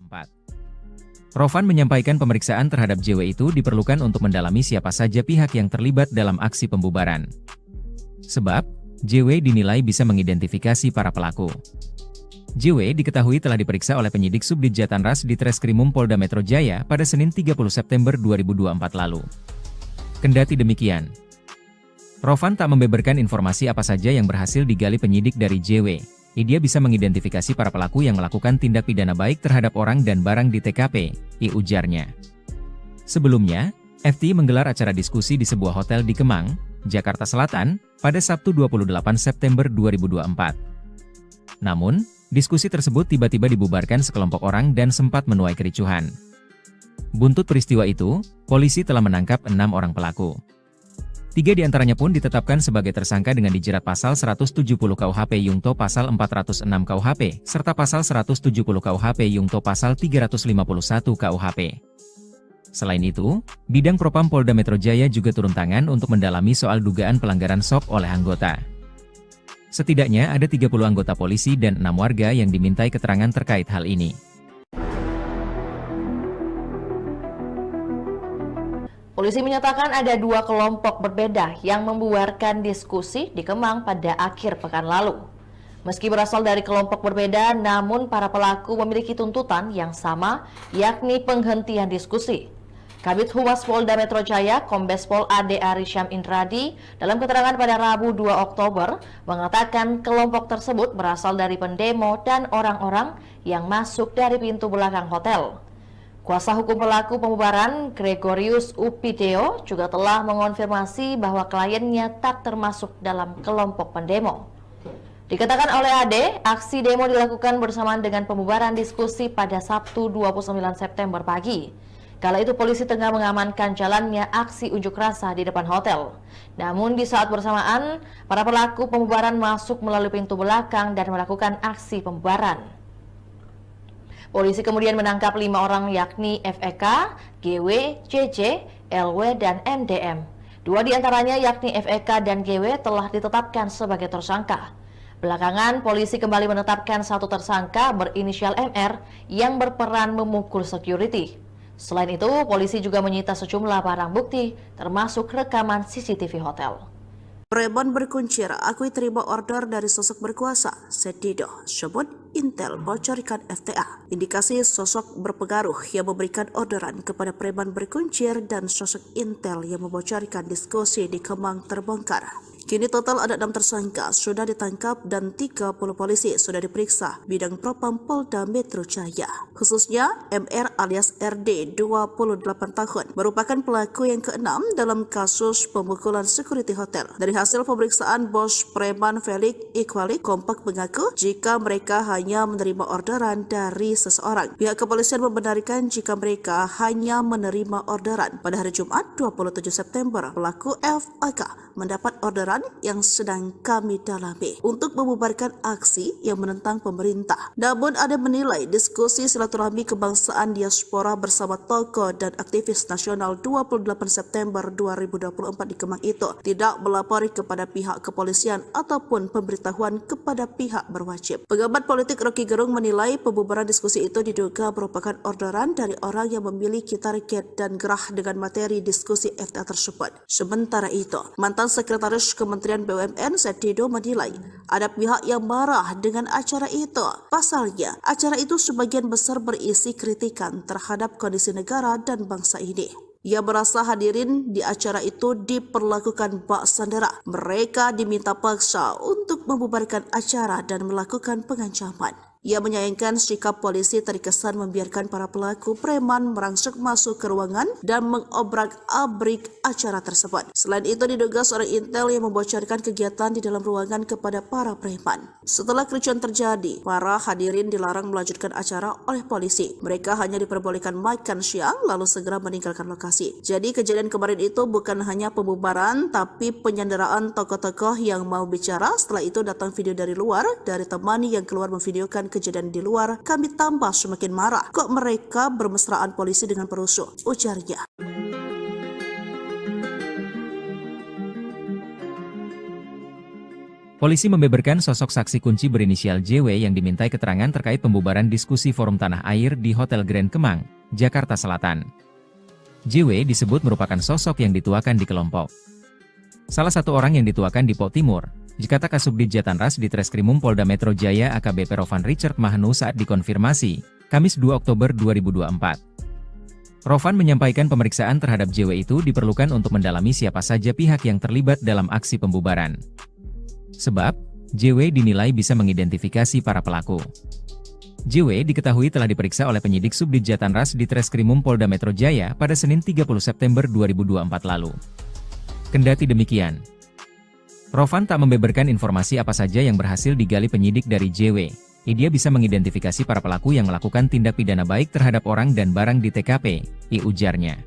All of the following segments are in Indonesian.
2024. Rovan menyampaikan pemeriksaan terhadap JW itu diperlukan untuk mendalami siapa saja pihak yang terlibat dalam aksi pembubaran. Sebab, JW dinilai bisa mengidentifikasi para pelaku. JW diketahui telah diperiksa oleh penyidik Subdit Jatanras di Treskrimum Polda Metro Jaya pada Senin 30 September 2024 lalu. Kendati demikian, Rovan tak membeberkan informasi apa saja yang berhasil digali penyidik dari JW. Dia bisa mengidentifikasi para pelaku yang melakukan tindak pidana baik terhadap orang dan barang di TKP, ujarnya. Sebelumnya, FT menggelar acara diskusi di sebuah hotel di Kemang, Jakarta Selatan, pada Sabtu 28 September 2024. Namun, diskusi tersebut tiba-tiba dibubarkan sekelompok orang dan sempat menuai kericuhan. Buntut peristiwa itu, polisi telah menangkap 6 orang pelaku. 3 diantaranya pun ditetapkan sebagai tersangka dengan dijerat pasal 170 KUHP Yungto pasal 406 KUHP, serta pasal 170 KUHP Yungto pasal 351 KUHP. Selain itu, Bidang Propam Polda Metro Jaya juga turun tangan untuk mendalami soal dugaan pelanggaran SOP oleh anggota. Setidaknya ada 30 anggota polisi dan 6 warga yang dimintai keterangan terkait hal ini. Polisi menyatakan ada 2 kelompok berbeda yang membubarkan diskusi di Kemang pada akhir pekan lalu. Meski berasal dari kelompok berbeda, namun para pelaku memiliki tuntutan yang sama, yakni penghentian diskusi. Kabid Humas Polda Metro Jaya, Kombes Pol Ade Arysyam Indradi, dalam keterangan pada Rabu 2 Oktober, mengatakan kelompok tersebut berasal dari pendemo dan orang-orang yang masuk dari pintu belakang hotel. Kuasa hukum pelaku pembubaran, Gregorius Upideo, juga telah mengonfirmasi bahwa kliennya tak termasuk dalam kelompok pendemo. Dikatakan oleh Ade, aksi demo dilakukan bersamaan dengan pembubaran diskusi pada Sabtu 29 September pagi. Kala itu polisi tengah mengamankan jalannya aksi unjuk rasa di depan hotel. Namun di saat bersamaan, para pelaku pembubaran masuk melalui pintu belakang dan melakukan aksi pembubaran. Polisi kemudian menangkap 5 orang yakni FEK, GW, JJ, LW, dan MDM. 2 diantaranya yakni FEK dan GW telah ditetapkan sebagai tersangka. Belakangan, polisi kembali menetapkan 1 tersangka berinisial MR yang berperan memukul security. Selain itu, polisi juga menyita sejumlah barang bukti, termasuk rekaman CCTV hotel. Preman berkuncir akui terima order dari sosok berkuasa, Setido, sebut Intel bocorkan FTA. Indikasi sosok berpengaruh yang memberikan orderan kepada preman berkuncir dan sosok Intel yang membocorkan diskusi di Kemang terbongkar. Kini total ada 6 tersangka sudah ditangkap dan 30 polisi sudah diperiksa Bidang Propam Polda Metro Jaya. Khususnya MR alias RD 28 tahun merupakan pelaku yang ke-6 dalam kasus pemukulan security hotel. Dari hasil pemeriksaan bos preman Felix Iqbal kompak mengaku jika mereka hanya menerima orderan dari seseorang. Pihak kepolisian membenarkan jika mereka hanya menerima orderan. Pada hari Jumat 27 September, pelaku FAK mendapat orderan yang sedang kami dalami untuk membubarkan aksi yang menentang pemerintah. Namun ada menilai diskusi silaturahmi kebangsaan diaspora bersama tokoh dan aktivis nasional 28 September 2024 di Kemang itu tidak melapori kepada pihak kepolisian ataupun pemberitahuan kepada pihak berwajib. Pengamat politik Rocky Gerung menilai pembubaran diskusi itu diduga merupakan orderan dari orang yang memiliki target dan gerah dengan materi diskusi FTA tersebut. Sementara itu, mantan Sekretaris Kementerian BUMN Setido menilai ada pihak yang marah dengan acara itu. Pasalnya, acara itu sebagian besar berisi kritikan terhadap kondisi negara dan bangsa ini. Ia merasa hadirin di acara itu diperlakukan bak sandera. Mereka diminta paksa untuk membubarkan acara dan melakukan pengancaman. Ia menyayangkan sikap polisi terkesan membiarkan para pelaku preman merangsek masuk ke ruangan dan mengobrak-abrik acara tersebut. Selain itu diduga seorang Intel yang membocorkan kegiatan di dalam ruangan kepada para preman. Setelah kericuan terjadi, para hadirin dilarang melanjutkan acara oleh polisi. Mereka hanya diperbolehkan makan siang lalu segera meninggalkan lokasi. Jadi kejadian kemarin itu bukan hanya pembubaran tapi penyanderaan tokoh-tokoh yang mau bicara. Setelah itu datang video dari luar, dari teman yang keluar memvideokan kejadian di luar. Kami tambah semakin marah. Kok mereka bermesraan polisi dengan perusuh? Ujarnya. Polisi membeberkan sosok saksi kunci berinisial JW yang dimintai keterangan terkait pembubaran diskusi Forum Tanah Air di Hotel Grand Kemang, Jakarta Selatan. JW disebut merupakan sosok yang dituakan di kelompok. Salah satu orang yang dituakan di Pol Timur, kata Kasubdit Jatanras di Treskrimum Polda Metro Jaya AKBP Rovan Richard Mahnu saat dikonfirmasi, Kamis 2 Oktober 2024. Rovan menyampaikan pemeriksaan terhadap JW itu diperlukan untuk mendalami siapa saja pihak yang terlibat dalam aksi pembubaran. Sebab, JW dinilai bisa mengidentifikasi para pelaku. JW diketahui telah diperiksa oleh penyidik Subdit Jatanras di Treskrimum Polda Metro Jaya pada Senin 30 September 2024 lalu. Kendati demikian, Rovan tak membeberkan informasi apa saja yang berhasil digali penyidik dari JW. Dia bisa mengidentifikasi para pelaku yang melakukan tindak pidana baik terhadap orang dan barang di TKP, ujarnya.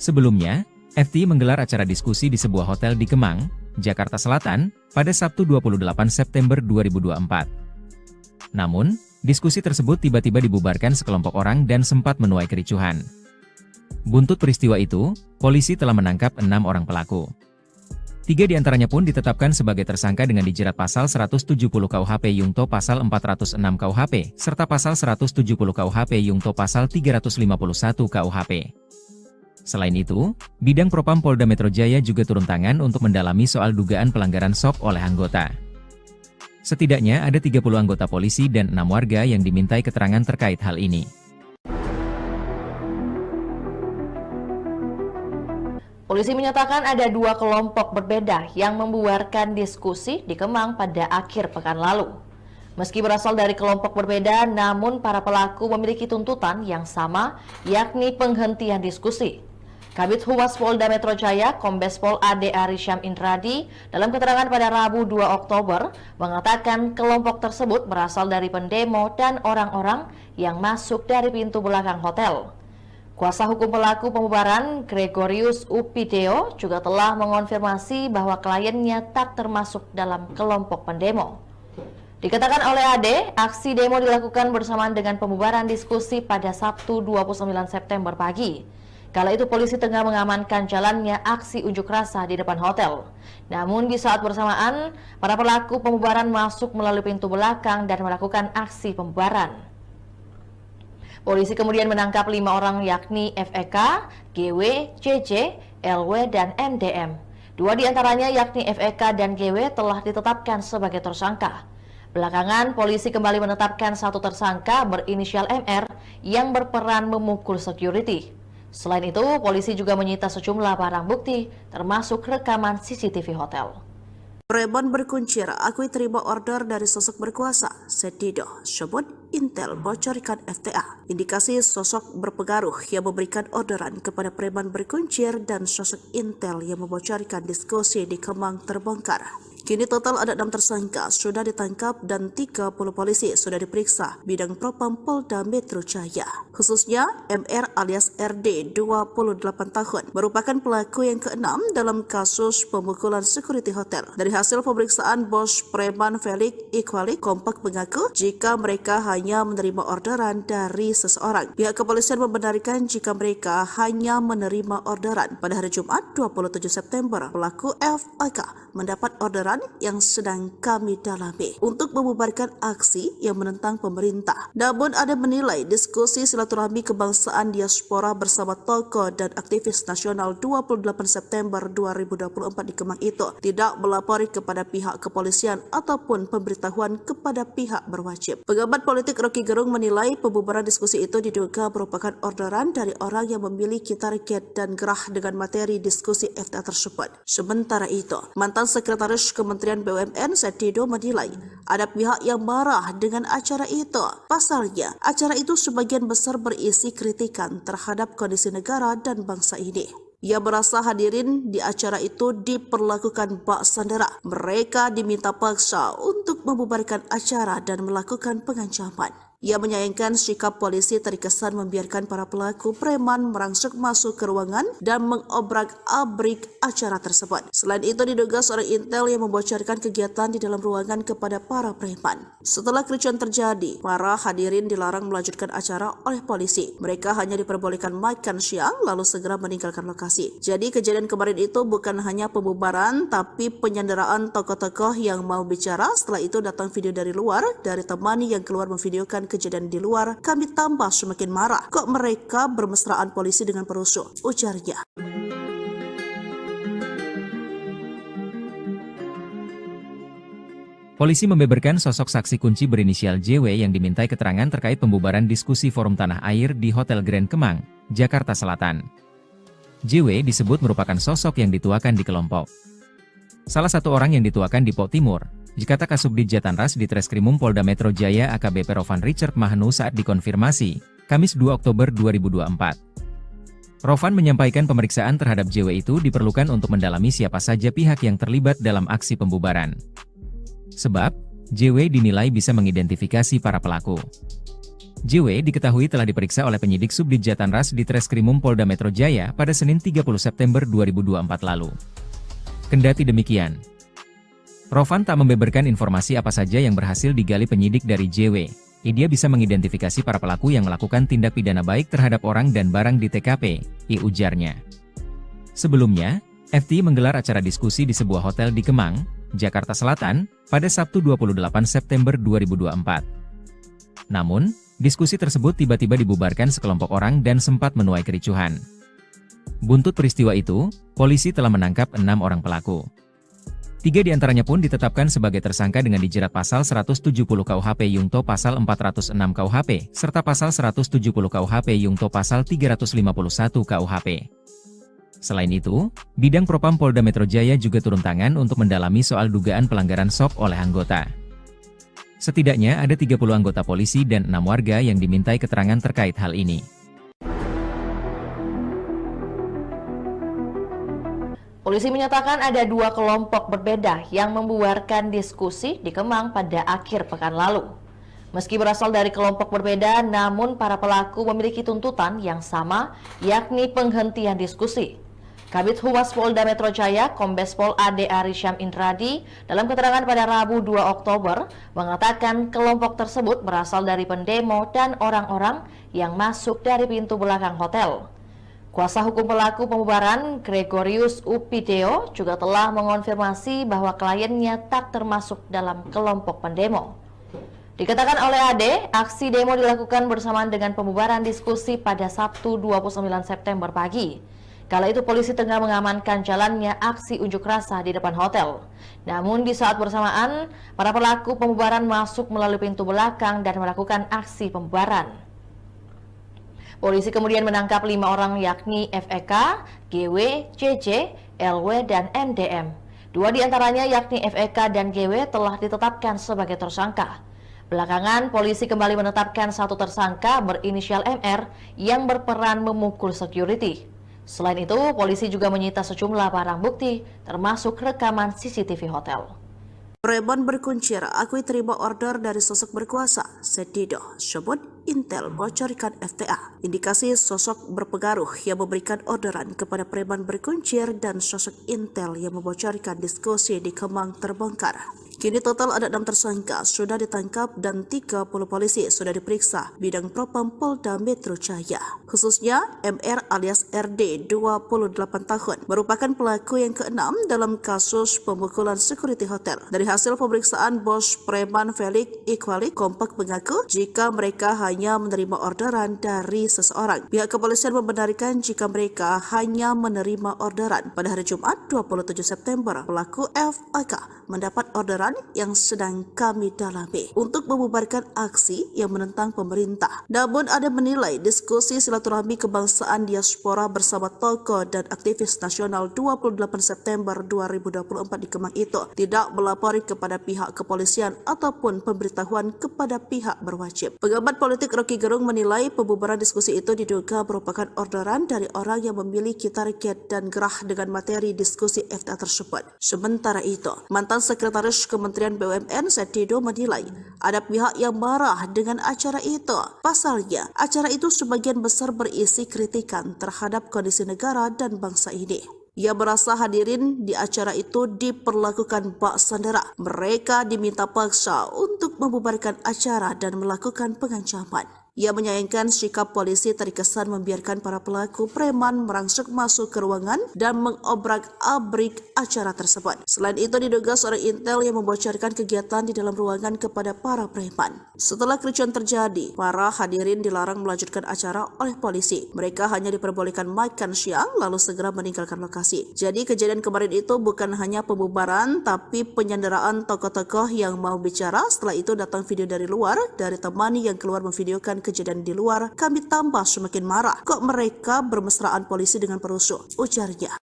Sebelumnya, FT menggelar acara diskusi di sebuah hotel di Kemang, Jakarta Selatan, pada Sabtu 28 September 2024. Namun, diskusi tersebut tiba-tiba dibubarkan sekelompok orang dan sempat menuai kericuhan. Buntut peristiwa itu, polisi telah menangkap 6 orang pelaku. 3 diantaranya pun ditetapkan sebagai tersangka dengan dijerat pasal 170 KUHP Yungto pasal 406 KUHP, serta pasal 170 KUHP Yungto pasal 351 KUHP. Selain itu, Bidang Propam Polda Metro Jaya juga turun tangan untuk mendalami soal dugaan pelanggaran SOP oleh anggota. Setidaknya ada 30 anggota polisi dan 6 warga yang dimintai keterangan terkait hal ini. Polisi menyatakan ada 2 kelompok berbeda yang membubarkan diskusi di Kemang pada akhir pekan lalu. Meski berasal dari kelompok berbeda, namun para pelaku memiliki tuntutan yang sama, yakni penghentian diskusi. Kabid Humas Polda Metro Jaya, Kombes Pol Ade Arisham Indradi, dalam keterangan pada Rabu 2 Oktober, mengatakan kelompok tersebut berasal dari pendemo dan orang-orang yang masuk dari pintu belakang hotel. Kuasa hukum pelaku pembubaran, Gregorius Upideo, juga telah mengonfirmasi bahwa kliennya tak termasuk dalam kelompok pendemo. Dikatakan oleh Ade, aksi demo dilakukan bersamaan dengan pembubaran diskusi pada Sabtu 29 September pagi. Kala itu polisi tengah mengamankan jalannya aksi unjuk rasa di depan hotel. Namun di saat bersamaan, para pelaku pembubaran masuk melalui pintu belakang dan melakukan aksi pembubaran. Polisi kemudian menangkap 5 orang yakni FEK, GW, CC, LW, dan MDM. 2 diantaranya yakni FEK dan GW telah ditetapkan sebagai tersangka. Belakangan, polisi kembali menetapkan 1 tersangka berinisial MR yang berperan memukul security. Selain itu, polisi juga menyita sejumlah barang bukti, termasuk rekaman CCTV hotel. Preman berkuncir akui terima order dari sosok berkuasa, Sedido, sebut Intel bocorkan FTA. Indikasi sosok berpengaruh yang memberikan orderan kepada preman berkuncir dan sosok Intel yang membocorkan diskusi di Kemang terbongkar. Kini total ada 6 tersangka sudah ditangkap dan 30 polisi sudah diperiksa Bidang Propam Polda Metro Jaya. Khususnya MR alias RD 28 tahun merupakan pelaku yang ke-6 dalam kasus pemukulan security hotel. Dari hasil pemeriksaan bos preman Felix Iqbali kompak mengaku jika mereka hanya menerima orderan dari seseorang. Pihak kepolisian membenarkan jika mereka hanya menerima orderan. Pada hari Jumat 27 September, pelaku FAK mendapat orderan yang sedang kami dalami untuk membubarkan aksi yang menentang pemerintah. Namun ada menilai diskusi silaturahmi kebangsaan diaspora bersama tokoh dan aktivis nasional 28 September 2024 di Kemang itu tidak melapori kepada pihak kepolisian ataupun pemberitahuan kepada pihak berwajib. Pengamat politik Rocky Gerung menilai pembubaran diskusi itu diduga merupakan orderan dari orang yang memiliki target dan gerah dengan materi diskusi FTA tersebut. Sementara itu, mantan sekretaris Kementerian BUMN Sedido menilai ada pihak yang marah dengan acara itu. Pasalnya, acara itu sebagian besar berisi kritikan terhadap kondisi negara dan bangsa ini. Ia merasa hadirin di acara itu diperlakukan bak sandera. Mereka diminta paksa untuk membubarkan acara dan melakukan pengancaman. Ia menyayangkan sikap polisi terkesan membiarkan para pelaku preman merangsek masuk ke ruangan dan mengobrak-abrik acara tersebut. Selain itu, diduga seorang intel yang membocorkan kegiatan di dalam ruangan kepada para preman. Setelah kericuan terjadi, para hadirin dilarang melanjutkan acara oleh polisi. Mereka hanya diperbolehkan makan siang lalu segera meninggalkan lokasi. Jadi kejadian kemarin itu bukan hanya pembubaran tapi penyanderaan tokoh-tokoh yang mau bicara. Setelah itu datang video dari luar dari teman yang keluar memvideokan kejadian di luar. Kami tambah semakin marah. Kok mereka bermesraan polisi dengan perusuh? Ujarnya. Polisi membeberkan sosok saksi kunci berinisial JW yang dimintai keterangan terkait pembubaran diskusi Forum Tanah Air di Hotel Grand Kemang, Jakarta Selatan. JW disebut merupakan sosok yang dituakan di kelompok. Salah satu orang yang dituakan di Pok Timur, kata Kasubdit Jatanras di Treskrimum Polda Metro Jaya AKBP Rovan Richard Mahenu saat dikonfirmasi, Kamis 2 Oktober 2024. Rovan menyampaikan pemeriksaan terhadap JW itu diperlukan untuk mendalami siapa saja pihak yang terlibat dalam aksi pembubaran. Sebab, JW dinilai bisa mengidentifikasi para pelaku. JW diketahui telah diperiksa oleh penyidik Subdit Jatanras di Treskrimum Polda Metro Jaya pada Senin 30 September 2024 lalu. Kendati demikian, Rovan tak membeberkan informasi apa saja yang berhasil digali penyidik dari JW. Dia bisa mengidentifikasi para pelaku yang melakukan tindak pidana baik terhadap orang dan barang di TKP, ujarnya. Sebelumnya, FT menggelar acara diskusi di sebuah hotel di Kemang, Jakarta Selatan, pada Sabtu 28 September 2024. Namun, diskusi tersebut tiba-tiba dibubarkan sekelompok orang dan sempat menuai kericuhan. Buntut peristiwa itu, polisi telah menangkap 6 orang pelaku. 3 diantaranya pun ditetapkan sebagai tersangka dengan dijerat pasal 170 KUHP Yungto pasal 406 KUHP, serta pasal 170 KUHP Yungto pasal 351 KUHP. Selain itu, Bidang Propam Polda Metro Jaya juga turun tangan untuk mendalami soal dugaan pelanggaran SOP oleh anggota. Setidaknya ada 30 anggota polisi dan 6 warga yang dimintai keterangan terkait hal ini. Polisi menyatakan ada 2 kelompok berbeda yang membubarkan diskusi di Kemang pada akhir pekan lalu. Meski berasal dari kelompok berbeda, namun para pelaku memiliki tuntutan yang sama, yakni penghentian diskusi. Kabid Humas Polda Metro Jaya, Kombes Pol Ade Arisyam Indradi, dalam keterangan pada Rabu 2 Oktober, mengatakan kelompok tersebut berasal dari pendemo dan orang-orang yang masuk dari pintu belakang hotel. Kuasa hukum pelaku pembubaran, Gregorius Upideo, juga telah mengonfirmasi bahwa kliennya tak termasuk dalam kelompok pendemo. Dikatakan oleh Ade, aksi demo dilakukan bersamaan dengan pembubaran diskusi pada Sabtu 29 September pagi. Kala itu polisi tengah mengamankan jalannya aksi unjuk rasa di depan hotel. Namun di saat bersamaan, para pelaku pembubaran masuk melalui pintu belakang dan melakukan aksi pembubaran. Polisi kemudian menangkap 5 orang yakni FEK, GW, CC, LW, dan MDM. 2 diantaranya yakni FEK dan GW telah ditetapkan sebagai tersangka. Belakangan, polisi kembali menetapkan 1 tersangka berinisial MR yang berperan memukul security. Selain itu, polisi juga menyita sejumlah barang bukti, termasuk rekaman CCTV hotel. Preman berkuncir akui terima order dari sosok berkuasa, Sedido, sebut Intel bocorkan FTA. Indikasi sosok berpengaruh yang memberikan orderan kepada preman berkuncir dan sosok Intel yang membocorkan diskusi di Kemang terbongkar. Kini total ada 6 tersangka sudah ditangkap dan 30 polisi sudah diperiksa Bidang Propam Polda Metro Jaya. Khususnya MR alias RD 28 tahun merupakan pelaku yang ke-6 dalam kasus pemukulan security hotel. Dari hasil pemeriksaan bos preman Felix Iqbal kompak mengaku jika mereka hanya menerima orderan dari seseorang. Pihak kepolisian membenarkan jika mereka hanya menerima orderan. Pada hari Jumat 27 September, pelaku FAK mendapat orderan yang sedang kami dalami untuk membubarkan aksi yang menentang pemerintah. Namun ada menilai diskusi silaturahmi kebangsaan diaspora bersama tokoh dan aktivis nasional 28 September 2024 di Kemang itu tidak melapori kabar kepada pihak kepolisian ataupun pemberitahuan kepada pihak berwajib. Pengamat politik Rocky Gerung menilai pembubaran diskusi itu diduga merupakan orderan dari orang yang memiliki target dan gerah dengan materi diskusi FTA tersebut. Sementara itu, mantan Sekretaris Kementerian BUMN Setido menilai ada pihak yang marah dengan acara itu. Pasalnya, acara itu sebagian besar berisi kritikan terhadap kondisi negara dan bangsa ini. Ia merasa hadirin di acara itu diperlakukan bak sandera. Mereka diminta paksa untuk membubarkan acara dan melakukan pengancaman. Ia menyayangkan sikap polisi terkesan membiarkan para pelaku preman merangsek masuk ke ruangan dan mengobrak-abrik acara tersebut. Selain itu, diduga seorang intel yang membocorkan kegiatan di dalam ruangan kepada para preman. Setelah kericuan terjadi, para hadirin dilarang melanjutkan acara oleh polisi. Mereka hanya diperbolehkan makan siang lalu segera meninggalkan lokasi. Jadi kejadian kemarin itu bukan hanya pembubaran tapi penyanderaan tokoh-tokoh yang mau bicara. Setelah itu datang video dari luar dari teman yang keluar memvideokan kejadian di luar. Kami tambah semakin marah. Kok mereka bermesraan polisi dengan perusuh? Ujarnya.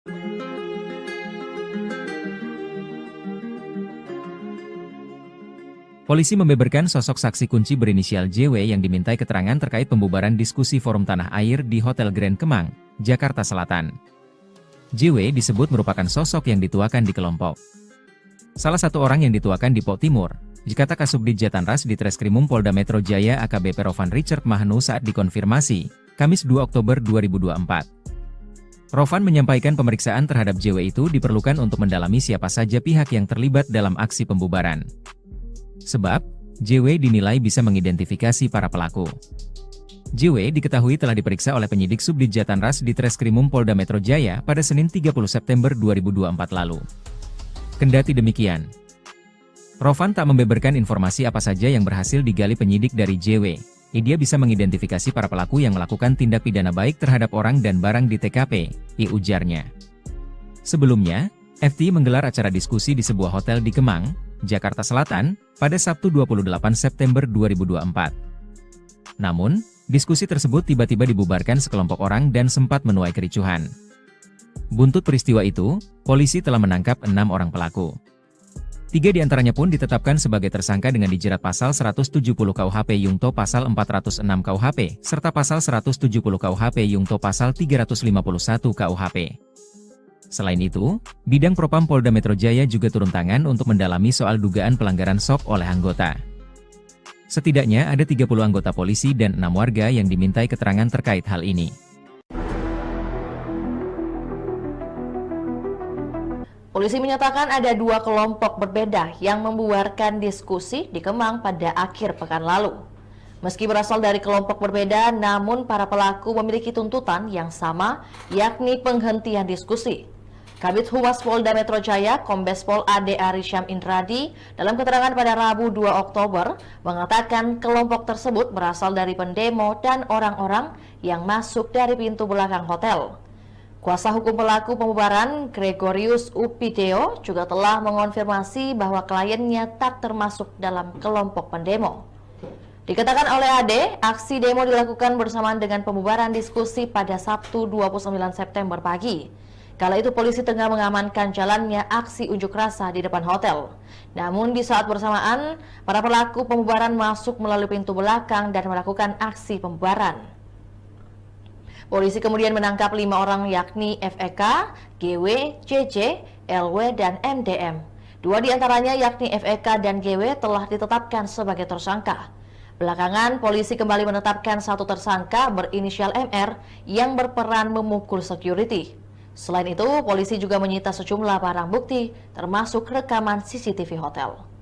Polisi membeberkan sosok saksi kunci berinisial JW yang dimintai keterangan terkait pembubaran diskusi Forum Tanah Air di Hotel Grand Kemang, Jakarta Selatan. JW disebut merupakan sosok yang dituakan di kelompok. Salah satu orang yang dituakan di Pok Timur, dikata Kasubdit Jatanras di Treskrimum Polda Metro Jaya AKBP Rovan Richard Mahnu saat dikonfirmasi, Kamis 2 Oktober 2024. Rovan menyampaikan pemeriksaan terhadap JW itu diperlukan untuk mendalami siapa saja pihak yang terlibat dalam aksi pembubaran. Sebab, JW dinilai bisa mengidentifikasi para pelaku. JW diketahui telah diperiksa oleh penyidik Subdit Jatanras di Treskrimum Polda Metro Jaya pada Senin 30 September 2024 lalu. Kendati demikian, Rovan tak membeberkan informasi apa saja yang berhasil digali penyidik dari JW. Dia bisa mengidentifikasi para pelaku yang melakukan tindak pidana baik terhadap orang dan barang di TKP, ujarnya. Sebelumnya, FT menggelar acara diskusi di sebuah hotel di Kemang, Jakarta Selatan, pada Sabtu 28 September 2024. Namun, diskusi tersebut tiba-tiba dibubarkan sekelompok orang dan sempat menuai kericuhan. Buntut peristiwa itu, polisi telah menangkap 6 orang pelaku. 3 diantaranya pun ditetapkan sebagai tersangka dengan dijerat pasal 170 KUHP Yungto pasal 406 KUHP, serta pasal 170 KUHP Yungto pasal 351 KUHP. Selain itu, Bidang Propam Polda Metro Jaya juga turun tangan untuk mendalami soal dugaan pelanggaran SOP oleh anggota. Setidaknya ada 30 anggota polisi dan 6 warga yang dimintai keterangan terkait hal ini. Polisi menyatakan ada 2 kelompok berbeda yang membubarkan diskusi di Kemang pada akhir pekan lalu. Meski berasal dari kelompok berbeda, namun para pelaku memiliki tuntutan yang sama, yakni penghentian diskusi. Kabid Humas Polda Metro Jaya, Kombes Pol Ade Arisyam Indradi, dalam keterangan pada Rabu 2 Oktober, mengatakan kelompok tersebut berasal dari pendemo dan orang-orang yang masuk dari pintu belakang hotel. Kuasa hukum pelaku pembubaran, Gregorius Upideo, juga telah mengonfirmasi bahwa kliennya tak termasuk dalam kelompok pendemo. Dikatakan oleh Ade, aksi demo dilakukan bersamaan dengan pembubaran diskusi pada Sabtu 29 September pagi. Kala itu polisi tengah mengamankan jalannya aksi unjuk rasa di depan hotel. Namun di saat bersamaan, para pelaku pembubaran masuk melalui pintu belakang dan melakukan aksi pembubaran. Polisi kemudian menangkap 5 orang yakni FEK, GW, JJ, LW, dan MDM. 2 diantaranya yakni FEK dan GW telah ditetapkan sebagai tersangka. Belakangan, polisi kembali menetapkan 1 tersangka berinisial MR yang berperan memukul security. Selain itu, polisi juga menyita sejumlah barang bukti, termasuk rekaman CCTV hotel.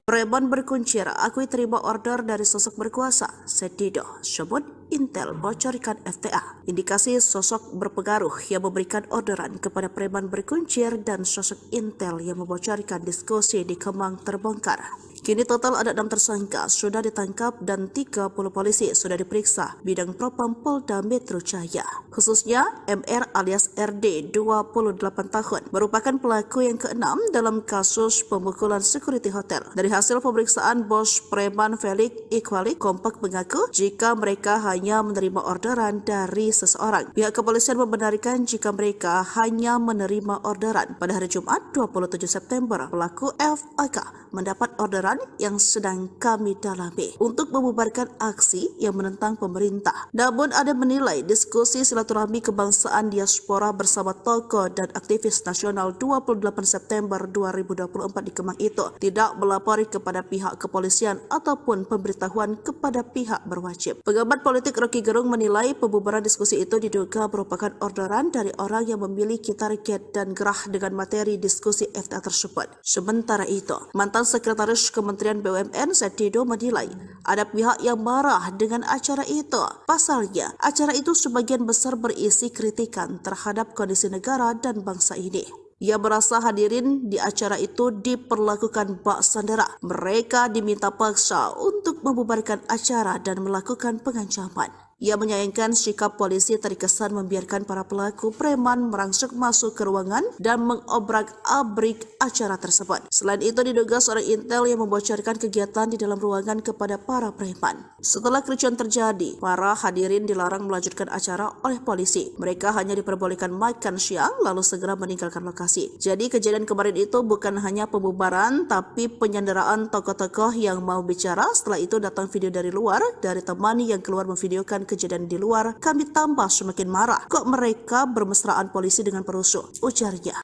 Preman berkuncir akui terima order dari sosok berkuasa. Setido sebut intel bocorkan FTA. Indikasi sosok berpengaruh yang memberikan orderan kepada preman berkuncir dan sosok intel yang membocorkan diskusi di Kemang terbongkar. Kini total ada 6 tersangka sudah ditangkap dan 30 polisi sudah diperiksa bidang Propam Polda Metro Jaya. Khususnya MR alias RD 28 tahun merupakan pelaku yang keenam dalam kasus pemukulan security hotel. Dari hasil pemeriksaan, bos preman Felix Iqbal kompak mengaku jika mereka hanya menerima orderan dari seseorang. Pihak kepolisian membenarkan jika mereka hanya menerima orderan. Pada hari Jumat 27 September, pelaku FAK mendapat orderan yang sedang kami dalami untuk membubarkan aksi yang menentang pemerintah. Namun ada menilai diskusi silaturahmi kebangsaan diaspora bersama tokoh dan aktivis nasional 28 September 2024 di Kemang itu tidak melapori kepada pihak kepolisian ataupun pemberitahuan kepada pihak berwajib. Pengamat politik Rocky Gerung menilai pembubaran diskusi itu diduga merupakan orderan dari orang yang memiliki target dan gerah dengan materi diskusi FTA tersebut. Sementara itu, mantan Sekretaris Kementerian BUMN Setido menilai ada pihak yang marah dengan acara itu. Pasalnya, acara itu sebagian besar berisi kritikan terhadap kondisi negara dan bangsa ini. Ia merasa hadirin di acara itu diperlakukan bak sandera. Mereka diminta paksa untuk membubarkan acara dan melakukan pengancaman. Ia menyayangkan sikap polisi terkesan membiarkan para pelaku preman merangsek masuk ke ruangan dan mengobrak-abrik acara tersebut. Selain itu, diduga seorang intel yang membocorkan kegiatan di dalam ruangan kepada para preman. Setelah kericuan terjadi, para hadirin dilarang melanjutkan acara oleh polisi. Mereka hanya diperbolehkan makan siang lalu segera meninggalkan lokasi. Jadi kejadian kemarin itu bukan hanya pembubaran tapi penyanderaan tokoh-tokoh yang mau bicara. Setelah itu datang video dari luar dari teman yang keluar memvideokan kejadian di luar. Kami tambah semakin marah. Kok mereka bermesraan polisi dengan perusuh? Ujarnya.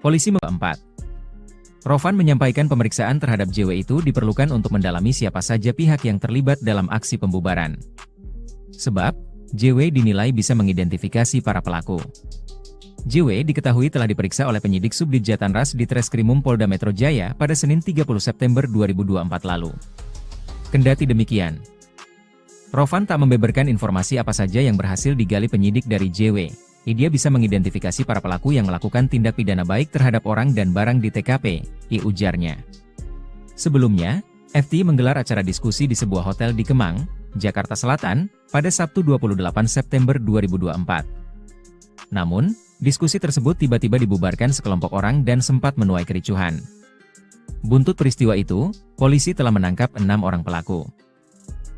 Polisi 4. Rovan menyampaikan pemeriksaan terhadap JW itu diperlukan untuk mendalami siapa saja pihak yang terlibat dalam aksi pembubaran. Sebab, JW dinilai bisa mengidentifikasi para pelaku. JW diketahui telah diperiksa oleh penyidik Subdit Jatanras di Treskrimum Polda Metro Jaya pada Senin 30 September 2024 lalu. Kendati demikian, Rovan tak membeberkan informasi apa saja yang berhasil digali penyidik dari JW. Dia bisa mengidentifikasi para pelaku yang melakukan tindak pidana baik terhadap orang dan barang di TKP, ujarnya. Sebelumnya, FT menggelar acara diskusi di sebuah hotel di Kemang, Jakarta Selatan, pada Sabtu 28 September 2024. Namun, diskusi tersebut tiba-tiba dibubarkan sekelompok orang dan sempat menuai kericuhan. Buntut peristiwa itu, polisi telah menangkap 6 orang pelaku.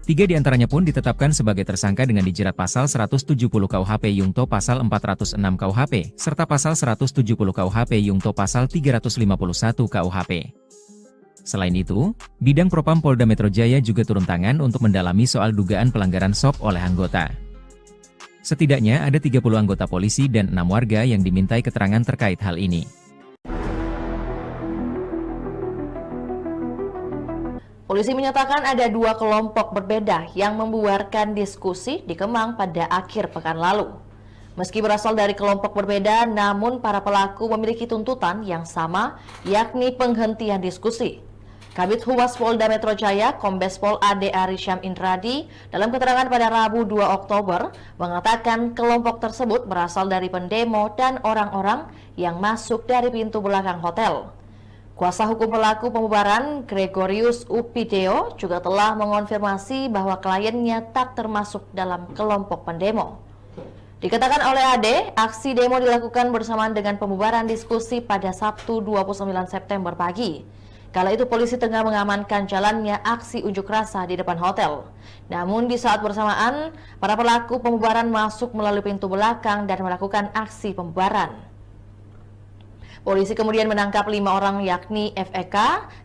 3 diantaranya pun ditetapkan sebagai tersangka dengan dijerat pasal 170 KUHP Yungto pasal 406 KUHP, serta pasal 170 KUHP Yungto pasal 351 KUHP. Selain itu, bidang Propam Polda Metro Jaya juga turun tangan untuk mendalami soal dugaan pelanggaran SOP oleh anggota. Setidaknya ada 30 anggota polisi dan 6 warga yang dimintai keterangan terkait hal ini. Polisi menyatakan ada 2 kelompok berbeda yang membuarkan diskusi di Kemang pada akhir pekan lalu. Meski berasal dari kelompok berbeda, namun para pelaku memiliki tuntutan yang sama, yakni penghentian diskusi. Kabid Humas Polda Metro Jaya, Kombes Pol Ade Arisyam Indradi, dalam keterangan pada Rabu 2 Oktober, mengatakan kelompok tersebut berasal dari pendemo dan orang-orang yang masuk dari pintu belakang hotel. Kuasa hukum pelaku pembubaran, Gregorius Upideo, juga telah mengonfirmasi bahwa kliennya tak termasuk dalam kelompok pendemo. Dikatakan oleh Ade, aksi demo dilakukan bersamaan dengan pembubaran diskusi pada Sabtu 29 September pagi. Kala itu polisi tengah mengamankan jalannya aksi unjuk rasa di depan hotel. Namun di saat bersamaan, para pelaku pembubaran masuk melalui pintu belakang dan melakukan aksi pembubaran. Polisi kemudian menangkap 5 orang yakni FEK,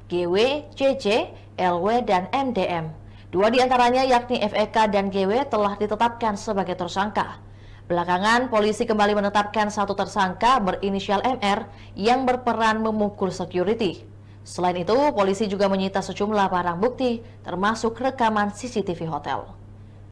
GW, JJ, LW, dan MDM. 2 diantaranya yakni FEK dan GW telah ditetapkan sebagai tersangka. Belakangan, polisi kembali menetapkan 1 tersangka berinisial MR yang berperan memukul security. Selain itu, polisi juga menyita sejumlah barang bukti, termasuk rekaman CCTV hotel.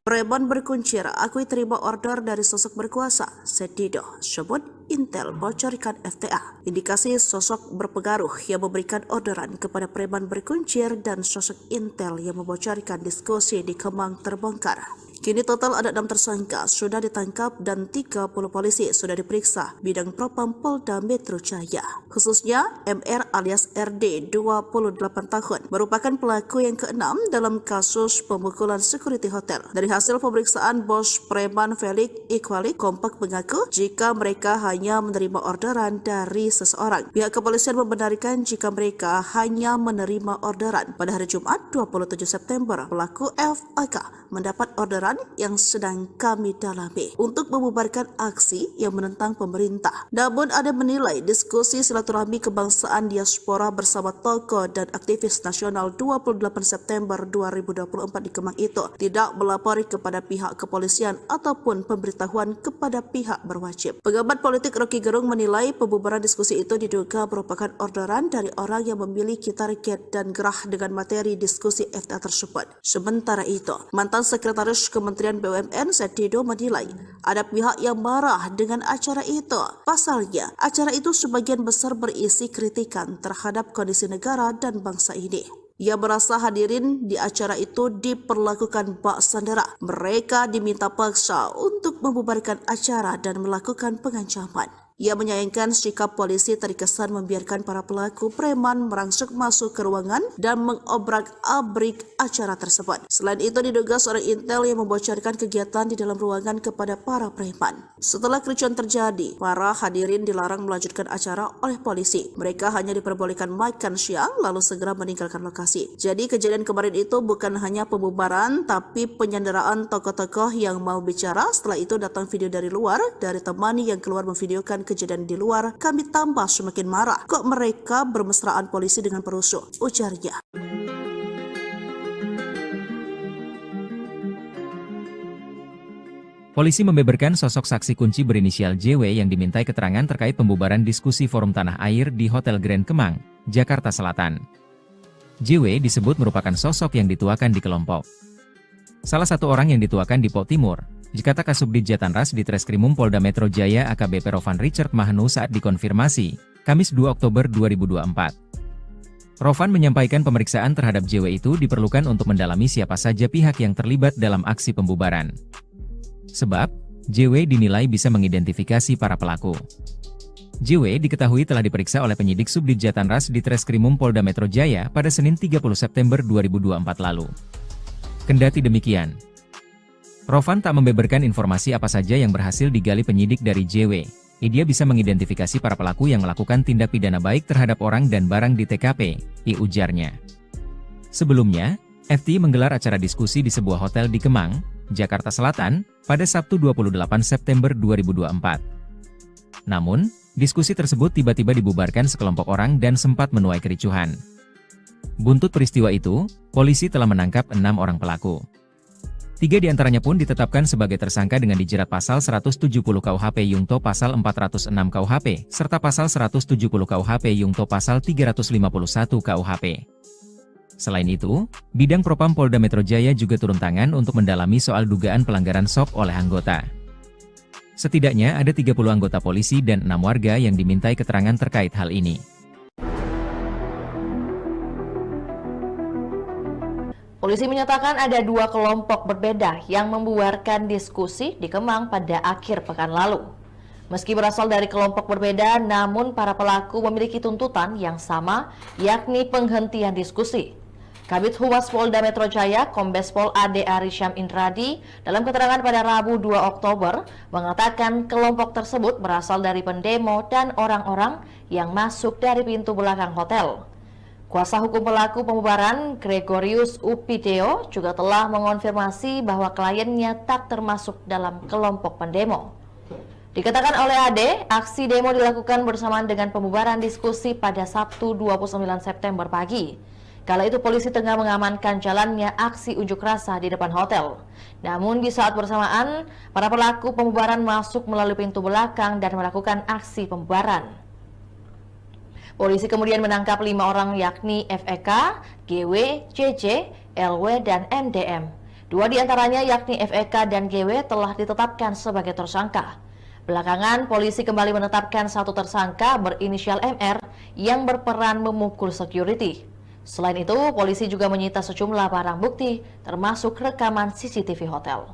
Preman berkuncir akui terima order dari sosok berkuasa, Setido, sebut Intel bocorkan FTA. Indikasi sosok berpengaruh yang memberikan orderan kepada preman berkuncir dan sosok Intel yang membocorkan diskusi di Kemang terbongkar. Kini total ada 6 tersangka sudah ditangkap dan 30 polisi sudah diperiksa bidang propam Polda Metro Jaya. Khususnya MR alias RD 28 tahun merupakan pelaku yang ke-6 dalam kasus pemukulan security hotel. Dari hasil pemeriksaan bos preman Felix Iqbalik kompak mengaku jika mereka hanya menerima orderan dari seseorang. Pihak kepolisian membenarkan jika mereka hanya menerima orderan. Pada hari Jumat 27 September, pelaku FAK mendapat orderan yang sedang kami dalami untuk membubarkan aksi yang menentang pemerintah. Namun ada menilai diskusi silaturahmi kebangsaan diaspora bersama tokoh dan aktivis nasional 28 September 2024 di Kemang itu tidak melapori kepada pihak kepolisian ataupun pemberitahuan kepada pihak berwajib. Pengamat politik Rocky Gerung menilai pembubaran diskusi itu diduga merupakan orderan dari orang yang memiliki target dan gerah dengan materi diskusi FTA tersebut. Sementara itu, mantan Sekretaris Kementerian BUMN Setido menilai ada pihak yang marah dengan acara itu. Pasalnya, acara itu sebagian besar berisi kritikan terhadap kondisi negara dan bangsa ini. Ia merasa hadirin di acara itu diperlakukan bak sandera. Mereka diminta paksa untuk membubarkan acara dan melakukan pengancaman. Ia menyayangkan sikap polisi terkesan membiarkan para pelaku preman merangsek masuk ke ruangan dan mengobrak-abrik acara tersebut. Selain itu diduga seorang Intel yang membocorkan kegiatan di dalam ruangan kepada para preman. Setelah kericuan terjadi, para hadirin dilarang melanjutkan acara oleh polisi. Mereka hanya diperbolehkan makan siang lalu segera meninggalkan lokasi. Jadi kejadian kemarin itu bukan hanya pembubaran tapi penyanderaan tokoh-tokoh yang mau bicara. Setelah itu datang video dari luar, dari teman yang keluar memvideokan kejadian di luar. Kami tambah semakin marah. Kok mereka bermesraan polisi dengan perusuh? Ujarnya. Polisi membeberkan sosok saksi kunci berinisial JW yang dimintai keterangan terkait pembubaran diskusi Forum Tanah Air di Hotel Grand Kemang, Jakarta Selatan. JW disebut merupakan sosok yang dituakan di kelompok. Salah satu orang yang dituakan di Pok Timur, Jikata Kasubdit Jatanras di Treskrimum Polda Metro Jaya AKBP Rovan Richard Mahnu saat dikonfirmasi, Kamis 2 Oktober 2024. Rovan menyampaikan pemeriksaan terhadap JW itu diperlukan untuk mendalami siapa saja pihak yang terlibat dalam aksi pembubaran. Sebab, JW dinilai bisa mengidentifikasi para pelaku. JW diketahui telah diperiksa oleh penyidik Subdit Jatanras di Treskrimum Polda Metro Jaya pada Senin 30 September 2024 lalu. Kendati demikian, Rovan tak membeberkan informasi apa saja yang berhasil digali penyidik dari JW. Dia bisa mengidentifikasi para pelaku yang melakukan tindak pidana baik terhadap orang dan barang di TKP, ujarnya. Sebelumnya, FT menggelar acara diskusi di sebuah hotel di Kemang, Jakarta Selatan, pada Sabtu 28 September 2024. Namun, diskusi tersebut tiba-tiba dibubarkan sekelompok orang dan sempat menuai kericuhan. Buntut peristiwa itu, polisi telah menangkap 6 orang pelaku. 3 diantaranya pun ditetapkan sebagai tersangka dengan dijerat pasal 170 KUHP Yungto pasal 406 KUHP, serta pasal 170 KUHP Yungto pasal 351 KUHP. Selain itu, Bidang Propam Polda Metro Jaya juga turun tangan untuk mendalami soal dugaan pelanggaran SOP oleh anggota. Setidaknya ada 30 anggota polisi dan 6 warga yang dimintai keterangan terkait hal ini. Polisi menyatakan ada 2 kelompok berbeda yang membuarkan diskusi di Kemang pada akhir pekan lalu. Meski berasal dari kelompok berbeda, namun para pelaku memiliki tuntutan yang sama, yakni penghentian diskusi. Kabid Humas Polda Metro Jaya, Kombes Pol Ade Arisyam Indradi, dalam keterangan pada Rabu 2 Oktober, mengatakan kelompok tersebut berasal dari pendemo dan orang-orang yang masuk dari pintu belakang hotel. Kuasa hukum pelaku pembubaran, Gregorius Upideo, juga telah mengonfirmasi bahwa kliennya tak termasuk dalam kelompok pendemo. Dikatakan oleh Ade, aksi demo dilakukan bersamaan dengan pembubaran diskusi pada Sabtu 29 September pagi. Kala itu polisi tengah mengamankan jalannya aksi unjuk rasa di depan hotel. Namun di saat bersamaan, para pelaku pembubaran masuk melalui pintu belakang dan melakukan aksi pembubaran. Polisi kemudian menangkap 5 orang yakni FEK, GW, CC, LW, dan MDM. 2 diantaranya yakni FEK dan GW telah ditetapkan sebagai tersangka. Belakangan, polisi kembali menetapkan satu tersangka berinisial MR yang berperan memukul security. Selain itu, polisi juga menyita sejumlah barang bukti, termasuk rekaman CCTV hotel.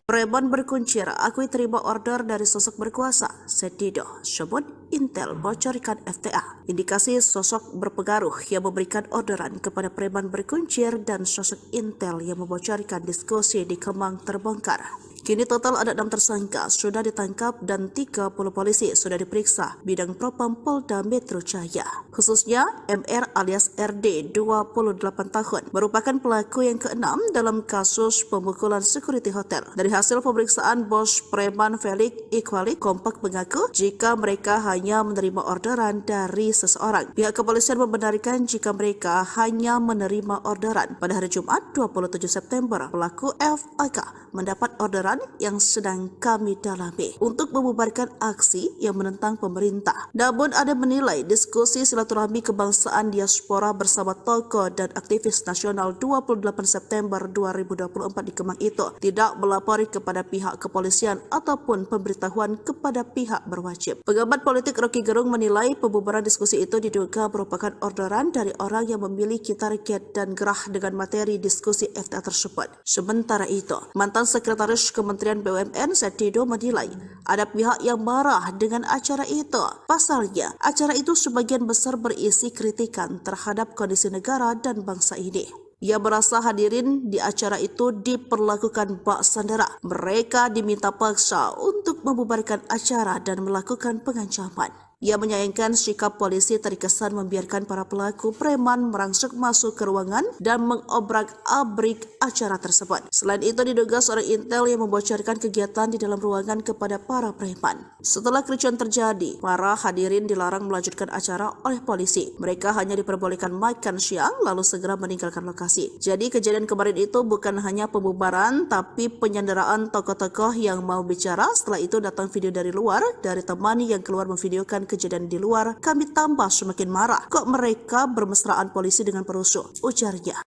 Preman berkuncir akui terima order dari sosok berkuasa, Sedido, sebut Intel bocorkan FTA. Indikasi sosok berpengaruh yang memberikan orderan kepada preman berkuncir dan sosok Intel yang membocorkan diskusi di Kemang terbongkar. Kini total ada 6 tersangka sudah ditangkap dan 30 polisi sudah diperiksa bidang Propam Polda Metro Jaya. Khususnya MR alias RD 28 tahun merupakan pelaku yang ke-6 dalam kasus pemukulan security hotel. Dari hasil pemeriksaan, bos preman Felix Iqbali kompak mengaku jika mereka hanya menerima orderan dari seseorang. Pihak kepolisian membenarkan jika mereka hanya menerima orderan. Pada hari Jumat 27 September, pelaku FAK mendapat orderan yang sedang kami dalami untuk membubarkan aksi yang menentang pemerintah. Namun ada menilai diskusi silaturahmi kebangsaan diaspora bersama tokoh dan aktivis nasional 28 September 2024 di Kemang itu tidak melapori kepada pihak kepolisian ataupun pemberitahuan kepada pihak berwajib. Pengamat politik Rocky Gerung menilai pembubaran diskusi itu diduga merupakan orderan dari orang yang memiliki target dan gerah dengan materi diskusi FTA tersebut. Sementara itu, mantan Sekretaris Kementerian BUMN Sedido menilai ada pihak yang marah dengan acara itu. Pasalnya, acara itu sebagian besar berisi kritikan terhadap kondisi negara dan bangsa ini. Ia merasa hadirin di acara itu diperlakukan bak sandera. Mereka diminta paksa untuk membubarkan acara dan melakukan pengancaman. Ia menyayangkan sikap polisi terkesan membiarkan para pelaku preman merangsek masuk ke ruangan dan mengobrak-abrik acara tersebut. Selain itu, diduga seorang Intel yang membocorkan kegiatan di dalam ruangan kepada para preman. Setelah kericuan terjadi, para hadirin dilarang melanjutkan acara oleh polisi. Mereka hanya diperbolehkan makan siang lalu segera meninggalkan lokasi. Jadi kejadian kemarin itu bukan hanya pembubaran tapi penyanderaan tokoh-tokoh yang mau bicara. Setelah itu datang video dari luar dari teman yang keluar memvideokan kejadian di luar. Kami tambah semakin marah. Kok mereka bermesraan polisi dengan perusuh? Ujarnya.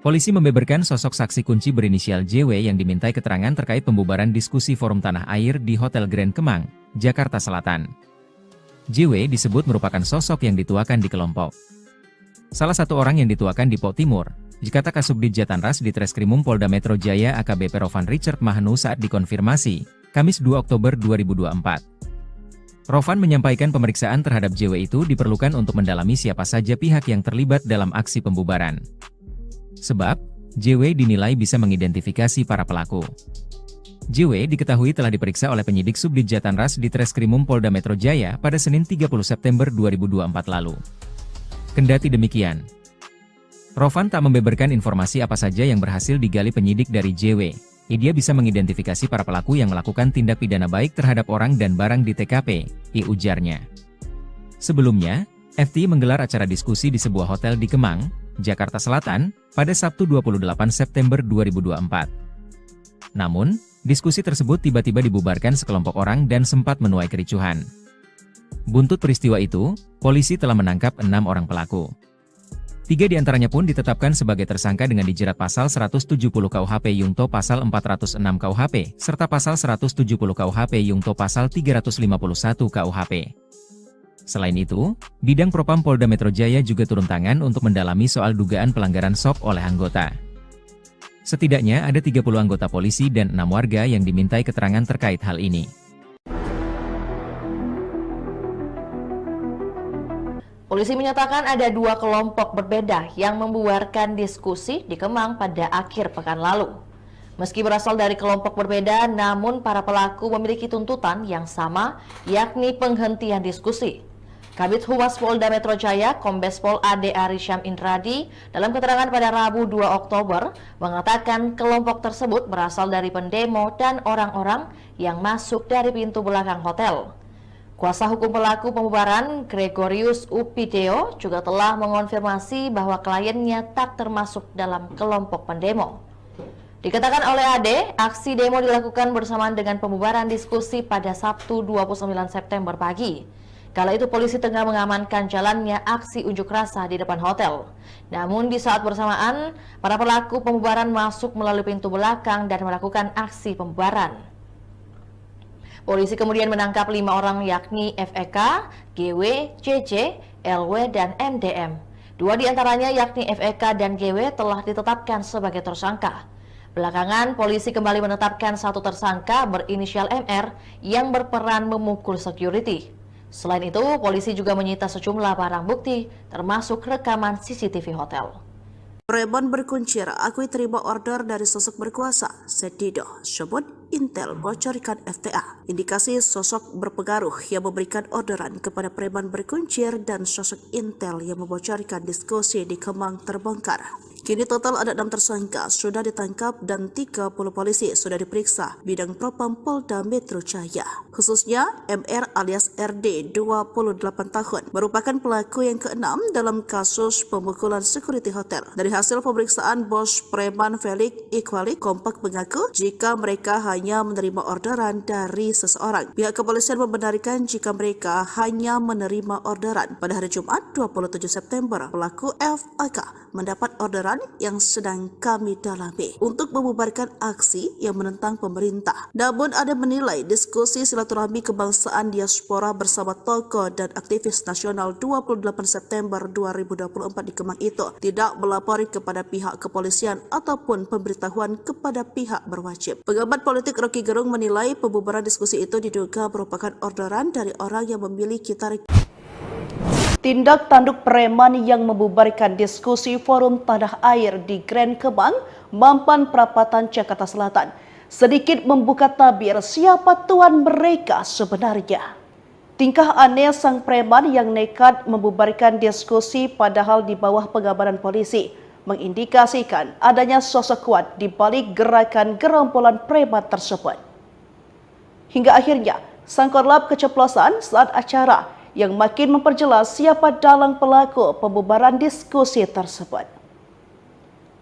Polisi membeberkan sosok saksi kunci berinisial JW yang dimintai keterangan terkait pembubaran diskusi forum tanah air di Hotel Grand Kemang, Jakarta Selatan. JW disebut merupakan sosok yang dituakan di kelompok. Salah satu orang yang dituakan di Pok Timur, kata Kasubdit Jatanras di Treskrimum Polda Metro Jaya AKBP Rovan Richard Mahnu saat dikonfirmasi, Kamis 2 Oktober 2024. Rovan menyampaikan pemeriksaan terhadap JW itu diperlukan untuk mendalami siapa saja pihak yang terlibat dalam aksi pembubaran. Sebab, JW dinilai bisa mengidentifikasi para pelaku. JW diketahui telah diperiksa oleh penyidik Subdit Jatanras di Treskrimum Polda Metro Jaya pada Senin 30 September 2024 lalu. Kendati demikian, Rovan tak membeberkan informasi apa saja yang berhasil digali penyidik dari JW. Dia bisa mengidentifikasi para pelaku yang melakukan tindak pidana baik terhadap orang dan barang di TKP, ujarnya. Sebelumnya, FT menggelar acara diskusi di sebuah hotel di Kemang, Jakarta Selatan, pada Sabtu 28 September 2024. Namun, diskusi tersebut tiba-tiba dibubarkan sekelompok orang dan sempat menuai kericuhan. Buntut peristiwa itu, polisi telah menangkap 6 orang pelaku. 3 diantaranya pun ditetapkan sebagai tersangka dengan dijerat pasal 170 KUHP Yungto pasal 406 KUHP, serta pasal 170 KUHP Yungto pasal 351 KUHP. Selain itu, Bidang Propam Polda Metro Jaya juga turun tangan untuk mendalami soal dugaan pelanggaran SOP oleh anggota. Setidaknya ada 30 anggota polisi dan 6 warga yang dimintai keterangan terkait hal ini. Polisi menyatakan ada 2 kelompok berbeda yang membubarkan diskusi di Kemang pada akhir pekan lalu. Meski berasal dari kelompok berbeda, namun para pelaku memiliki tuntutan yang sama, yakni penghentian diskusi. Kabid Humas Polda Metro Jaya, Kombes Pol Ade Arisham Indradi, dalam keterangan pada Rabu 2 Oktober, mengatakan kelompok tersebut berasal dari pendemo dan orang-orang yang masuk dari pintu belakang hotel. Kuasa hukum pelaku pembubaran, Gregorius Upideo, juga telah mengonfirmasi bahwa kliennya tak termasuk dalam kelompok pendemo. Dikatakan oleh Ade, aksi demo dilakukan bersamaan dengan pembubaran diskusi pada Sabtu 29 September pagi. Kala itu polisi tengah mengamankan jalannya aksi unjuk rasa di depan hotel. Namun di saat bersamaan, para pelaku pembubaran masuk melalui pintu belakang dan melakukan aksi pembubaran. Polisi kemudian menangkap 5 orang yakni FEK, GW, CC, LW, dan MDM. 2 diantaranya yakni FEK dan GW telah ditetapkan sebagai tersangka. Belakangan, polisi kembali menetapkan 1 tersangka berinisial MR yang berperan memukul security. Selain itu, polisi juga menyita sejumlah barang bukti, termasuk rekaman CCTV hotel. Preman berkuncir akui terima order dari sosok berkuasa, Sedido, sebut Intel bocorkan FTA. Indikasi sosok berpengaruh yang memberikan orderan kepada preman berkuncir dan sosok Intel yang membocorkan diskusi di Kemang terbongkar. Kini total ada 6 tersangka sudah ditangkap dan 30 polisi sudah diperiksa bidang propam Polda Metro Jaya. Khususnya MR alias RD 28 tahun merupakan pelaku yang ke-6 dalam kasus pemukulan security hotel. Dari hasil pemeriksaan, bos preman Felix Iqbal kompak mengaku jika mereka hanya menerima orderan dari seseorang. Pihak kepolisian membenarkan jika mereka hanya menerima orderan. Pada hari Jumat 27 September, pelaku FAK mendapat orderan yang sedang kami dalami untuk membubarkan aksi yang menentang pemerintah. Namun ada menilai diskusi silaturahmi kebangsaan diaspora bersama tokoh dan aktivis nasional 28 September 2024 di Kemang itu tidak melapori kepada pihak kepolisian ataupun pemberitahuan kepada pihak berwajib. Pengamat politik Rocky Gerung menilai pembubaran diskusi itu diduga merupakan orderan dari orang yang memiliki tarik. Tindak tanduk preman yang membubarkan diskusi forum tanah air di Grand Kemang, Mampang Perapatan, Jakarta Selatan, sedikit membuka tabir siapa tuan mereka sebenarnya. Tingkah aneh sang preman yang nekat membubarkan diskusi padahal di bawah pengabaran polisi mengindikasikan adanya sosok kuat di balik gerakan gerombolan preman tersebut. Hingga akhirnya, sang korlap keceplosan saat acara yang makin memperjelas siapa dalang pelaku pembubaran diskusi tersebut.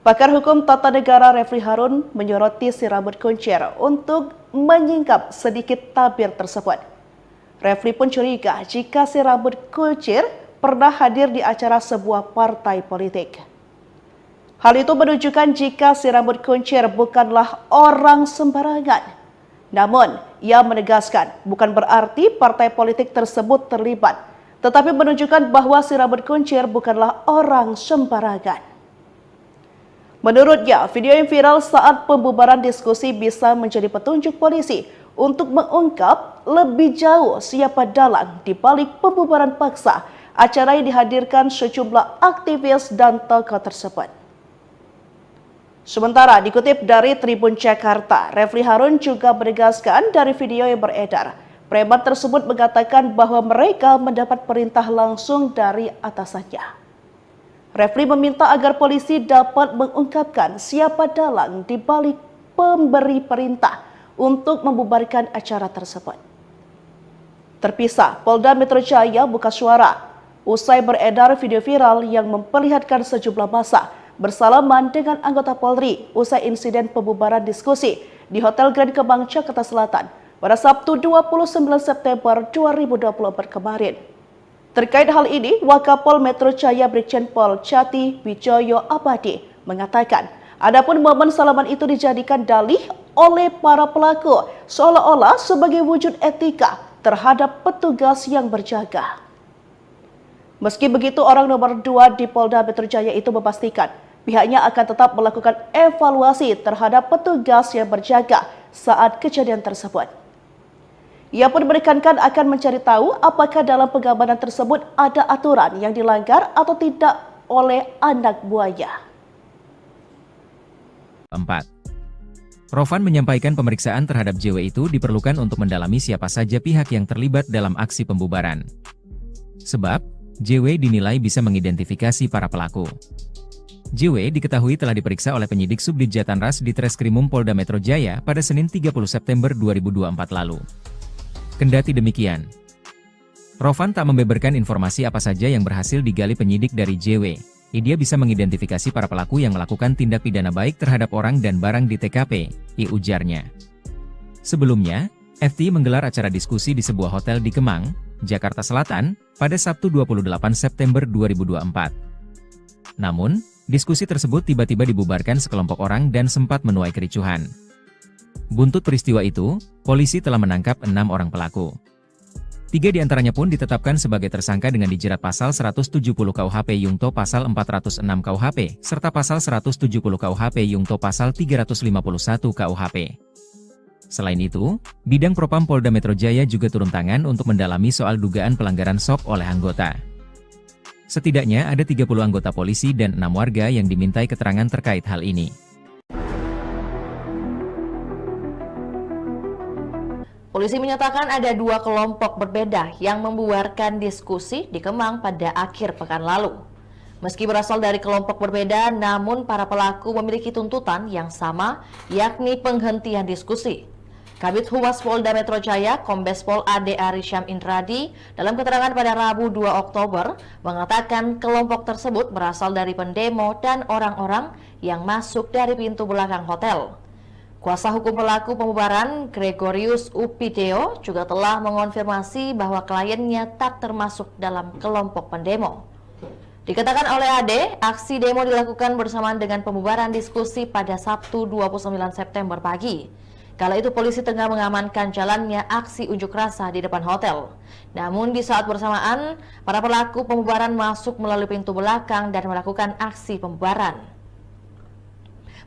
Pakar hukum tata negara Refli Harun menyoroti si rambut kuncir untuk menyingkap sedikit tabir tersebut. Refli pun curiga jika si rambut kuncir pernah hadir di acara sebuah partai politik. Hal itu menunjukkan jika si rambut kuncir bukanlah orang sembarangan. Namun, ia menegaskan bukan berarti partai politik tersebut terlibat, tetapi menunjukkan bahwa si rambut kuncir bukanlah orang sembarangan. Menurutnya, video yang viral saat pembubaran diskusi bisa menjadi petunjuk polisi untuk mengungkap lebih jauh siapa dalang di balik pembubaran paksa acara yang dihadirkan sejumlah aktivis dan tokoh tersebut. Sementara dikutip dari Tribun Jakarta, Refli Harun juga menegaskan dari video yang beredar, preman tersebut mengatakan bahwa mereka mendapat perintah langsung dari atasannya. Refli meminta agar polisi dapat mengungkapkan siapa dalang di balik pemberi perintah untuk membubarkan acara tersebut. Terpisah, Polda Metro Jaya buka suara usai beredar video viral yang memperlihatkan sejumlah massa bersalaman dengan anggota Polri usai insiden pembubaran diskusi di Hotel Grand Kemang, Jakarta Selatan pada Sabtu 29 September 2024 kemarin. Terkait hal ini, Wakapol Metro Jaya Brigjen Pol Cati Wijoyo Abadi mengatakan, adapun momen salaman itu dijadikan dalih oleh para pelaku seolah-olah sebagai wujud etika terhadap petugas yang berjaga. Meski begitu, orang nomor 2 di Polda Metro Jaya itu memastikan pihaknya akan tetap melakukan evaluasi terhadap petugas yang berjaga saat kejadian tersebut. Ia pun menekankan akan mencari tahu apakah dalam pengamanan tersebut ada aturan yang dilanggar atau tidak oleh anak buahnya. 4. Rovan menyampaikan pemeriksaan terhadap JW itu diperlukan untuk mendalami siapa saja pihak yang terlibat dalam aksi pembubaran. Sebab, JW dinilai bisa mengidentifikasi para pelaku. JW diketahui telah diperiksa oleh penyidik Subdit Jatanras di Treskrimum Polda Metro Jaya pada Senin 30 September 2024 lalu. Kendati demikian, Rovan tak membeberkan informasi apa saja yang berhasil digali penyidik dari JW. Dia bisa mengidentifikasi para pelaku yang melakukan tindak pidana baik terhadap orang dan barang di TKP, ujarnya. Sebelumnya, FT menggelar acara diskusi di sebuah hotel di Kemang, Jakarta Selatan, pada Sabtu 28 September 2024. Namun, diskusi tersebut tiba-tiba dibubarkan sekelompok orang dan sempat menuai kericuhan. Buntut peristiwa itu, polisi telah menangkap 6 orang pelaku. 3 diantaranya pun ditetapkan sebagai tersangka dengan dijerat pasal 170 KUHP Yungto pasal 406 KUHP, serta pasal 170 KUHP Yungto pasal 351 KUHP. Selain itu, Bidang Propam Polda Metro Jaya juga turun tangan untuk mendalami soal dugaan pelanggaran SOP oleh anggota. Setidaknya ada 30 anggota polisi dan 6 warga yang dimintai keterangan terkait hal ini. Polisi menyatakan ada 2 kelompok berbeda yang membuarkan diskusi di Kemang pada akhir pekan lalu. Meski berasal dari kelompok berbeda, namun para pelaku memiliki tuntutan yang sama, yakni penghentian diskusi. Kabid Humas Polda Metro Jaya, Kombes Pol Ade Arisyam Indradi, dalam keterangan pada Rabu 2 Oktober, mengatakan kelompok tersebut berasal dari pendemo dan orang-orang yang masuk dari pintu belakang hotel. Kuasa hukum pelaku pembubaran, Gregorius Upideo, juga telah mengonfirmasi bahwa kliennya tak termasuk dalam kelompok pendemo. Dikatakan oleh Ade, aksi demo dilakukan bersamaan dengan pembubaran diskusi pada Sabtu 29 September pagi. Kala itu polisi tengah mengamankan jalannya aksi unjuk rasa di depan hotel. Namun di saat bersamaan, para pelaku pembubaran masuk melalui pintu belakang dan melakukan aksi pembubaran.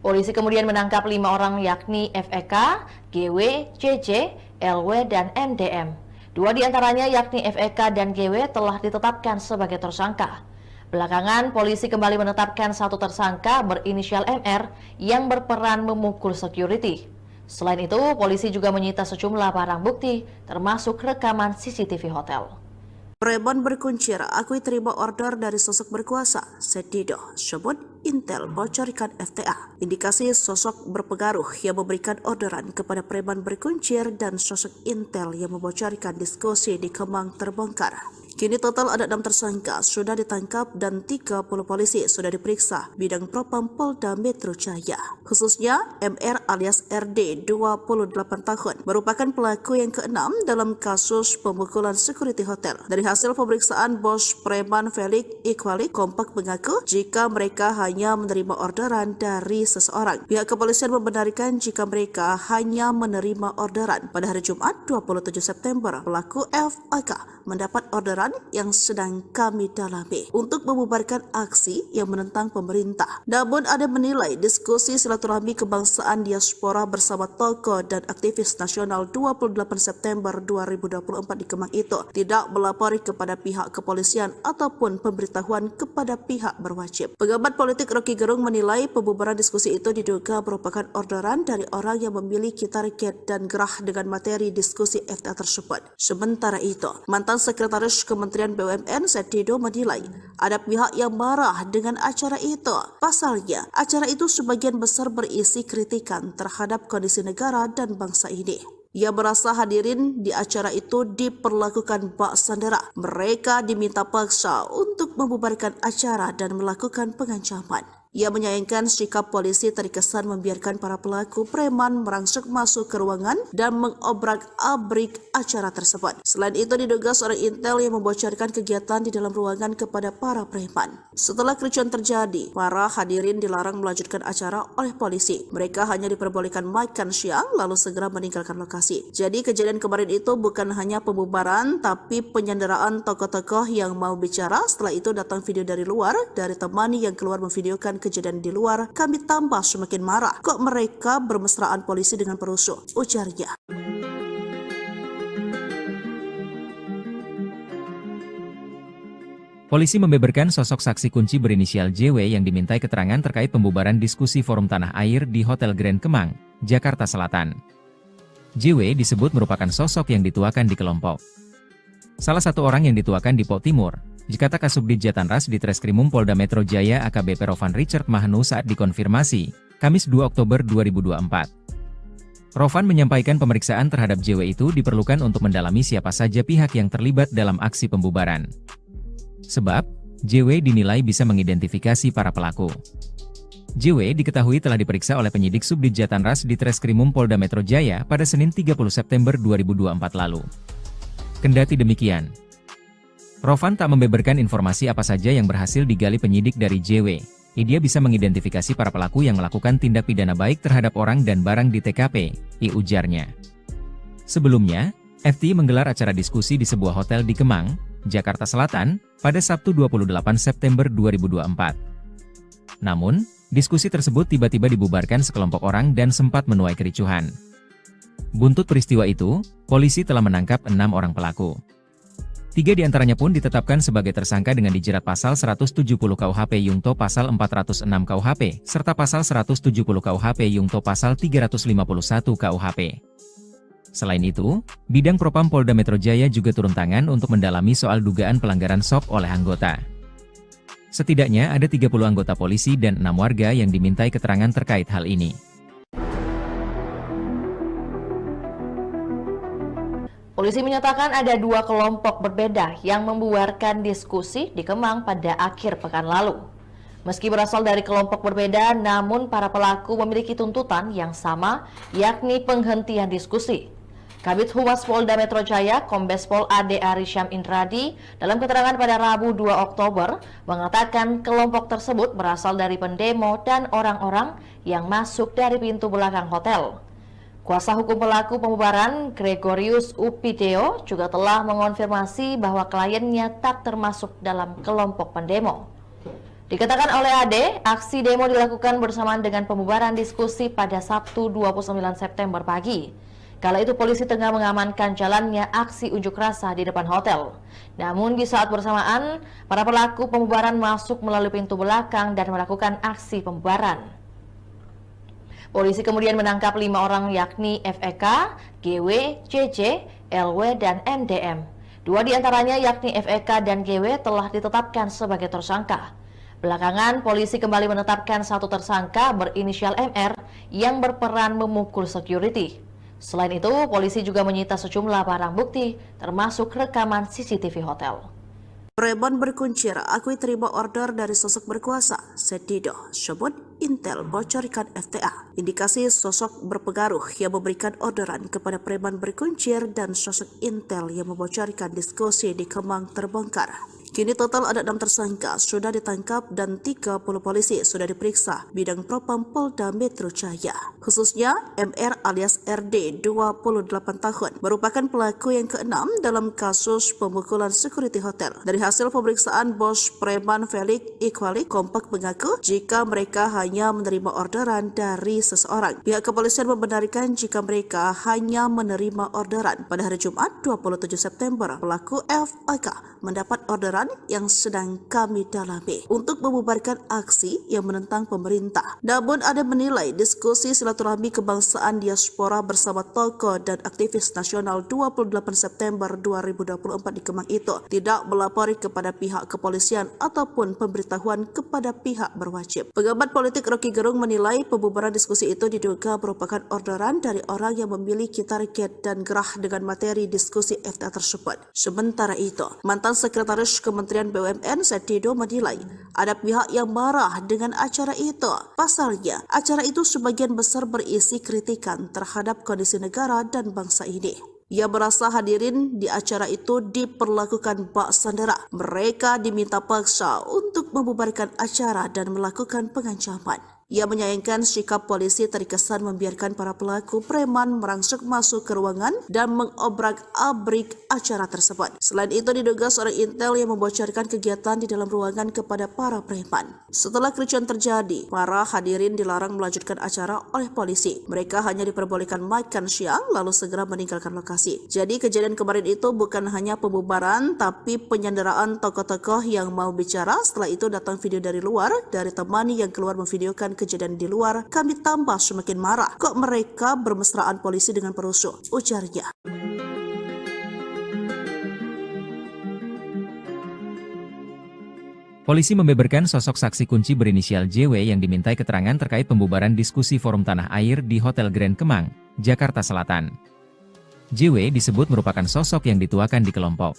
Polisi kemudian menangkap 5 orang yakni FEK, GW, JJ, LW, dan MDM. 2 diantaranya yakni FEK dan GW telah ditetapkan sebagai tersangka. Belakangan, polisi kembali menetapkan 1 tersangka berinisial MR yang berperan memukul security. Selain itu, polisi juga menyita sejumlah barang bukti, termasuk rekaman CCTV hotel. Preman berkuncir akui terima order dari sosok berkuasa, Sedido, sebut Intel bocorkan FTA. Indikasi sosok berpengaruh yang memberikan orderan kepada preman berkuncir dan sosok Intel yang membocorkan diskusi di Kemang terbongkar. Kini total ada 6 tersangka sudah ditangkap dan 30 polisi sudah diperiksa Bidang Propam Polda Metro Jaya. Khususnya MR alias RD 28 tahun merupakan pelaku yang ke-6 dalam kasus pemukulan security hotel. Dari hasil pemeriksaan, bos preman Felix Iqbali kompak mengaku jika mereka hanya menerima orderan dari seseorang. Pihak kepolisian membenarkan jika mereka hanya menerima orderan. Pada hari Jumat 27 September, pelaku FAK mendapat orderan yang sedang kami dalami untuk membubarkan aksi yang menentang pemerintah. Namun ada menilai diskusi silaturahmi kebangsaan diaspora bersama tokoh dan aktivis nasional 28 September 2024 di Kemang itu tidak melapori kepada pihak kepolisian ataupun pemberitahuan kepada pihak berwajib. Pengamat politik Rocky Gerung menilai pembubaran diskusi itu diduga merupakan orderan dari orang yang memiliki target dan gerah dengan materi diskusi FTA tersebut. Sementara itu, mantan Sekretaris Kementerian BUMN Sedido menilai ada pihak yang marah dengan acara itu. Pasalnya, acara itu sebagian besar berisi kritikan terhadap kondisi negara dan bangsa ini. Ia merasa hadirin di acara itu diperlakukan bak sandera. Mereka diminta paksa untuk membubarkan acara dan melakukan pengancaman. Ia menyayangkan sikap polisi terkesan membiarkan para pelaku preman merangsek masuk ke ruangan dan mengobrak-abrik acara tersebut. Selain itu, diduga seorang Intel yang membocorkan kegiatan di dalam ruangan kepada para preman. Setelah kericuan terjadi, para hadirin dilarang melanjutkan acara oleh polisi. Mereka hanya diperbolehkan makan siang lalu segera meninggalkan lokasi. Jadi kejadian kemarin itu bukan hanya pembubaran, tapi penyanderaan tokoh-tokoh yang mau bicara. Setelah itu datang video dari luar, dari teman yang keluar memvideokan kejadian di luar. Kami tambah semakin marah. Kok mereka bermesraan polisi dengan perusuh? Ujarnya. Polisi membeberkan sosok saksi kunci berinisial JW yang dimintai keterangan terkait pembubaran diskusi Forum Tanah Air di Hotel Grand Kemang, Jakarta Selatan. JW disebut merupakan sosok yang dituakan di kelompok. Salah satu orang yang dituakan di Pok Timur, Jikata Kasubdit Jatanras di Treskrimum Polda Metro Jaya AKBP Rovan Richard Mahenu saat dikonfirmasi, Kamis 2 Oktober 2024. Rovan menyampaikan pemeriksaan terhadap JW itu diperlukan untuk mendalami siapa saja pihak yang terlibat dalam aksi pembubaran. Sebab, JW dinilai bisa mengidentifikasi para pelaku. JW diketahui telah diperiksa oleh penyidik Subdit Jatanras di Treskrimum Polda Metro Jaya pada Senin 30 September 2024 lalu. Kendati demikian, Rovan tak membeberkan informasi apa saja yang berhasil digali penyidik dari JW. Dia bisa mengidentifikasi para pelaku yang melakukan tindak pidana baik terhadap orang dan barang di TKP, ujarnya. Sebelumnya, FT menggelar acara diskusi di sebuah hotel di Kemang, Jakarta Selatan, pada Sabtu 28 September 2024. Namun, diskusi tersebut tiba-tiba dibubarkan sekelompok orang dan sempat menuai kericuhan. Buntut peristiwa itu, polisi telah menangkap 6 orang pelaku. 3 diantaranya pun ditetapkan sebagai tersangka dengan dijerat pasal 170 KUHP Yungto pasal 406 KUHP, serta pasal 170 KUHP Yungto pasal 351 KUHP. Selain itu, Bidang Propam Polda Metro Jaya juga turun tangan untuk mendalami soal dugaan pelanggaran SOP oleh anggota. Setidaknya ada 30 anggota polisi dan 6 warga yang dimintai keterangan terkait hal ini. Polisi menyatakan ada 2 kelompok berbeda yang membuarkan diskusi di Kemang pada akhir pekan lalu. Meski berasal dari kelompok berbeda, namun para pelaku memiliki tuntutan yang sama, yakni penghentian diskusi. Kabid Humas Polda Metro Jaya, Kombes Pol Ade Arisyam Indradi, dalam keterangan pada Rabu 2 Oktober, mengatakan kelompok tersebut berasal dari pendemo dan orang-orang yang masuk dari pintu belakang hotel. Kuasa hukum pelaku pembubaran, Gregorius Upideo, juga telah mengonfirmasi bahwa kliennya tak termasuk dalam kelompok pendemo. Dikatakan oleh Ade, aksi demo dilakukan bersamaan dengan pembubaran diskusi pada Sabtu 29 September pagi. Kala itu polisi tengah mengamankan jalannya aksi unjuk rasa di depan hotel. Namun di saat bersamaan, para pelaku pembubaran masuk melalui pintu belakang dan melakukan aksi pembubaran. Polisi kemudian menangkap 5 orang yakni FEK, GW, CC, LW, dan MDM. 2 diantaranya yakni FEK dan GW telah ditetapkan sebagai tersangka. Belakangan, polisi kembali menetapkan 1 tersangka berinisial MR yang berperan memukul security. Selain itu, polisi juga menyita sejumlah barang bukti, termasuk rekaman CCTV hotel. Preman berkuncir akui terima order dari sosok berkuasa, Sedido, sebut Intel bocorkan FTA. Indikasi sosok berpengaruh yang memberikan orderan kepada preman berkuncir dan sosok Intel yang membocorkan diskusi di Kemang terbongkar. Kini total ada 6 tersangka sudah ditangkap dan 30 polisi sudah diperiksa Bidang Propam Polda Metro Jaya. Khususnya MR alias RD 28 tahun merupakan pelaku yang ke-6 dalam kasus pemukulan security hotel. Dari hasil pemeriksaan bos preman Felix Iqbal kompak mengaku jika mereka hanya menerima orderan dari seseorang. Pihak kepolisian membenarkan jika mereka hanya menerima orderan. Pada hari Jumat 27 September, pelaku FAK mendapat orderan yang sedang kami dalami untuk membubarkan aksi yang menentang pemerintah. Namun ada menilai diskusi silaturahmi kebangsaan diaspora bersama tokoh dan aktivis nasional 28 September 2024 di Kemang itu tidak melapori kepada pihak kepolisian ataupun pemberitahuan kepada pihak berwajib. Pengamat politik Rocky Gerung menilai pembubaran diskusi itu diduga merupakan orderan dari orang yang memiliki target dan gerah dengan materi diskusi FTA tersebut. Sementara itu, mantan Sekretaris Kementerian BUMN Sedido menilai ada pihak yang marah dengan acara itu. Pasalnya, acara itu sebagian besar berisi kritikan terhadap kondisi negara dan bangsa ini. Ia merasa hadirin di acara itu diperlakukan bak sandera. Mereka diminta paksa untuk membubarkan acara dan melakukan pengancaman. Ia menyayangkan sikap polisi terkesan membiarkan para pelaku preman merangsek masuk ke ruangan dan mengobrak-abrik acara tersebut. Selain itu diduga seorang Intel yang membocorkan kegiatan di dalam ruangan kepada para preman. Setelah kericuan terjadi, para hadirin dilarang melanjutkan acara oleh polisi. Mereka hanya diperbolehkan makan siang lalu segera meninggalkan lokasi. Jadi kejadian kemarin itu bukan hanya pembubaran tapi penyanderaan tokoh-tokoh yang mau bicara. Setelah itu datang video dari luar, dari teman yang keluar memvideokan kejadian di luar. Kami tambah semakin marah. Kok mereka bermesraan polisi dengan perusuh? Ujarnya. Polisi membeberkan sosok saksi kunci berinisial JW yang dimintai keterangan terkait pembubaran diskusi Forum Tanah Air di Hotel Grand Kemang, Jakarta Selatan. JW disebut merupakan sosok yang dituakan di kelompok.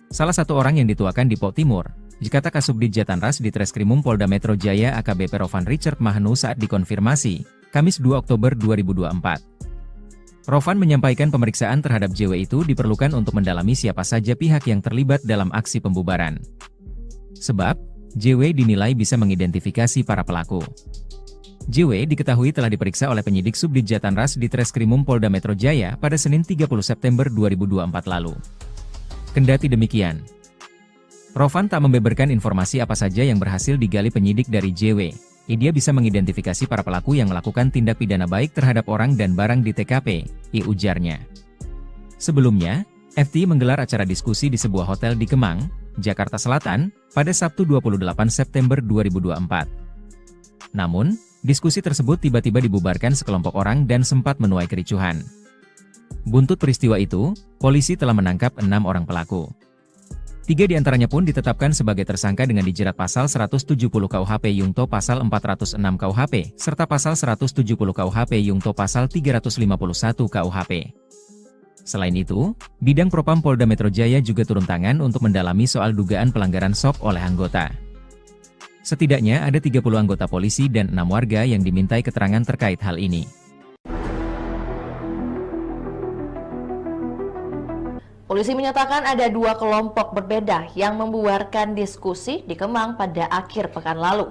Salah satu orang yang dituakan di Pok Timur, Jikata Kasubdit Jatanras di Treskrimum Polda Metro Jaya AKBP Rovan Richard Mahnu saat dikonfirmasi, Kamis 2 Oktober 2024. Rovan menyampaikan pemeriksaan terhadap JW itu diperlukan untuk mendalami siapa saja pihak yang terlibat dalam aksi pembubaran. Sebab, JW dinilai bisa mengidentifikasi para pelaku. JW diketahui telah diperiksa oleh penyidik Subdit Jatanras di Treskrimum Polda Metro Jaya pada Senin 30 September 2024 lalu. Kendati demikian, Rovan tak membeberkan informasi apa saja yang berhasil digali penyidik dari JW. Dia bisa mengidentifikasi para pelaku yang melakukan tindak pidana baik terhadap orang dan barang di TKP, ujarnya. Sebelumnya, FT menggelar acara diskusi di sebuah hotel di Kemang, Jakarta Selatan, pada Sabtu 28 September 2024. Namun, diskusi tersebut tiba-tiba dibubarkan sekelompok orang dan sempat menuai kericuhan. Buntut peristiwa itu, polisi telah menangkap 6 orang pelaku. 3 diantaranya pun ditetapkan sebagai tersangka dengan dijerat pasal 170 KUHP Yungto pasal 406 KUHP, serta pasal 170 KUHP Yungto pasal 351 KUHP. Selain itu, Bidang Propam Polda Metro Jaya juga turun tangan untuk mendalami soal dugaan pelanggaran SOP oleh anggota. Setidaknya ada 30 anggota polisi dan 6 warga yang dimintai keterangan terkait hal ini. Polisi menyatakan ada 2 kelompok berbeda yang membubarkan diskusi di Kemang pada akhir pekan lalu.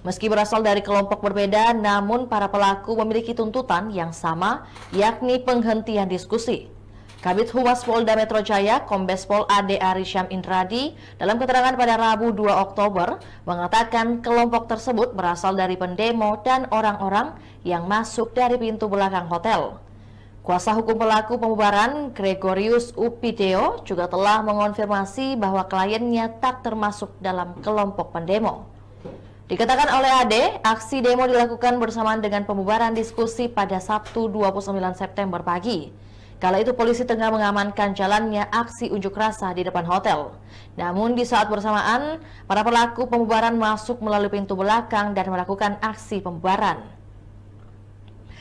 Meski berasal dari kelompok berbeda, namun para pelaku memiliki tuntutan yang sama, yakni penghentian diskusi. Kabid Humas Polda Metro Jaya, Kombes Pol Ade Arisham Indradi, dalam keterangan pada Rabu 2 Oktober, mengatakan kelompok tersebut berasal dari pendemo dan orang-orang yang masuk dari pintu belakang hotel. Kuasa hukum pelaku pembubaran, Gregorius Upideo, juga telah mengonfirmasi bahwa kliennya tak termasuk dalam kelompok pendemo. Dikatakan oleh Ade, aksi demo dilakukan bersamaan dengan pembubaran diskusi pada Sabtu 29 September pagi. Kala itu polisi tengah mengamankan jalannya aksi unjuk rasa di depan hotel. Namun di saat bersamaan, para pelaku pembubaran masuk melalui pintu belakang dan melakukan aksi pembubaran.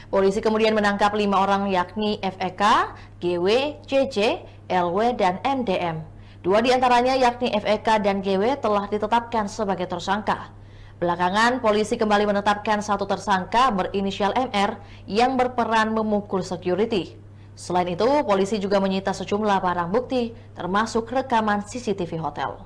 Polisi kemudian menangkap 5 orang yakni FEK, GW, CC, LW, dan MDM. 2 diantaranya yakni FEK dan GW telah ditetapkan sebagai tersangka. Belakangan, polisi kembali menetapkan 1 tersangka berinisial MR yang berperan memukul security. Selain itu, polisi juga menyita sejumlah barang bukti, termasuk rekaman CCTV hotel.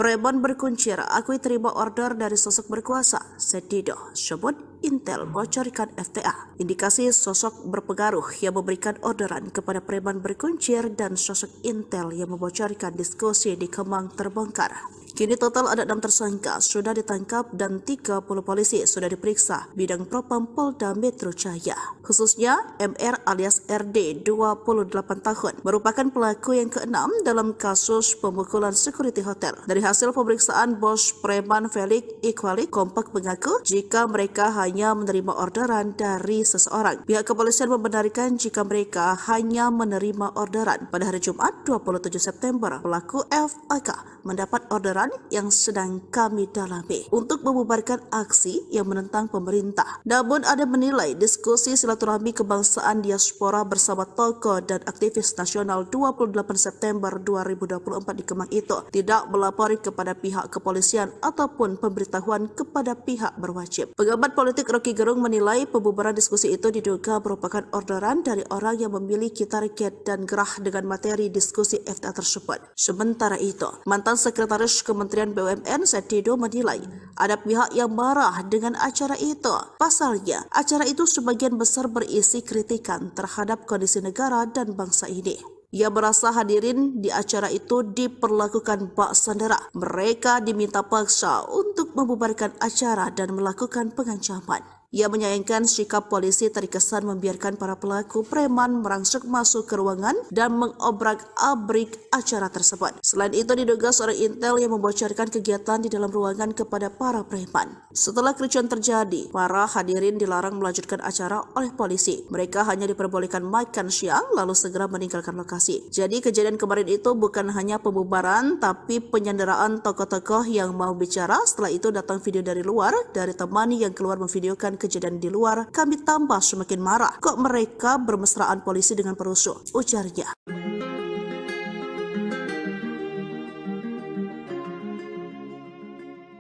Preman berkuncir akui terima order dari sosok berkuasa, Sedido, sebut Intel bocorkan FTA. Indikasi sosok berpengaruh yang memberikan orderan kepada preman berkuncir dan sosok Intel yang membocorkan diskusi di Kemang terbongkar. Kini total ada 6 tersangka sudah ditangkap dan 30 polisi sudah diperiksa Bidang Propam Polda Metro Jaya. Khususnya MR alias RD 28 tahun merupakan pelaku yang ke-6 dalam kasus pemukulan security hotel. Dari hasil pemeriksaan, bos preman Felix Iqbali kompak mengaku jika mereka hanya menerima orderan dari seseorang. Pihak kepolisian membenarkan jika mereka hanya menerima orderan. Pada hari Jumat 27 September, pelaku FAK mendapat orderan yang sedang kami dalami untuk membubarkan aksi yang menentang pemerintah. Namun ada menilai diskusi silaturahmi kebangsaan diaspora bersama tokoh dan aktivis nasional 28 September 2024 di Kemang itu tidak melapori kepada pihak kepolisian ataupun pemberitahuan kepada pihak berwajib. Pengamat politik Rocky Gerung menilai pembubaran diskusi itu diduga merupakan orderan dari orang yang memiliki target dan gerah dengan materi diskusi FTA tersebut. Sementara itu, mantan Sekretaris Kementerian BUMN Sedido menilai ada pihak yang marah dengan acara itu. Pasalnya, acara itu sebagian besar berisi kritikan terhadap kondisi negara dan bangsa ini. Ia merasa hadirin di acara itu diperlakukan bak sandera. Mereka diminta paksa untuk membubarkan acara dan melakukan pengancaman. Ia menyayangkan sikap polisi terkesan membiarkan para pelaku preman merangsek masuk ke ruangan dan mengobrak-abrik acara tersebut. Selain itu, diduga seorang Intel yang membocorkan kegiatan di dalam ruangan kepada para preman. Setelah kericuan terjadi, para hadirin dilarang melanjutkan acara oleh polisi. Mereka hanya diperbolehkan makan siang lalu segera meninggalkan lokasi. Jadi kejadian kemarin itu bukan hanya pembubaran, tapi penyanderaan tokoh-tokoh yang mau bicara. Setelah itu datang video dari luar, dari teman yang keluar memvideokan kejadian di luar. Kami tambah semakin marah. Kok mereka bermesraan polisi dengan perusuh? Ujarnya.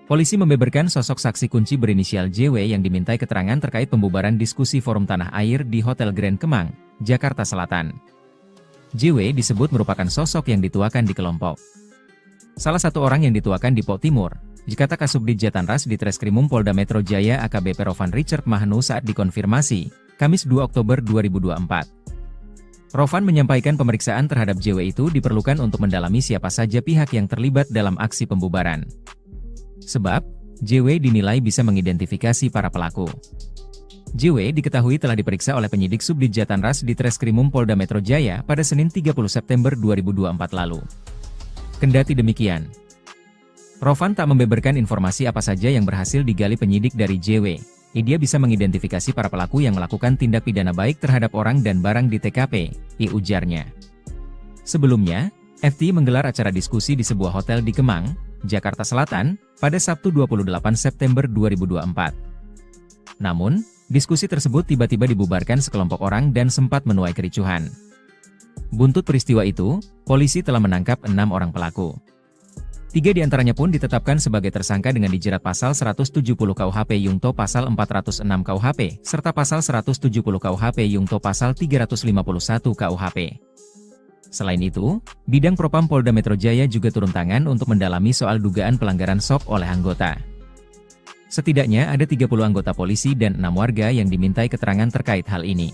Polisi membeberkan sosok saksi kunci berinisial JW yang dimintai keterangan terkait pembubaran diskusi Forum Tanah Air di Hotel Grand Kemang, Jakarta Selatan. JW disebut merupakan sosok yang dituakan di kelompok. Salah satu orang yang dituakan di Pok Timur, Jikata Kasubdit Jatanras di Treskrimum Polda Metro Jaya AKBP Rovan Richard Mahenu saat dikonfirmasi, Kamis 2 Oktober 2024. Rovan menyampaikan pemeriksaan terhadap JW itu diperlukan untuk mendalami siapa saja pihak yang terlibat dalam aksi pembubaran. Sebab, JW dinilai bisa mengidentifikasi para pelaku. JW diketahui telah diperiksa oleh penyidik Subdit Jatanras di Treskrimum Polda Metro Jaya pada Senin 30 September 2024 lalu. Kendati demikian, Rovan tak membeberkan informasi apa saja yang berhasil digali penyidik dari JW. Dia bisa mengidentifikasi para pelaku yang melakukan tindak pidana baik terhadap orang dan barang di TKP, ujarnya. Sebelumnya, FT menggelar acara diskusi di sebuah hotel di Kemang, Jakarta Selatan, pada Sabtu 28 September 2024. Namun, diskusi tersebut tiba-tiba dibubarkan sekelompok orang dan sempat menuai kericuhan. Buntut peristiwa itu, polisi telah menangkap 6 orang pelaku. 3 diantaranya pun ditetapkan sebagai tersangka dengan dijerat pasal 170 KUHP Yungto pasal 406 KUHP, serta pasal 170 KUHP Yungto pasal 351 KUHP. Selain itu, Bidang Propam Polda Metro Jaya juga turun tangan untuk mendalami soal dugaan pelanggaran SOP oleh anggota. Setidaknya ada 30 anggota polisi dan 6 warga yang dimintai keterangan terkait hal ini.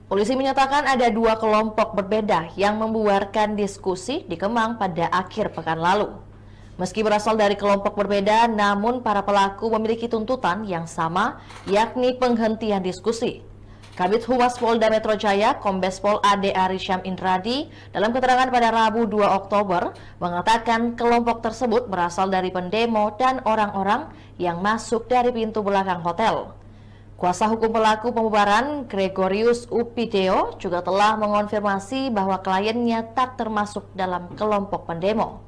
Polisi menyatakan ada 2 kelompok berbeda yang membuarkan diskusi di Kemang pada akhir pekan lalu. Meski berasal dari kelompok berbeda, namun para pelaku memiliki tuntutan yang sama, yakni penghentian diskusi. Kabid Humas Polda Metro Jaya, Kombes Pol Ade Arisham Indradi, dalam keterangan pada Rabu 2 Oktober, mengatakan kelompok tersebut berasal dari pendemo dan orang-orang yang masuk dari pintu belakang hotel. Kuasa hukum pelaku pembubaran, Gregorius Upideo, juga telah mengonfirmasi bahwa kliennya tak termasuk dalam kelompok pendemo.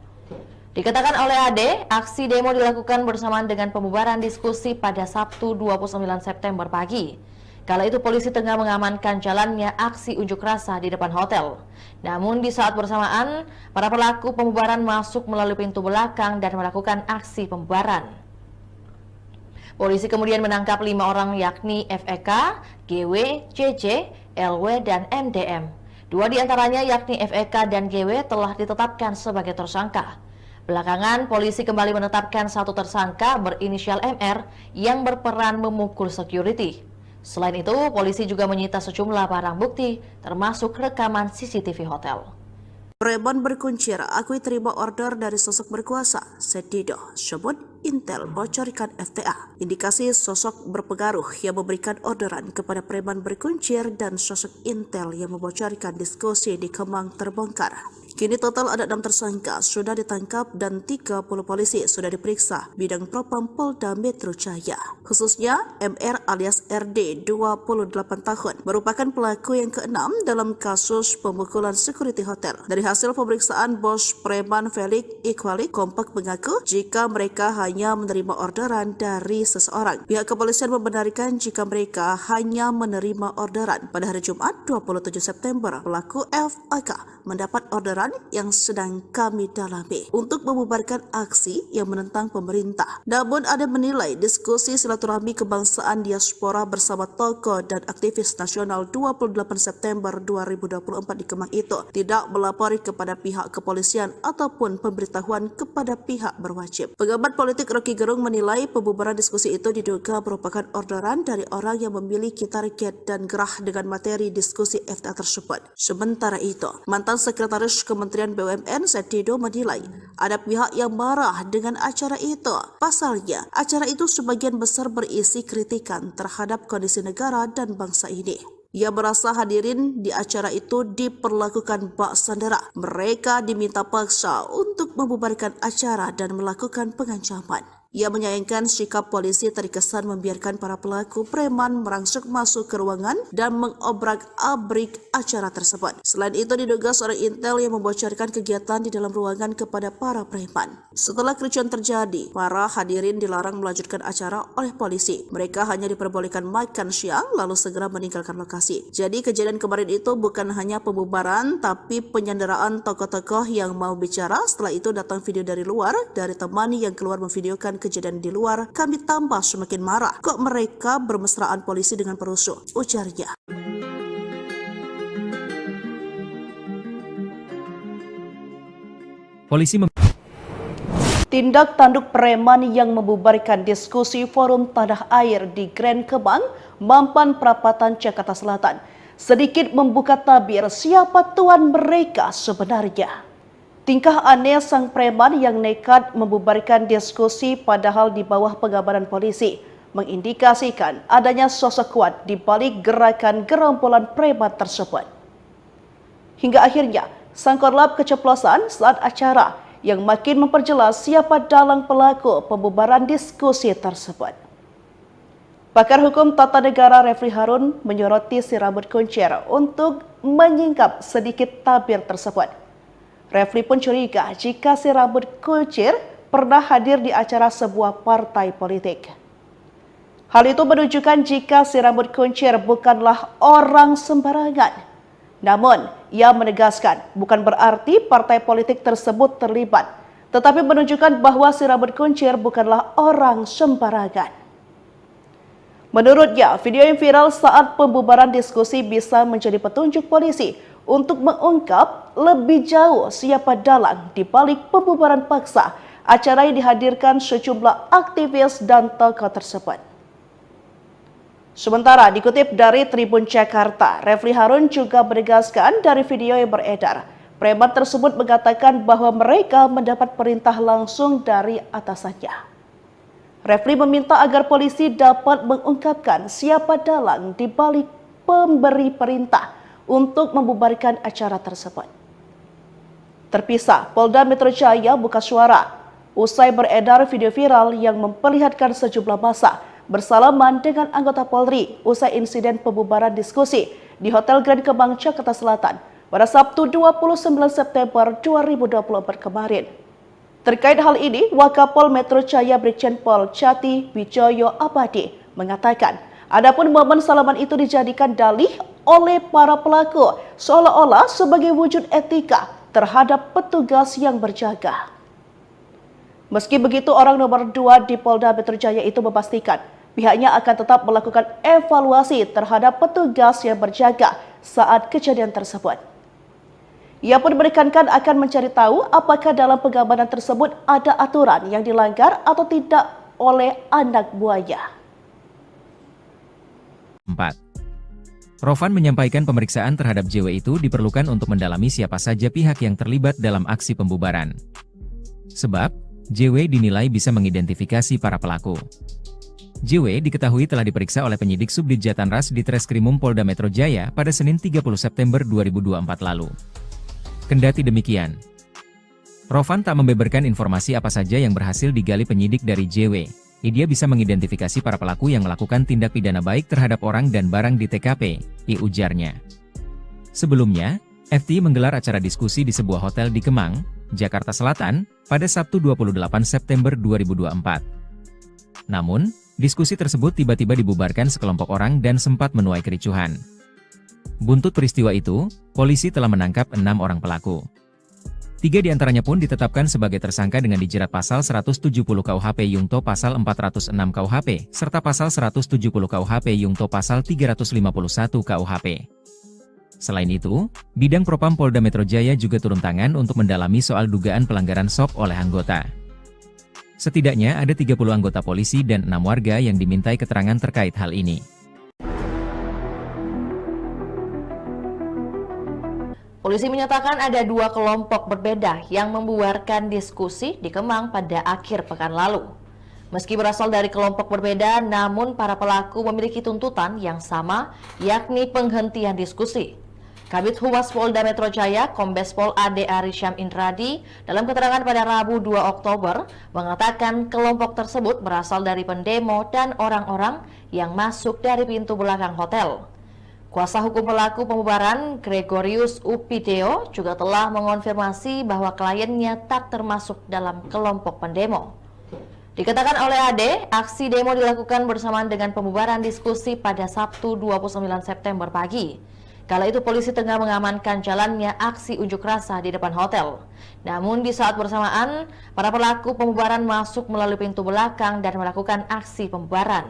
Dikatakan oleh Ade, aksi demo dilakukan bersamaan dengan pembubaran diskusi pada Sabtu 29 September pagi. Kala itu polisi tengah mengamankan jalannya aksi unjuk rasa di depan hotel. Namun di saat bersamaan, para pelaku pembubaran masuk melalui pintu belakang dan melakukan aksi pembubaran. Polisi kemudian menangkap 5 orang yakni FEK, GW, JJ, LW, dan MDM. 2 diantaranya yakni FEK dan GW telah ditetapkan sebagai tersangka. Belakangan, polisi kembali menetapkan 1 tersangka berinisial MR yang berperan memukul security. Selain itu, polisi juga menyita sejumlah barang bukti, termasuk rekaman CCTV hotel. Preman berkuncir akui terima order dari sosok berkuasa, Sedido, sebut Intel bocorkan FTA. Indikasi sosok berpengaruh yang memberikan orderan kepada preman berkuncir dan sosok Intel yang membocorkan diskusi di Kemang terbongkar. Kini total ada 6 tersangka sudah ditangkap dan 30 polisi sudah diperiksa Bidang Propam Polda Metro Jaya. Khususnya MR alias RD 28 tahun merupakan pelaku yang ke-6 dalam kasus pemukulan security hotel. Dari hasil pemeriksaan bos preman Felix Iqbali kompak mengaku jika mereka hanya menerima orderan dari seseorang. Pihak kepolisian membenarkan jika mereka hanya menerima orderan. Pada hari Jumat 27 September, pelaku FAK mendapat orderan yang sedang kami dalami untuk membubarkan aksi yang menentang pemerintah. Namun ada menilai diskusi silaturahmi kebangsaan diaspora bersama tokoh dan aktivis nasional 28 September 2024 di Kemang itu tidak melapori kepada pihak kepolisian ataupun pemberitahuan kepada pihak berwajib. Pengamat politik Rocky Gerung menilai pembubaran diskusi itu diduga merupakan orderan dari orang yang memiliki target dan gerah dengan materi diskusi FTA tersebut. Sementara itu, mantan Sekretaris Kementerian BUMN Sedido menilai ada pihak yang marah dengan acara itu. Pasalnya, acara itu sebagian besar berisi kritikan terhadap kondisi negara dan bangsa ini. Ia merasa hadirin di acara itu diperlakukan bak sandera. Mereka diminta paksa untuk membubarkan acara dan melakukan pengancaman. Ia menyayangkan sikap polisi terkesan membiarkan para pelaku preman merangsek masuk ke ruangan dan mengobrak-abrik acara tersebut. Selain itu, diduga seorang intel yang membocorkan kegiatan di dalam ruangan kepada para preman. Setelah kericuan terjadi, para hadirin dilarang melanjutkan acara oleh polisi. Mereka hanya diperbolehkan makan siang lalu segera meninggalkan lokasi. Jadi kejadian kemarin itu bukan hanya pembubaran tapi penyanderaan tokoh-tokoh yang mau bicara. Setelah itu datang video dari luar dari teman yang keluar memvideokan kejadian di luar. Kami tambah semakin marah. Kok mereka bermesraan polisi dengan perusuh? Ujarnya. Polisi Tindak tanduk preman yang membubarkan diskusi forum tanah air di Grand Kemang, Mampang Perapatan, Jakarta Selatan, sedikit membuka tabir siapa tuan mereka sebenarnya. Tingkah aneh sang preman yang nekat membubarkan diskusi padahal di bawah pengabaran polisi mengindikasikan adanya sosok kuat di balik gerakan gerombolan preman tersebut. Hingga akhirnya, sang korlap keceplosan saat acara yang makin memperjelas siapa dalang pelaku pembubaran diskusi tersebut. Pakar hukum tata negara Refli Harun menyoroti si rambut kuncir untuk menyingkap sedikit tabir tersebut. Refli pun curiga jika si rambut kuncir pernah hadir di acara sebuah partai politik. Hal itu menunjukkan jika si rambut kuncir bukanlah orang sembarangan. Namun, ia menegaskan bukan berarti partai politik tersebut terlibat, tetapi menunjukkan bahwa si rambut kuncir bukanlah orang sembarangan. Menurutnya, video yang viral saat pembubaran diskusi bisa menjadi petunjuk polisi untuk mengungkap lebih jauh siapa dalang di balik pembubaran paksa acara yang dihadirkan sejumlah aktivis dan tokoh tersebut. Sementara dikutip dari Tribun Jakarta, Refli Harun juga menegaskan dari video yang beredar, preman tersebut mengatakan bahwa mereka mendapat perintah langsung dari atasannya. Refli meminta agar polisi dapat mengungkapkan siapa dalang di balik pemberi perintah untuk membubarkan acara tersebut. Terpisah, Polda Metro Jaya buka suara usai beredar video viral yang memperlihatkan sejumlah massa bersalaman dengan anggota Polri usai insiden pembubaran diskusi di Hotel Grand Kemang, Jakarta Selatan pada Sabtu 29 September 2024 kemarin. Terkait hal ini, Wakapol Metro Jaya Brigjen Pol Cati Wijoyo Abadi mengatakan, adapun momen salaman itu dijadikan dalih oleh para pelaku seolah-olah sebagai wujud etika terhadap petugas yang berjaga. Meski begitu, orang nomor 2 di Polda Metro Jaya itu memastikan pihaknya akan tetap melakukan evaluasi terhadap petugas yang berjaga saat kejadian tersebut. Ia pun menekankan akan mencari tahu apakah dalam pengamanan tersebut ada aturan yang dilanggar atau tidak oleh anak buahnya. 4. Rovan menyampaikan pemeriksaan terhadap JW itu diperlukan untuk mendalami siapa saja pihak yang terlibat dalam aksi pembubaran. Sebab, JW dinilai bisa mengidentifikasi para pelaku. JW diketahui telah diperiksa oleh penyidik Subdit Jatanras di Treskrimum Polda Metro Jaya pada Senin 30 September 2024 lalu. Kendati demikian, Rovan tak membeberkan informasi apa saja yang berhasil digali penyidik dari JW. Dia bisa mengidentifikasi para pelaku yang melakukan tindak pidana baik terhadap orang dan barang di TKP, ujarnya. Sebelumnya, FT menggelar acara diskusi di sebuah hotel di Kemang, Jakarta Selatan, pada Sabtu 28 September 2024. Namun, diskusi tersebut tiba-tiba dibubarkan sekelompok orang dan sempat menuai kericuhan. Buntut peristiwa itu, polisi telah menangkap 6 orang pelaku. 3 diantaranya pun ditetapkan sebagai tersangka dengan dijerat pasal 170 KUHP Yungto pasal 406 KUHP, serta pasal 170 KUHP Yungto pasal 351 KUHP. Selain itu, Bidang Propam Polda Metro Jaya juga turun tangan untuk mendalami soal dugaan pelanggaran SOP oleh anggota. Setidaknya ada 30 anggota polisi dan 6 warga yang dimintai keterangan terkait hal ini. Polisi menyatakan ada 2 kelompok berbeda yang membubarkan diskusi di Kemang pada akhir pekan lalu. Meski berasal dari kelompok berbeda, namun para pelaku memiliki tuntutan yang sama, yakni penghentian diskusi. Kabid Humas Polda Metro Jaya, Kombes Pol Ade Arysyam Indradi, dalam keterangan pada Rabu 2 Oktober, mengatakan kelompok tersebut berasal dari pendemo dan orang-orang yang masuk dari pintu belakang hotel. Kuasa hukum pelaku pembubaran, Gregorius Upideo, juga telah mengonfirmasi bahwa kliennya tak termasuk dalam kelompok pendemo. Dikatakan oleh Ade, aksi demo dilakukan bersamaan dengan pembubaran diskusi pada Sabtu 29 September pagi. Kala itu polisi tengah mengamankan jalannya aksi unjuk rasa di depan hotel. Namun di saat bersamaan, para pelaku pembubaran masuk melalui pintu belakang dan melakukan aksi pembubaran.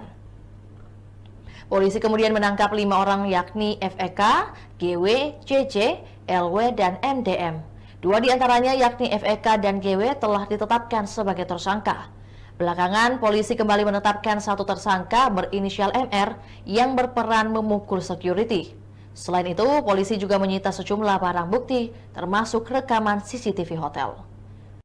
Polisi kemudian menangkap 5 orang yakni FEK, GW, CC, LW, dan MDM. 2 diantaranya yakni FEK dan GW telah ditetapkan sebagai tersangka. Belakangan, polisi kembali menetapkan 1 tersangka berinisial MR yang berperan memukul security. Selain itu, polisi juga menyita sejumlah barang bukti, termasuk rekaman CCTV hotel.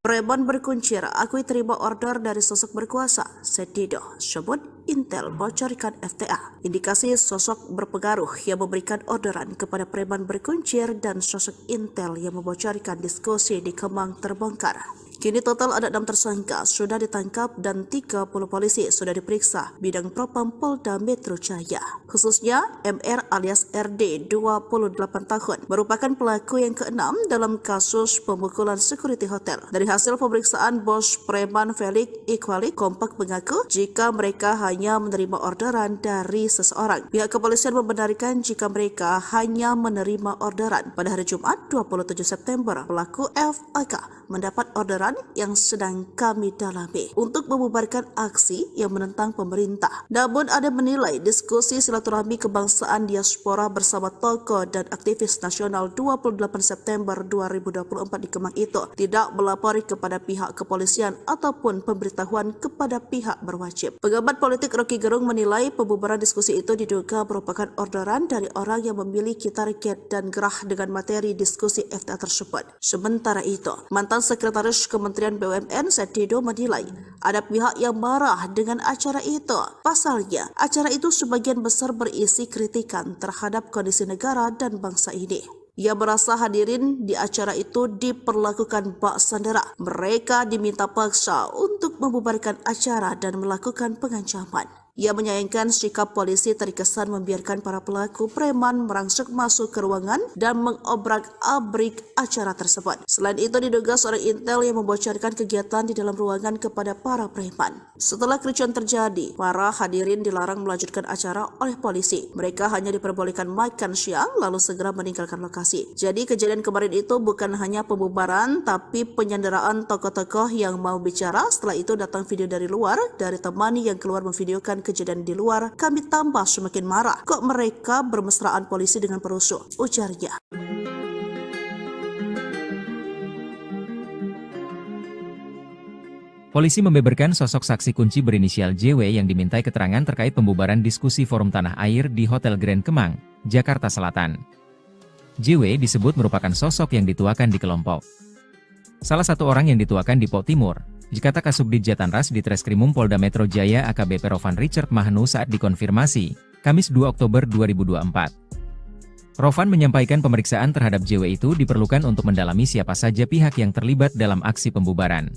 Preman berkuncir akui terima order dari sosok berkuasa, Sedido, sebut Intel bocorkan FTA. Indikasi sosok berpengaruh yang memberikan orderan kepada preman berkuncir dan sosok Intel yang membocorkan diskusi di Kemang terbongkar. Kini total ada 6 tersangka sudah ditangkap dan 30 polisi sudah diperiksa bidang propam Polda Metro Jaya. Khususnya MR alias RD 28 tahun merupakan pelaku yang ke-6 dalam kasus pemukulan security hotel. Dari hasil pemeriksaan, bos preman Felix Iqbali kompak mengaku jika mereka hanya menerima orderan dari seseorang. Pihak kepolisian membenarkan jika mereka hanya menerima orderan. Pada hari Jumat 27 September, pelaku FAK mendapat orderan yang sedang kami dalami untuk membubarkan aksi yang menentang pemerintah. Namun ada menilai diskusi silaturahmi kebangsaan diaspora bersama tokoh dan aktivis nasional 28 September 2024 di Kemang itu tidak melapori kepada pihak kepolisian ataupun pemberitahuan kepada pihak berwajib. Pengamat politik Rocky Gerung menilai pembubaran diskusi itu diduga merupakan orderan dari orang yang memiliki target dan gerah dengan materi diskusi FTA tersebut. Sementara itu, mantan Sekretaris Kementerian BUMN Sedido menilai ada pihak yang marah dengan acara itu. Pasalnya, acara itu sebagian besar berisi kritikan terhadap kondisi negara dan bangsa ini. Ia merasa hadirin di acara itu diperlakukan bak sandera. Mereka diminta paksa untuk membubarkan acara dan melakukan pengancaman. Ia menyayangkan sikap polisi terkesan membiarkan para pelaku preman merangsek masuk ke ruangan dan mengobrak-abrik acara tersebut. Selain itu, diduga seorang Intel yang membocorkan kegiatan di dalam ruangan kepada para preman. Setelah kericuan terjadi, para hadirin dilarang melanjutkan acara oleh polisi. Mereka hanya diperbolehkan makan siang lalu segera meninggalkan lokasi. Jadi kejadian kemarin itu bukan hanya pembubaran, tapi penyanderaan tokoh-tokoh yang mau bicara. Setelah itu datang video dari luar, dari teman yang keluar memvideokan kejadian di luar. Kami tambah semakin marah. Kok mereka bermesraan polisi dengan perusuh, ujarnya. Polisi membeberkan sosok saksi kunci berinisial JW yang dimintai keterangan terkait pembubaran diskusi forum tanah air di Hotel Grand Kemang, Jakarta Selatan. JW disebut merupakan sosok yang dituakan di kelompok. Salah satu orang yang dituakan di Pok Timur, kata Kasubdit Jatanras di Treskrimum Polda Metro Jaya AKBP Rovan Richard Mahenu saat dikonfirmasi, Kamis 2 Oktober 2024. Rovan menyampaikan pemeriksaan terhadap JW itu diperlukan untuk mendalami siapa saja pihak yang terlibat dalam aksi pembubaran.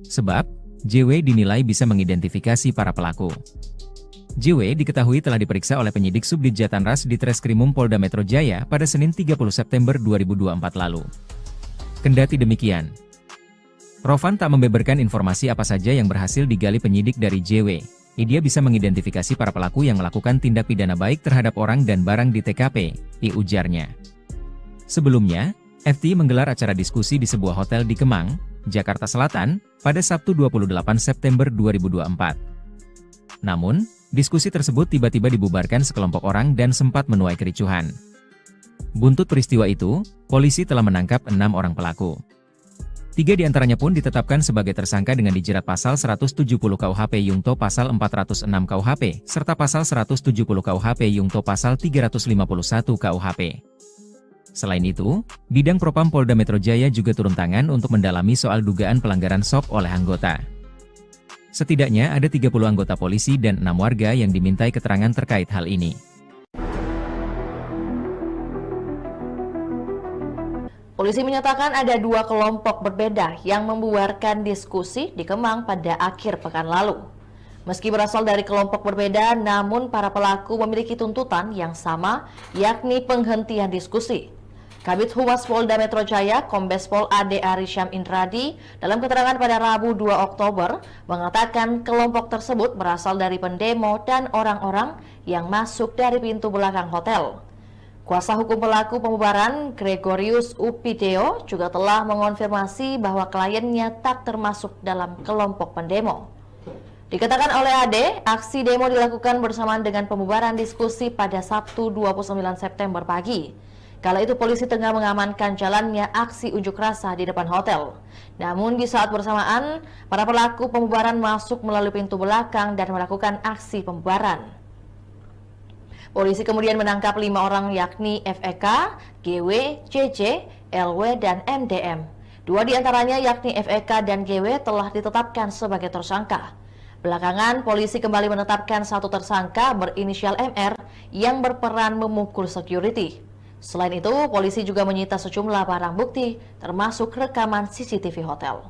Sebab, JW dinilai bisa mengidentifikasi para pelaku. JW diketahui telah diperiksa oleh penyidik Subdit Jatanras di Treskrimum Polda Metro Jaya pada Senin 30 September 2024 lalu. Kendati demikian, Rovan tak membeberkan informasi apa saja yang berhasil digali penyidik dari JW. Dia bisa mengidentifikasi para pelaku yang melakukan tindak pidana baik terhadap orang dan barang di TKP, ujarnya. Sebelumnya, FT menggelar acara diskusi di sebuah hotel di Kemang, Jakarta Selatan, pada Sabtu 28 September 2024. Namun, diskusi tersebut tiba-tiba dibubarkan sekelompok orang dan sempat menuai kericuhan. Buntut peristiwa itu, polisi telah menangkap 6 orang pelaku. 3 diantaranya pun ditetapkan sebagai tersangka dengan dijerat pasal 170 KUHP Yungto pasal 406 KUHP, serta pasal 170 KUHP Yungto pasal 351 KUHP. Selain itu, Bidang Propam Polda Metro Jaya juga turun tangan untuk mendalami soal dugaan pelanggaran SOP oleh anggota. Setidaknya ada 30 anggota polisi dan 6 warga yang dimintai keterangan terkait hal ini. Polisi menyatakan ada dua kelompok berbeda yang membubarkan diskusi di Kemang pada akhir pekan lalu. Meski berasal dari kelompok berbeda, namun para pelaku memiliki tuntutan yang sama, yakni penghentian diskusi. Kabid Humas Polda Metro Jaya, Kombes Pol Ade Arisyam Indradi, dalam keterangan pada Rabu 2 Oktober, mengatakan kelompok tersebut berasal dari pendemo dan orang-orang yang masuk dari pintu belakang hotel. Kuasa hukum pelaku pembubaran, Gregorius Upideo, juga telah mengonfirmasi bahwa kliennya tak termasuk dalam kelompok pendemo. Dikatakan oleh Ade, aksi demo dilakukan bersamaan dengan pembubaran diskusi pada Sabtu 29 September pagi. Kala itu polisi tengah mengamankan jalannya aksi unjuk rasa di depan hotel. Namun di saat bersamaan, para pelaku pembubaran masuk melalui pintu belakang dan melakukan aksi pembubaran. Polisi kemudian menangkap 5 orang yakni FEK, GW, CC, LW, dan MDM. 2 diantaranya yakni FEK dan GW telah ditetapkan sebagai tersangka. Belakangan, polisi kembali menetapkan 1 tersangka berinisial MR yang berperan memukul security. Selain itu, polisi juga menyita sejumlah barang bukti, termasuk rekaman CCTV hotel.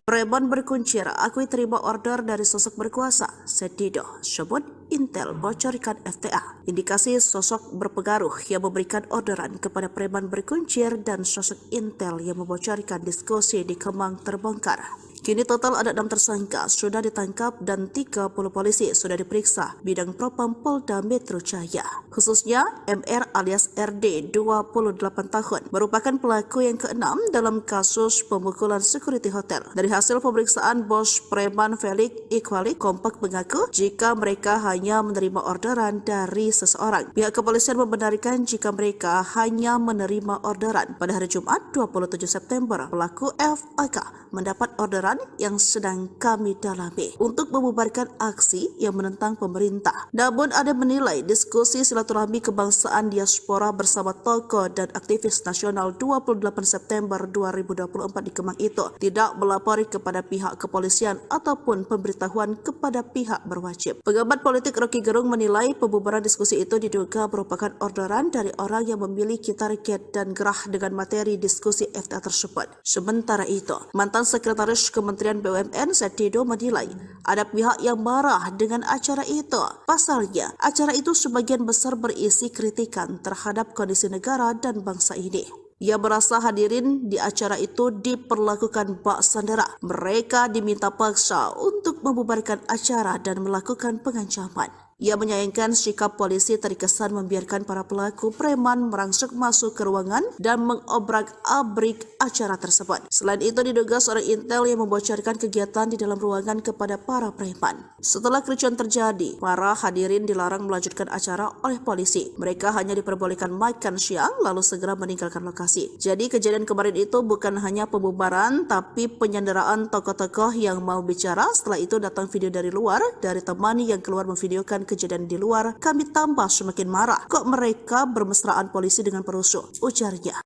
Preman berkuncir akui terima order dari sosok berkuasa, Sedido, sebut Intel bocorkan FTA. Indikasi sosok berpengaruh yang memberikan orderan kepada preman berkuncir dan sosok Intel yang membocorkan diskusi di Kemang terbongkar. Kini total ada 6 tersangka sudah ditangkap dan 30 polisi sudah diperiksa bidang propam Polda Metro Jaya. Khususnya MR alias RD 28 tahun merupakan pelaku yang ke-6 dalam kasus pemukulan security hotel. Dari hasil pemeriksaan, bos preman Felix Iqbali kompak mengaku jika mereka hanya menerima orderan dari seseorang. Pihak kepolisian membenarkan jika mereka hanya menerima orderan. Pada hari Jumat 27 September, pelaku FAK mendapat orderan yang sedang kami dalami untuk membubarkan aksi yang menentang pemerintah. Namun ada menilai diskusi silaturahmi kebangsaan diaspora bersama tokoh dan aktivis nasional 28 September 2024 di Kemang itu tidak melapori kepada pihak kepolisian ataupun pemberitahuan kepada pihak berwajib. Pengamat politik Rocky Gerung menilai pembubaran diskusi itu diduga merupakan orderan dari orang yang memiliki target dan gerah dengan materi diskusi FTA tersebut. Sementara itu, mantan Sekretaris Kementerian BUMN Sedido menilai ada pihak yang marah dengan acara itu. Pasalnya, acara itu sebagian besar berisi kritikan terhadap kondisi negara dan bangsa ini. Ia merasa hadirin di acara itu diperlakukan bak sandera. Mereka diminta paksa untuk membubarkan acara dan melakukan pengancaman. Ia menyayangkan sikap polisi terkesan membiarkan para pelaku preman merangsek masuk ke ruangan dan mengobrak-abrik acara tersebut. Selain itu, diduga seorang Intel yang membocorkan kegiatan di dalam ruangan kepada para preman. Setelah kericuan terjadi, para hadirin dilarang melanjutkan acara oleh polisi. Mereka hanya diperbolehkan makan siang lalu segera meninggalkan lokasi. Jadi kejadian kemarin itu bukan hanya pembubaran, tapi penyanderaan tokoh-tokoh yang mau bicara. Setelah itu datang video dari luar, dari teman yang keluar memvideokan kejadian di luar. Kami tambah semakin marah. Kok mereka bermesraan polisi dengan perusuh? Ujarnya.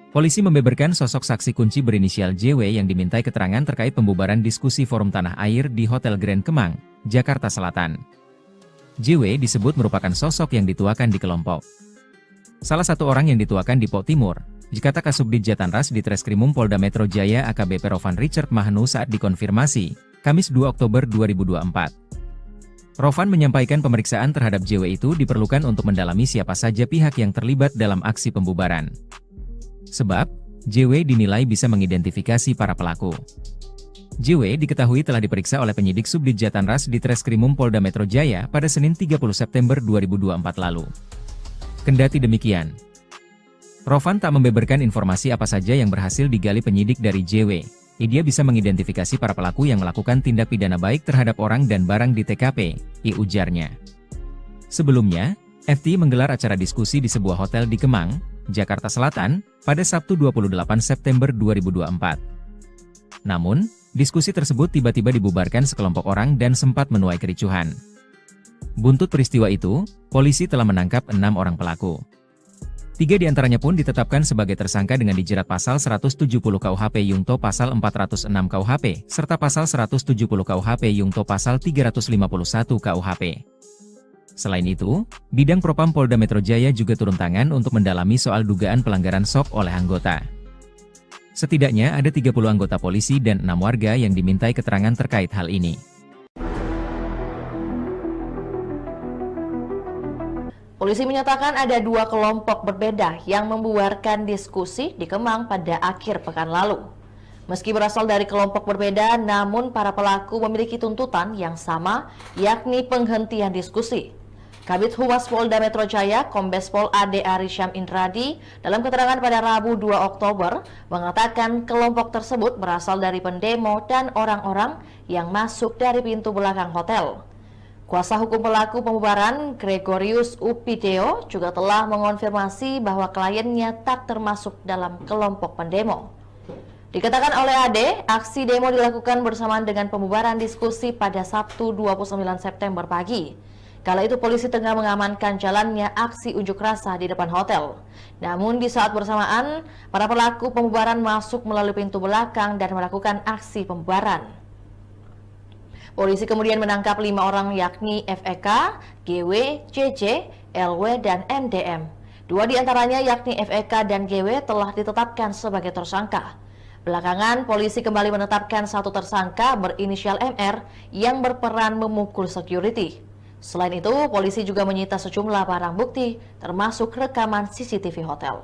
Polisi membeberkan sosok saksi kunci berinisial JW yang dimintai keterangan terkait pembubaran diskusi forum tanah air di Hotel Grand Kemang, Jakarta Selatan. JW disebut merupakan sosok yang dituakan di kelompok. Salah satu orang yang dituakan di Pok Timur, Jikata Kasubdit Jatanras di Treskrimum Polda Metro Jaya AKBP Rovan Richard Mahnu saat dikonfirmasi, Kamis 2 Oktober 2024. Rovan menyampaikan pemeriksaan terhadap JW itu diperlukan untuk mendalami siapa saja pihak yang terlibat dalam aksi pembubaran. Sebab, JW dinilai bisa mengidentifikasi para pelaku. JW diketahui telah diperiksa oleh penyidik Subdit Jatanras di Treskrimum Polda Metro Jaya pada Senin 30 September 2024 lalu. Kendati demikian, Rovan tak membeberkan informasi apa saja yang berhasil digali penyidik dari JW. Dia bisa mengidentifikasi para pelaku yang melakukan tindak pidana baik terhadap orang dan barang di TKP, ujarnya. Sebelumnya, FT menggelar acara diskusi di sebuah hotel di Kemang, Jakarta Selatan, pada Sabtu 28 September 2024. Namun, diskusi tersebut tiba-tiba dibubarkan sekelompok orang dan sempat menuai kericuhan. Buntut peristiwa itu, polisi telah menangkap 6 orang pelaku. 3 diantaranya pun ditetapkan sebagai tersangka dengan dijerat pasal 170 KUHP Yungto pasal 406 KUHP, serta pasal 170 KUHP Yungto pasal 351 KUHP. Selain itu, Bidang Propam Polda Metro Jaya juga turun tangan untuk mendalami soal dugaan pelanggaran SOP oleh anggota. Setidaknya ada 30 anggota polisi dan 6 warga yang dimintai keterangan terkait hal ini. Polisi menyatakan ada dua kelompok berbeda yang membuarkan diskusi di Kemang pada akhir pekan lalu. Meski berasal dari kelompok berbeda, namun para pelaku memiliki tuntutan yang sama, yakni penghentian diskusi. Kabid Humas Polda Metro Jaya, Kombes Pol Ade Arisyam Indradi, dalam keterangan pada Rabu 2 Oktober, mengatakan kelompok tersebut berasal dari pendemo dan orang-orang yang masuk dari pintu belakang hotel. Kuasa hukum pelaku pembubaran, Gregorius Upideo, juga telah mengonfirmasi bahwa kliennya tak termasuk dalam kelompok pendemo. Dikatakan oleh Ade, aksi demo dilakukan bersamaan dengan pembubaran diskusi pada Sabtu 29 September pagi. Kala itu polisi tengah mengamankan jalannya aksi unjuk rasa di depan hotel. Namun di saat bersamaan, para pelaku pembubaran masuk melalui pintu belakang dan melakukan aksi pembubaran. Polisi kemudian menangkap 5 orang yakni FEK, GW, JJ, LW, dan MDM. 2 di antaranya yakni FEK dan GW telah ditetapkan sebagai tersangka. Belakangan, polisi kembali menetapkan 1 tersangka berinisial MR yang berperan memukul security. Selain itu, polisi juga menyita sejumlah barang bukti, termasuk rekaman CCTV hotel.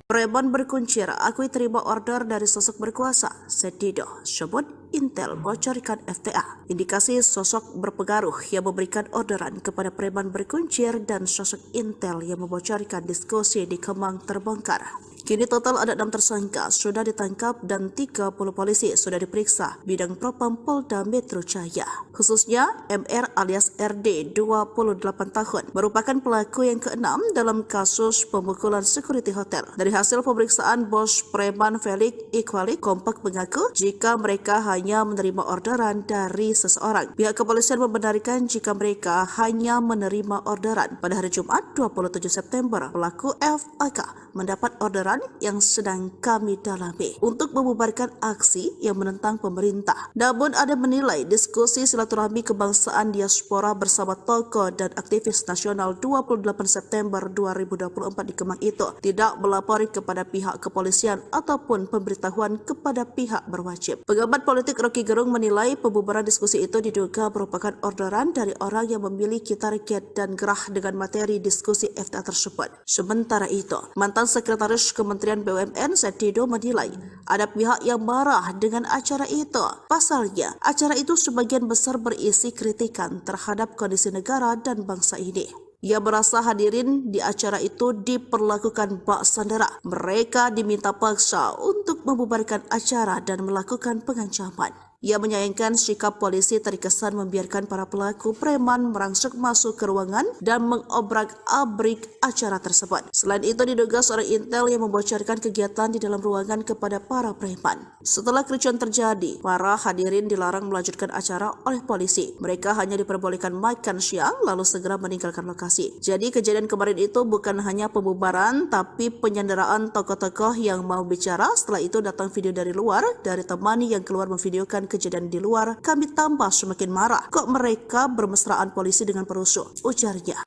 Preman berkuncir akui terima order dari sosok berkuasa, Sedido, sebut Intel bocorkan FTA. Indikasi sosok berpengaruh yang memberikan orderan kepada preman berkuncir dan sosok Intel yang membocorkan diskusi di Kemang terbongkar. Kini total ada 6 tersangka sudah ditangkap dan 30 polisi sudah diperiksa Bidang Propam Polda Metro Jaya. Khususnya MR alias RD 28 tahun merupakan pelaku yang ke-6 dalam kasus pemukulan security hotel. Dari hasil pemeriksaan bos preman Felix Iqbali kompak mengaku jika mereka hanya menerima orderan dari seseorang. Pihak kepolisian membenarkan jika mereka hanya menerima orderan. Pada hari Jumat 27 September, pelaku FAK mendapat orderan yang sedang kami dalami untuk membubarkan aksi yang menentang pemerintah. Namun ada menilai diskusi silaturahmi kebangsaan diaspora bersama tokoh dan aktivis nasional 28 September 2024 di Kemang itu tidak melapori kepada pihak kepolisian ataupun pemberitahuan kepada pihak berwajib. Pengamat politik Rocky Gerung menilai pembubaran diskusi itu diduga merupakan orderan dari orang yang memiliki target dan gerah dengan materi diskusi FTA tersebut. Sementara itu, mantan Sekretaris Kementerian BUMN Sedido menilai ada pihak yang marah dengan acara itu. Pasalnya, acara itu sebagian besar berisi kritikan terhadap kondisi negara dan bangsa ini. Ia merasa hadirin di acara itu diperlakukan bak sandera. Mereka diminta paksa untuk membubarkan acara dan melakukan pengancaman. Ia menyayangkan sikap polisi terkesan membiarkan para pelaku preman merangsek masuk ke ruangan dan mengobrak-abrik acara tersebut. Selain itu diduga seorang Intel yang membocorkan kegiatan di dalam ruangan kepada para preman. Setelah kericuan terjadi, para hadirin dilarang melanjutkan acara oleh polisi. Mereka hanya diperbolehkan makan siang lalu segera meninggalkan lokasi. Jadi kejadian kemarin itu bukan hanya pembubaran tapi penyanderaan tokoh-tokoh yang mau bicara. Setelah itu datang video dari luar dari teman yang keluar memvideokan kejadian di luar. Kami tambah semakin marah. Kok mereka bermesraan polisi dengan perusuh? Ujarnya.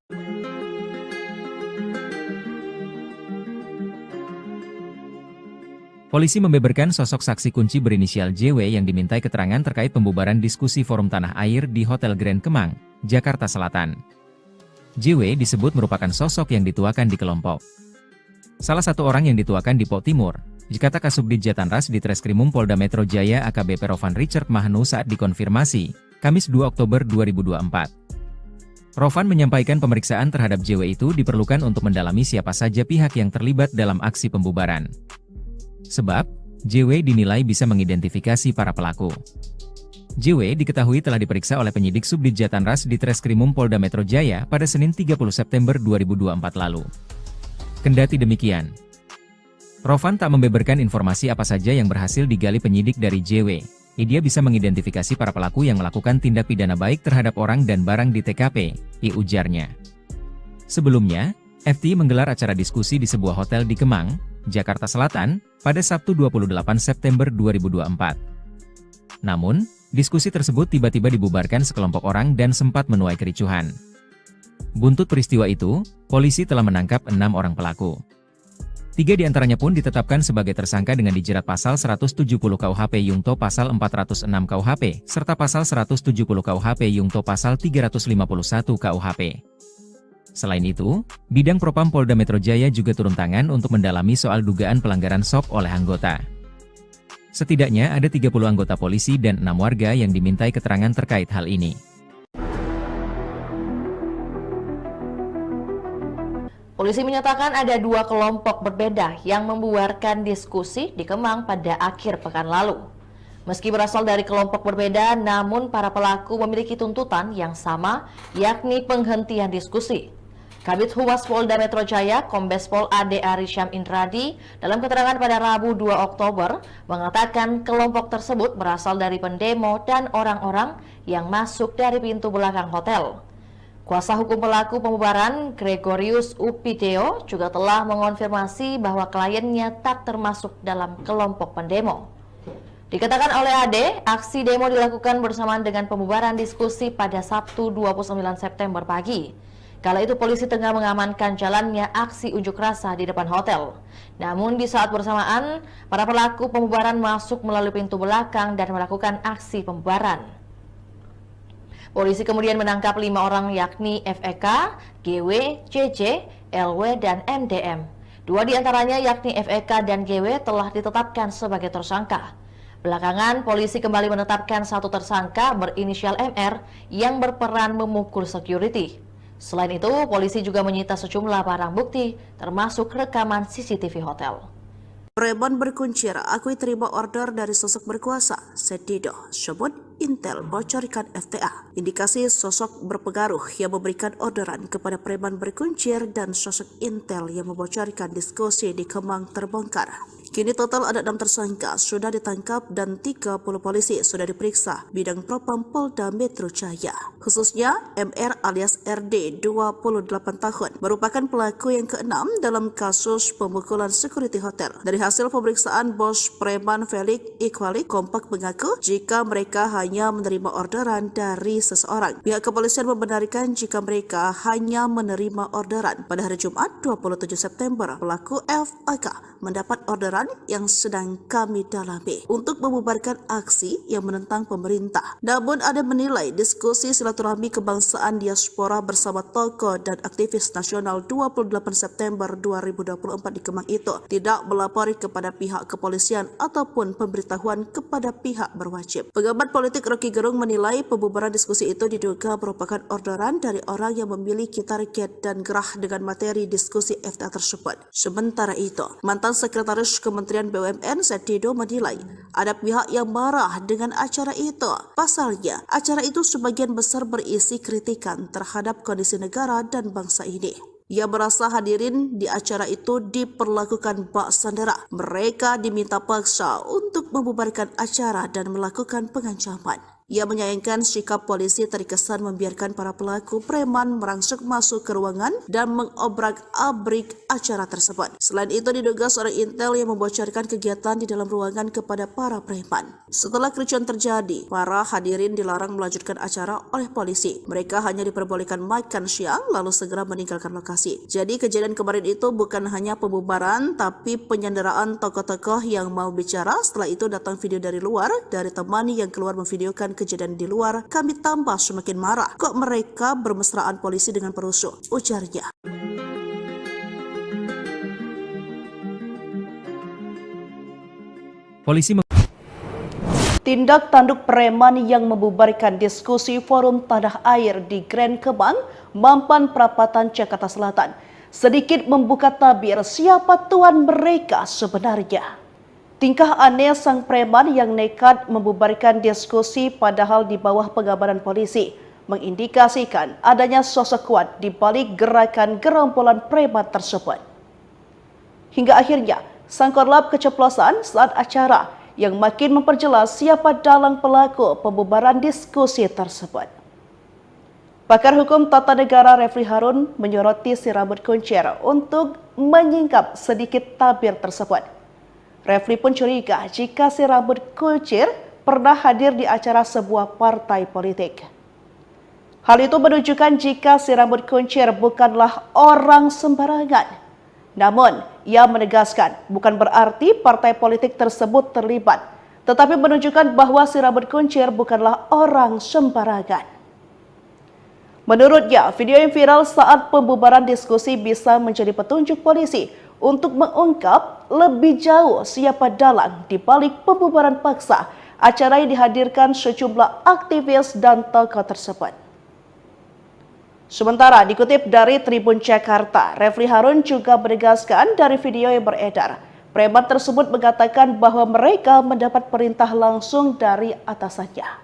Polisi membeberkan sosok saksi kunci berinisial JW yang dimintai keterangan terkait pembubaran diskusi Forum Tanah Air di Hotel Grand Kemang, Jakarta Selatan. JW disebut merupakan sosok yang dituakan di kelompok. Salah satu orang yang dituakan di Pok Timur, kata Kasubdit Jatanras di Treskrimum Polda Metro Jaya AKBP Rovan Richard Mahnu saat dikonfirmasi, Kamis 2 Oktober 2024. Rovan menyampaikan pemeriksaan terhadap JW itu diperlukan untuk mendalami siapa saja pihak yang terlibat dalam aksi pembubaran. Sebab, JW dinilai bisa mengidentifikasi para pelaku. JW diketahui telah diperiksa oleh penyidik Subdit Jatanras di Treskrimum Polda Metro Jaya pada Senin 30 September 2024 lalu. Kendati demikian, Rovan tak membeberkan informasi apa saja yang berhasil digali penyidik dari JW. Dia bisa mengidentifikasi para pelaku yang melakukan tindak pidana baik terhadap orang dan barang di TKP, ujarnya. Sebelumnya, FT menggelar acara diskusi di sebuah hotel di Kemang, Jakarta Selatan, pada Sabtu 28 September 2024. Namun, diskusi tersebut tiba-tiba dibubarkan sekelompok orang dan sempat menuai kericuhan. Buntut peristiwa itu, polisi telah menangkap 6 orang pelaku. 3 diantaranya pun ditetapkan sebagai tersangka dengan dijerat pasal 170 KUHP Yungto pasal 406 KUHP, serta pasal 170 KUHP Yungto pasal 351 KUHP. Selain itu, Bidang Propam Polda Metro Jaya juga turun tangan untuk mendalami soal dugaan pelanggaran SOP oleh anggota. Setidaknya ada 30 anggota polisi dan 6 warga yang dimintai keterangan terkait hal ini. Polisi menyatakan ada 2 kelompok berbeda yang membuarkan diskusi di Kemang pada akhir pekan lalu. Meski berasal dari kelompok berbeda, namun para pelaku memiliki tuntutan yang sama, yakni penghentian diskusi. Kabid Humas Polda Metro Jaya, Kombes Pol Ade Arisyam Indradi, dalam keterangan pada Rabu 2 Oktober, mengatakan kelompok tersebut berasal dari pendemo dan orang-orang yang masuk dari pintu belakang hotel. Kuasa hukum pelaku pembubaran, Gregorius Upideo, juga telah mengonfirmasi bahwa kliennya tak termasuk dalam kelompok pendemo. Dikatakan oleh Ade, aksi demo dilakukan bersamaan dengan pembubaran diskusi pada Sabtu 29 September pagi. Kala itu polisi tengah mengamankan jalannya aksi unjuk rasa di depan hotel. Namun di saat bersamaan, para pelaku pembubaran masuk melalui pintu belakang dan melakukan aksi pembubaran. Polisi kemudian menangkap 5 orang yakni FEK, GW, CC, LW, dan MDM. 2 diantaranya yakni FEK dan GW telah ditetapkan sebagai tersangka. Belakangan, polisi kembali menetapkan 1 tersangka berinisial MR yang berperan memukul security. Selain itu, polisi juga menyita sejumlah barang bukti, termasuk rekaman CCTV hotel. Preman berkuncir akui terima order dari sosok berkuasa, Sedido, sebut Intel bocorkan FTA. Indikasi sosok berpengaruh yang memberikan orderan kepada preman berkuncir dan sosok Intel yang membocorkan diskusi di Kemang terbongkar. Kini total ada 6 tersangka sudah ditangkap dan 30 polisi sudah diperiksa Bidang Propam Polda Metro Jaya. Khususnya MR alias RD 28 tahun merupakan pelaku yang ke-6 dalam kasus pemukulan security hotel. Dari hasil pemeriksaan bos preman Felix Iqbali kompak mengaku jika mereka hanya menerima orderan dari seseorang. Pihak kepolisian membenarkan jika mereka hanya menerima orderan. Pada hari Jumat 27 September, pelaku FAK mendapat orderan yang sedang kami dalami untuk membubarkan aksi yang menentang pemerintah. Namun ada menilai diskusi silaturahmi kebangsaan diaspora bersama tokoh dan aktivis nasional 28 September 2024 di Kemang itu tidak melapori kepada pihak kepolisian ataupun pemberitahuan kepada pihak berwajib. Pengamat politik Rocky Gerung menilai pembubaran diskusi itu diduga merupakan orderan dari orang yang memiliki target dan gerah dengan materi diskusi FTA tersebut. Sementara itu, mantan Sekretaris Kementerian BUMN Sedido menilai ada pihak yang marah dengan acara itu. Pasalnya, acara itu sebagian besar berisi kritikan terhadap kondisi negara dan bangsa ini. Ia merasa hadirin di acara itu diperlakukan bak sandera. Mereka diminta paksa untuk membubarkan acara dan melakukan pengancaman. Ia menyayangkan sikap polisi terkesan membiarkan para pelaku preman merangsek masuk ke ruangan dan mengobrak-abrik acara tersebut. Selain itu diduga seorang Intel yang membocorkan kegiatan di dalam ruangan kepada para preman. Setelah kericuan terjadi, para hadirin dilarang melanjutkan acara oleh polisi. Mereka hanya diperbolehkan makan siang lalu segera meninggalkan lokasi. Jadi kejadian kemarin itu bukan hanya pembubaran tapi penyanderaan tokoh-tokoh yang mau bicara. Setelah itu datang video dari luar dari teman yang keluar memvideokan kejadian di luar. Kami tambah semakin marah. Kok mereka bermesraan polisi dengan perusuh? Ujarnya. Polisi Tindak tanduk preman yang membubarkan diskusi forum tanah air di Grand Kemang, Mampang Perapatan, Jakarta Selatan, sedikit membuka tabir siapa tuan mereka sebenarnya. Tingkah aneh sang preman yang nekat membubarkan diskusi padahal di bawah pengabaran polisi mengindikasikan adanya sosok kuat di balik gerakan gerombolan preman tersebut. Hingga akhirnya, sang korlap keceplosan saat acara yang makin memperjelas siapa dalang pelaku pembubaran diskusi tersebut. Pakar hukum tata negara Refli Harun menyoroti si rambut kuncir untuk menyingkap sedikit tabir tersebut. Refli pun curiga jika si rambut kuncir pernah hadir di acara sebuah partai politik. Hal itu menunjukkan jika si rambut kuncir bukanlah orang sembarangan. Namun, ia menegaskan bukan berarti partai politik tersebut terlibat, tetapi menunjukkan bahwa si rambut kuncir bukanlah orang sembarangan. Menurutnya, video yang viral saat pembubaran diskusi bisa menjadi petunjuk polisi untuk mengungkap lebih jauh siapa dalang di balik pembubaran paksa acara yang dihadirkan sejumlah aktivis dan tokoh tersebut. Sementara dikutip dari Tribun Jakarta, Refli Harun juga menegaskan dari video yang beredar, preman tersebut mengatakan bahwa mereka mendapat perintah langsung dari atasannya.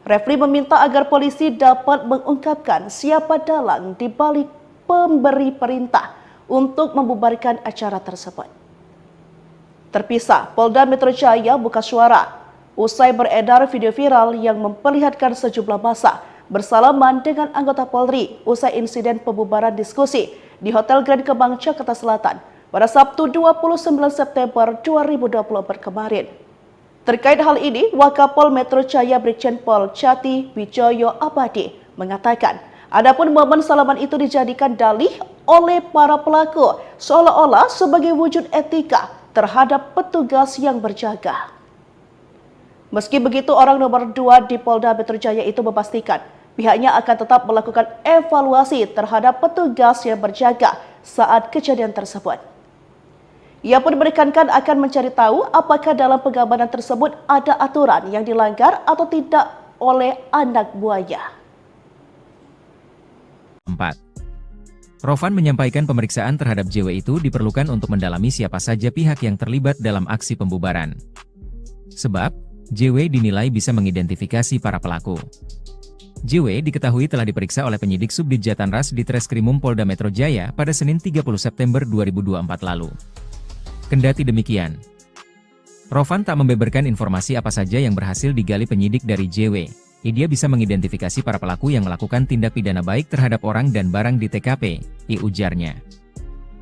Refli meminta agar polisi dapat mengungkapkan siapa dalang di balik pemberi perintah untuk membubarkan acara tersebut. Terpisah, Polda Metro Jaya buka suara usai beredar video viral yang memperlihatkan sejumlah massa bersalaman dengan anggota Polri usai insiden pembubaran diskusi di Hotel Grand Kemang, Jakarta Selatan pada Sabtu 29 September 2024 kemarin. Terkait hal ini, Wakapol Metro Jaya Brigjen Pol Cati Wijoyo Abadi mengatakan, adapun momen salaman itu dijadikan dalih oleh para pelaku seolah-olah sebagai wujud etika terhadap petugas yang berjaga. Meski begitu, orang nomor 2 di Polda Metro Jaya itu memastikan pihaknya akan tetap melakukan evaluasi terhadap petugas yang berjaga saat kejadian tersebut. Ia pun menekankan akan mencari tahu apakah dalam pengamanan tersebut ada aturan yang dilanggar atau tidak oleh anak buahnya. 4. Rofan menyampaikan pemeriksaan terhadap JW itu diperlukan untuk mendalami siapa saja pihak yang terlibat dalam aksi pembubaran. Sebab, JW dinilai bisa mengidentifikasi para pelaku. JW diketahui telah diperiksa oleh penyidik Subdit Jatanras di Treskrimum Polda Metro Jaya pada Senin 30 September 2024 lalu. Kendati demikian, Rofan tak membeberkan informasi apa saja yang berhasil digali penyidik dari JW. Dia bisa mengidentifikasi para pelaku yang melakukan tindak pidana baik terhadap orang dan barang di TKP, ujarnya.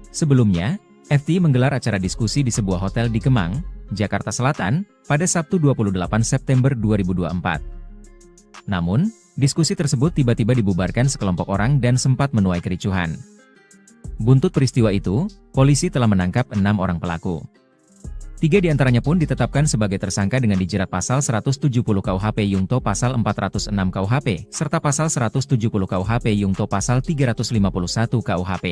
Sebelumnya, FT menggelar acara diskusi di sebuah hotel di Kemang, Jakarta Selatan, pada Sabtu 28 September 2024. Namun, diskusi tersebut tiba-tiba dibubarkan sekelompok orang dan sempat menuai kericuhan. Buntut peristiwa itu, polisi telah menangkap 6 orang pelaku. 3 diantaranya pun ditetapkan sebagai tersangka dengan dijerat pasal 170 KUHP Yungto pasal 406 KUHP, serta pasal 170 KUHP Yungto pasal 351 KUHP.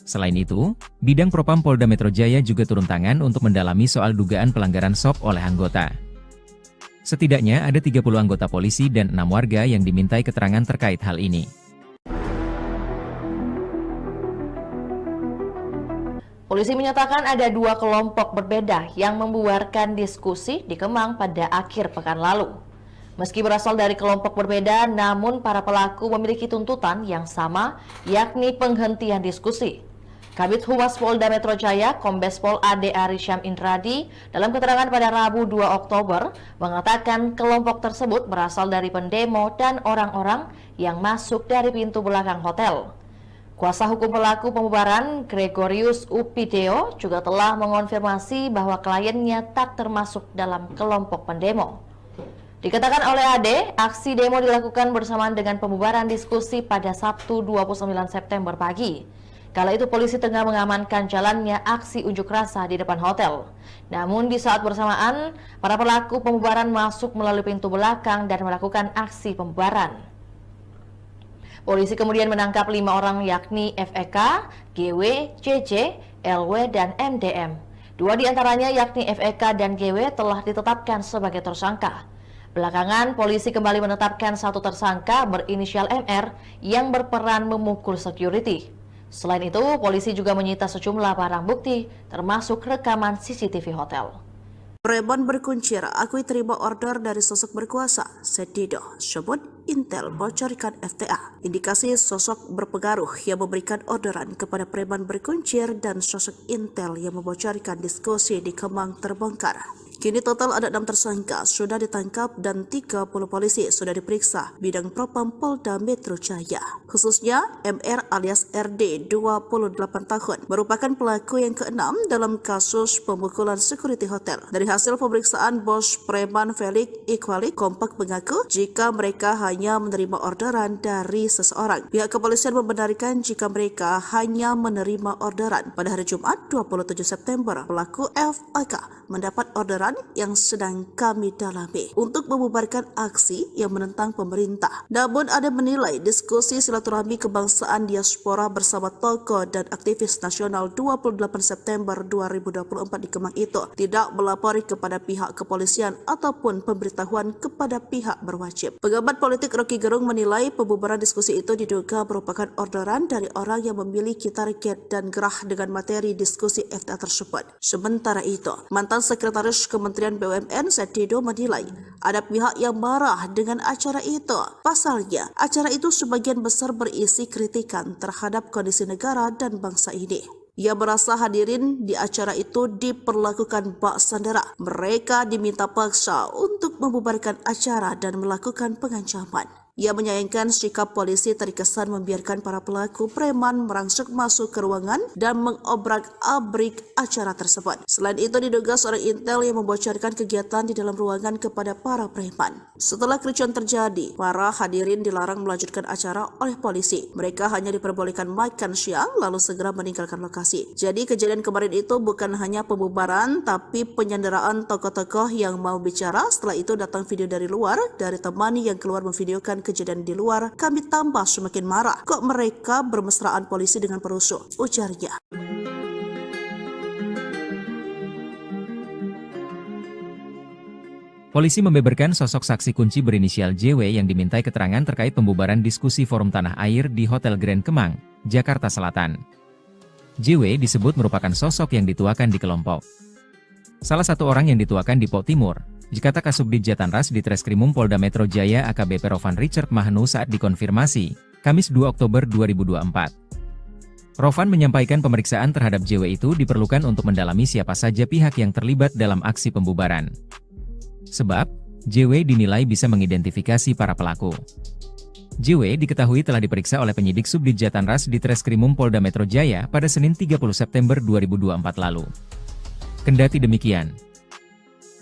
Selain itu, Bidang Propam Polda Metro Jaya juga turun tangan untuk mendalami soal dugaan pelanggaran SOP oleh anggota. Setidaknya ada 30 anggota polisi dan 6 warga yang dimintai keterangan terkait hal ini. Polisi menyatakan ada 2 kelompok berbeda yang membubarkan diskusi di Kemang pada akhir pekan lalu. Meski berasal dari kelompok berbeda, namun para pelaku memiliki tuntutan yang sama, yakni penghentian diskusi. Kabid Humas Polda Metro Jaya, Kombes Pol Ade Arisyam Indradi, dalam keterangan pada Rabu 2 Oktober, mengatakan kelompok tersebut berasal dari pendemo dan orang-orang yang masuk dari pintu belakang hotel. Kuasa hukum pelaku pembubaran, Gregorius Upideo, juga telah mengonfirmasi bahwa kliennya tak termasuk dalam kelompok pendemo. Dikatakan oleh Ade, aksi demo dilakukan bersamaan dengan pembubaran diskusi pada Sabtu 29 September pagi. Kala itu polisi tengah mengamankan jalannya aksi unjuk rasa di depan hotel. Namun di saat bersamaan, para pelaku pembubaran masuk melalui pintu belakang dan melakukan aksi pembubaran. Polisi kemudian menangkap 5 orang yakni FEK, GW, CC, LW, dan MDM. 2 diantaranya yakni FEK dan GW telah ditetapkan sebagai tersangka. Belakangan, polisi kembali menetapkan 1 tersangka berinisial MR yang berperan memukul security. Selain itu, polisi juga menyita sejumlah barang bukti, termasuk rekaman CCTV hotel. Preman berkuncir akui terima order dari sosok berkuasa, Sedido sebut Intel bocorkan FTA. Indikasi sosok berpengaruh yang memberikan orderan kepada preman berkuncir dan sosok Intel yang membocorkan diskusi di Kemang terbongkar. Kini total ada 6 tersangka sudah ditangkap dan 30 polisi sudah diperiksa bidang Propam Polda Metro Jaya. Khususnya MR alias RD 28 tahun merupakan pelaku yang keenam dalam kasus pemukulan security hotel. Dari hasil pemeriksaan, bos preman Felix Iqbalik kompak mengaku jika mereka hanya menerima orderan dari seseorang. Pihak kepolisian membenarkan jika mereka hanya menerima orderan. Pada hari Jumat 27 September, pelaku FAK mendapat orderan yang sedang kami dalami untuk membubarkan aksi yang menentang pemerintah. Namun ada menilai diskusi silaturahmi kebangsaan diaspora bersama tokoh dan aktivis nasional 28 September 2024 di Kemang itu tidak melapori kepada pihak kepolisian ataupun pemberitahuan kepada pihak berwajib. Pengamat politik Rocky Gerung menilai pembubaran diskusi itu diduga merupakan orderan dari orang yang memiliki target dan gerah dengan materi diskusi FTA tersebut. Sementara itu, mantan Sekretaris Kementerian BUMN Setido menilai ada pihak yang marah dengan acara itu. Pasalnya, acara itu sebagian besar berisi kritikan terhadap kondisi negara dan bangsa ini. Ia merasa hadirin di acara itu diperlakukan bak sandera. Mereka diminta paksa untuk membubarkan acara dan melakukan pengancaman. Ia menyayangkan sikap polisi terkesan membiarkan para pelaku preman merangsek masuk ke ruangan dan mengobrak-abrik acara tersebut. Selain itu, diduga seorang intel yang membocorkan kegiatan di dalam ruangan kepada para preman. Setelah kericuan terjadi, para hadirin dilarang melanjutkan acara oleh polisi. Mereka hanya diperbolehkan makan siang lalu segera meninggalkan lokasi. Jadi kejadian kemarin itu bukan hanya pembubaran, tapi penyanderaan tokoh-tokoh yang mau bicara. Setelah itu datang video dari luar, dari teman yang keluar memvideokan kejadian di luar. Kami tambah semakin marah. Kok mereka bermesraan polisi dengan perusuh? Ujarnya. Polisi membeberkan sosok saksi kunci berinisial JW yang dimintai keterangan terkait pembubaran diskusi Forum Tanah Air di Hotel Grand Kemang, Jakarta Selatan. JW disebut merupakan sosok yang dituakan di kelompok. Salah satu orang yang dituakan di Pok Timur, Jikata Kasubdit Jatanras di Treskrimum Polda Metro Jaya AKBP Rovan Richard Mahenu saat dikonfirmasi, Kamis 2 Oktober 2024. Rovan menyampaikan pemeriksaan terhadap JW itu diperlukan untuk mendalami siapa saja pihak yang terlibat dalam aksi pembubaran. Sebab, JW dinilai bisa mengidentifikasi para pelaku. JW diketahui telah diperiksa oleh penyidik Subdit Jatanras di Treskrimum Polda Metro Jaya pada Senin 30 September 2024 lalu. Kendati demikian,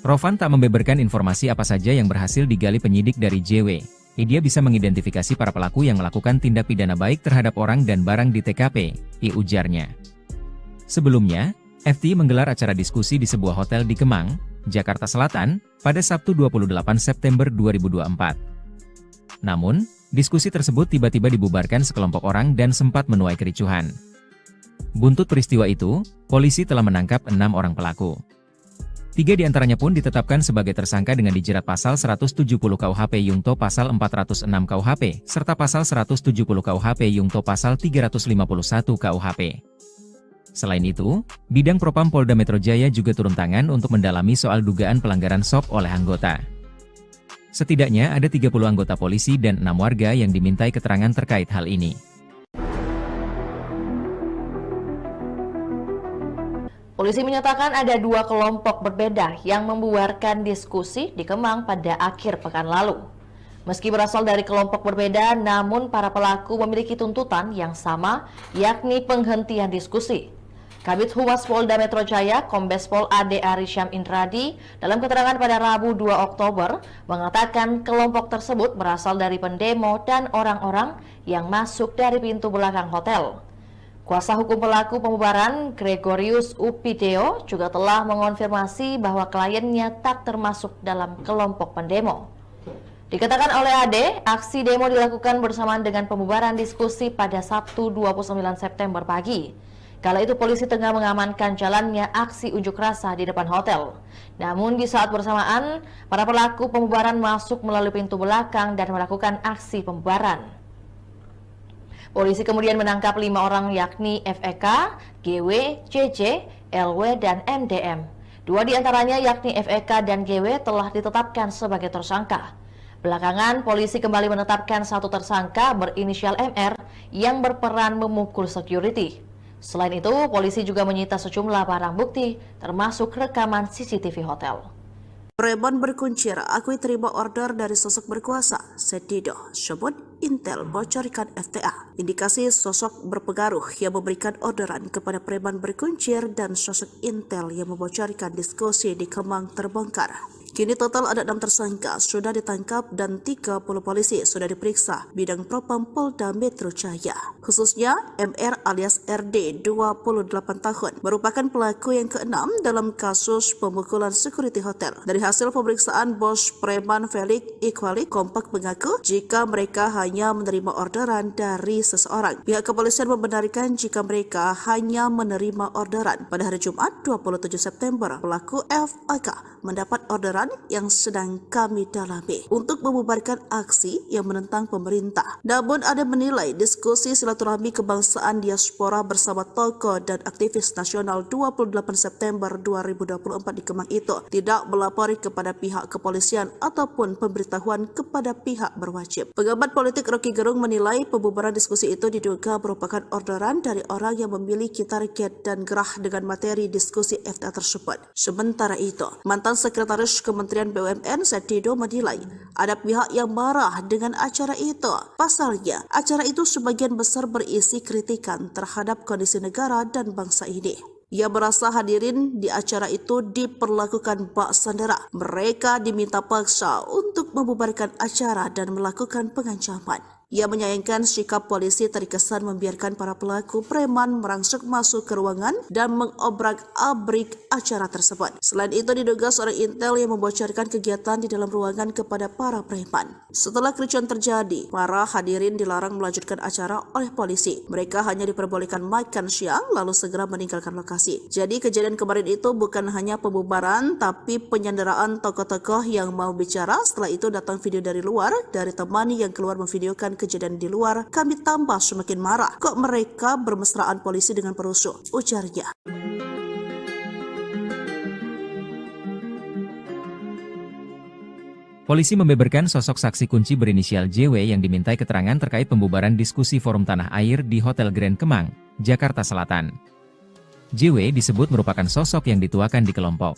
Rovan tak membeberkan informasi apa saja yang berhasil digali penyidik dari JW. Dia bisa mengidentifikasi para pelaku yang melakukan tindak pidana baik terhadap orang dan barang di TKP, ujarnya. Sebelumnya, FT menggelar acara diskusi di sebuah hotel di Kemang, Jakarta Selatan, pada Sabtu 28 September 2024. Namun, diskusi tersebut tiba-tiba dibubarkan sekelompok orang dan sempat menuai kericuhan. Buntut peristiwa itu, polisi telah menangkap 6 orang pelaku. 3 diantaranya pun ditetapkan sebagai tersangka dengan dijerat pasal 170 KUHP Yungto pasal 406 KUHP, serta pasal 170 KUHP Yungto pasal 351 KUHP. Selain itu, Bidang Propam Polda Metro Jaya juga turun tangan untuk mendalami soal dugaan pelanggaran SOP oleh anggota. Setidaknya ada 30 anggota polisi dan 6 warga yang dimintai keterangan terkait hal ini. Polisi menyatakan ada 2 kelompok berbeda yang membubarkan diskusi di Kemang pada akhir pekan lalu. Meski berasal dari kelompok berbeda, namun para pelaku memiliki tuntutan yang sama, yakni penghentian diskusi. Kabid Humas Polda Metro Jaya, Kombes Pol Ade Arisyam Indradi, dalam keterangan pada Rabu 2 Oktober, mengatakan kelompok tersebut berasal dari pendemo dan orang-orang yang masuk dari pintu belakang hotel. Kuasa hukum pelaku pembubaran, Gregorius Upideo, juga telah mengonfirmasi bahwa kliennya tak termasuk dalam kelompok pendemo. Dikatakan oleh Ade, aksi demo dilakukan bersamaan dengan pembubaran diskusi pada Sabtu 29 September pagi. Kala itu polisi tengah mengamankan jalannya aksi unjuk rasa di depan hotel. Namun di saat bersamaan, para pelaku pembubaran masuk melalui pintu belakang dan melakukan aksi pembubaran. Polisi kemudian menangkap 5 orang yakni FEK, GW, CC, LW, dan MDM. 2 diantaranya yakni FEK dan GW telah ditetapkan sebagai tersangka. Belakangan, polisi kembali menetapkan 1 tersangka berinisial MR yang berperan memukul security. Selain itu, polisi juga menyita sejumlah barang bukti termasuk rekaman CCTV hotel. Preman berkuncir akui terima order dari sosok berkuasa, Sedido, sebut Intel bocorkan FTA. Indikasi sosok berpengaruh yang memberikan orderan kepada preman berkuncir dan sosok Intel yang membocorkan diskusi di Kemang terbongkar. Kini total ada 6 tersangka sudah ditangkap dan 30 polisi sudah diperiksa bidang propam Polda Metro Jaya. Khususnya MR alias RD 28 tahun merupakan pelaku yang ke-6 dalam kasus pemukulan security hotel. Dari hasil pemeriksaan bos preman Felix Iqbali kompak mengaku jika mereka hanya menerima orderan dari seseorang. Pihak kepolisian membenarkan jika mereka hanya menerima orderan. Pada hari Jumat 27 September, pelaku FAK mendapat orderan yang sedang kami dalami untuk membubarkan aksi yang menentang pemerintah. Namun ada menilai diskusi silaturahmi kebangsaan diaspora bersama tokoh dan aktivis nasional 28 September 2024 di Kemang itu tidak melapori kepada pihak kepolisian ataupun pemberitahuan kepada pihak berwajib. Pengamat politik Rocky Gerung menilai pembubaran diskusi itu diduga merupakan orderan dari orang yang memiliki target dan gerah dengan materi diskusi FTA tersebut. Sementara itu, mantan Sekretaris Kementerian BUMN Sedido menilai ada pihak yang marah dengan acara itu. Pasalnya, acara itu sebagian besar berisi kritikan terhadap kondisi negara dan bangsa ini. Ia merasa hadirin di acara itu diperlakukan bak sandera. Mereka diminta paksa untuk membubarkan acara dan melakukan pengancaman. Ia menyayangkan sikap polisi terkesan membiarkan para pelaku preman merangsek masuk ke ruangan dan mengobrak-abrik acara tersebut. Selain itu diduga seorang Intel yang membocorkan kegiatan di dalam ruangan kepada para preman. Setelah kericuan terjadi, para hadirin dilarang melanjutkan acara oleh polisi. Mereka hanya diperbolehkan makan siang lalu segera meninggalkan lokasi. Jadi kejadian kemarin itu bukan hanya pembubaran tapi penyanderaan tokoh-tokoh yang mau bicara. Setelah itu datang video dari luar, dari teman yang keluar memvideokan kejadian di luar. Kami tambah semakin marah. Kok mereka bermesraan polisi dengan perusuh? Ujarnya. Polisi membeberkan sosok saksi kunci berinisial JW yang dimintai keterangan terkait pembubaran diskusi forum tanah air di Hotel Grand Kemang, Jakarta Selatan. JW disebut merupakan sosok yang dituakan di kelompok.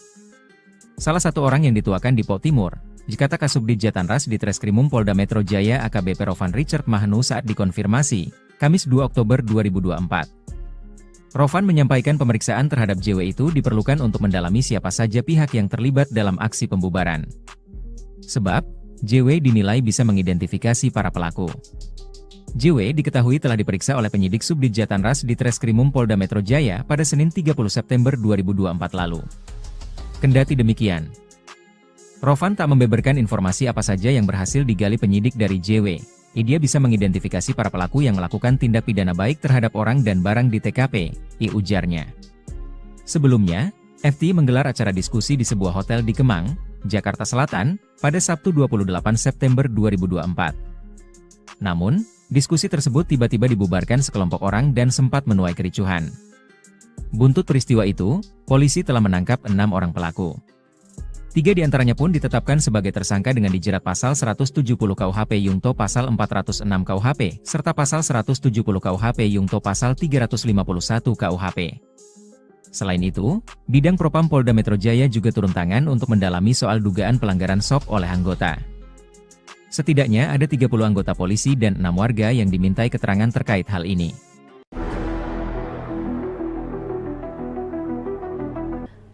Salah satu orang yang dituakan di Pok Timur, Jikata Kasubdit Jatanras di Treskrimum Polda Metro Jaya AKBP Rovan Richard Mahnu saat dikonfirmasi, Kamis 2 Oktober 2024. Rovan menyampaikan pemeriksaan terhadap JW itu diperlukan untuk mendalami siapa saja pihak yang terlibat dalam aksi pembubaran. Sebab, JW dinilai bisa mengidentifikasi para pelaku. JW diketahui telah diperiksa oleh penyidik Subdit Jatanras di Treskrimum Polda Metro Jaya pada Senin 30 September 2024 lalu. Kendati demikian, Rovan tak membeberkan informasi apa saja yang berhasil digali penyidik dari JW. Dia bisa mengidentifikasi para pelaku yang melakukan tindak pidana baik terhadap orang dan barang di TKP, ujarnya. Sebelumnya, FT menggelar acara diskusi di sebuah hotel di Kemang, Jakarta Selatan, pada Sabtu 28 September 2024. Namun, diskusi tersebut tiba-tiba dibubarkan sekelompok orang dan sempat menuai kericuhan. Buntut peristiwa itu, polisi telah menangkap 6 orang pelaku. 3 diantaranya pun ditetapkan sebagai tersangka dengan dijerat pasal 170 KUHP Yungto pasal 406 KUHP, serta pasal 170 KUHP Yungto pasal 351 KUHP. Selain itu, Bidang Propam Polda Metro Jaya juga turun tangan untuk mendalami soal dugaan pelanggaran SOP oleh anggota. Setidaknya ada 30 anggota polisi dan 6 warga yang dimintai keterangan terkait hal ini.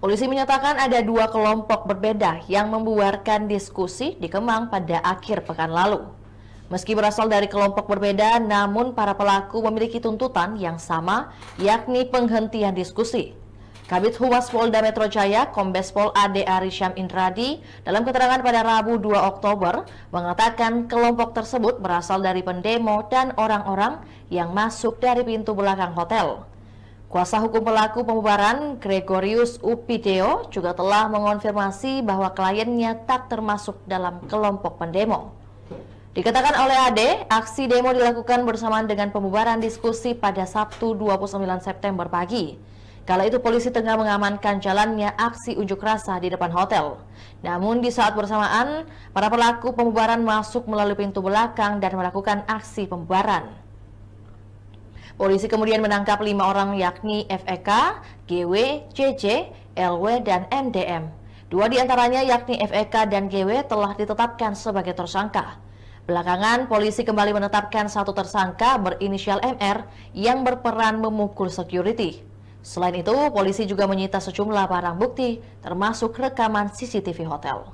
Polisi menyatakan ada 2 kelompok berbeda yang membuarkan diskusi di Kemang pada akhir pekan lalu. Meski berasal dari kelompok berbeda, namun para pelaku memiliki tuntutan yang sama, yakni penghentian diskusi. Kabid Humas Polda Metro Jaya, Kombes Pol Ade Arisham Indradi, dalam keterangan pada Rabu 2 Oktober, mengatakan kelompok tersebut berasal dari pendemo dan orang-orang yang masuk dari pintu belakang hotel. Kuasa hukum pelaku pembubaran, Gregorius Upideo, juga telah mengonfirmasi bahwa kliennya tak termasuk dalam kelompok pendemo. Dikatakan oleh Ade, aksi demo dilakukan bersamaan dengan pembubaran diskusi pada Sabtu 29 September pagi. Kala itu polisi tengah mengamankan jalannya aksi unjuk rasa di depan hotel. Namun di saat bersamaan, para pelaku pembubaran masuk melalui pintu belakang dan melakukan aksi pembubaran. Polisi kemudian menangkap 5 orang yakni FEK, GW, JJ, LW, dan MDM. Dua di antaranya yakni FEK dan GW telah ditetapkan sebagai tersangka. Belakangan, polisi kembali menetapkan satu tersangka berinisial MR yang berperan memukul security. Selain itu, polisi juga menyita sejumlah barang bukti, termasuk rekaman CCTV hotel.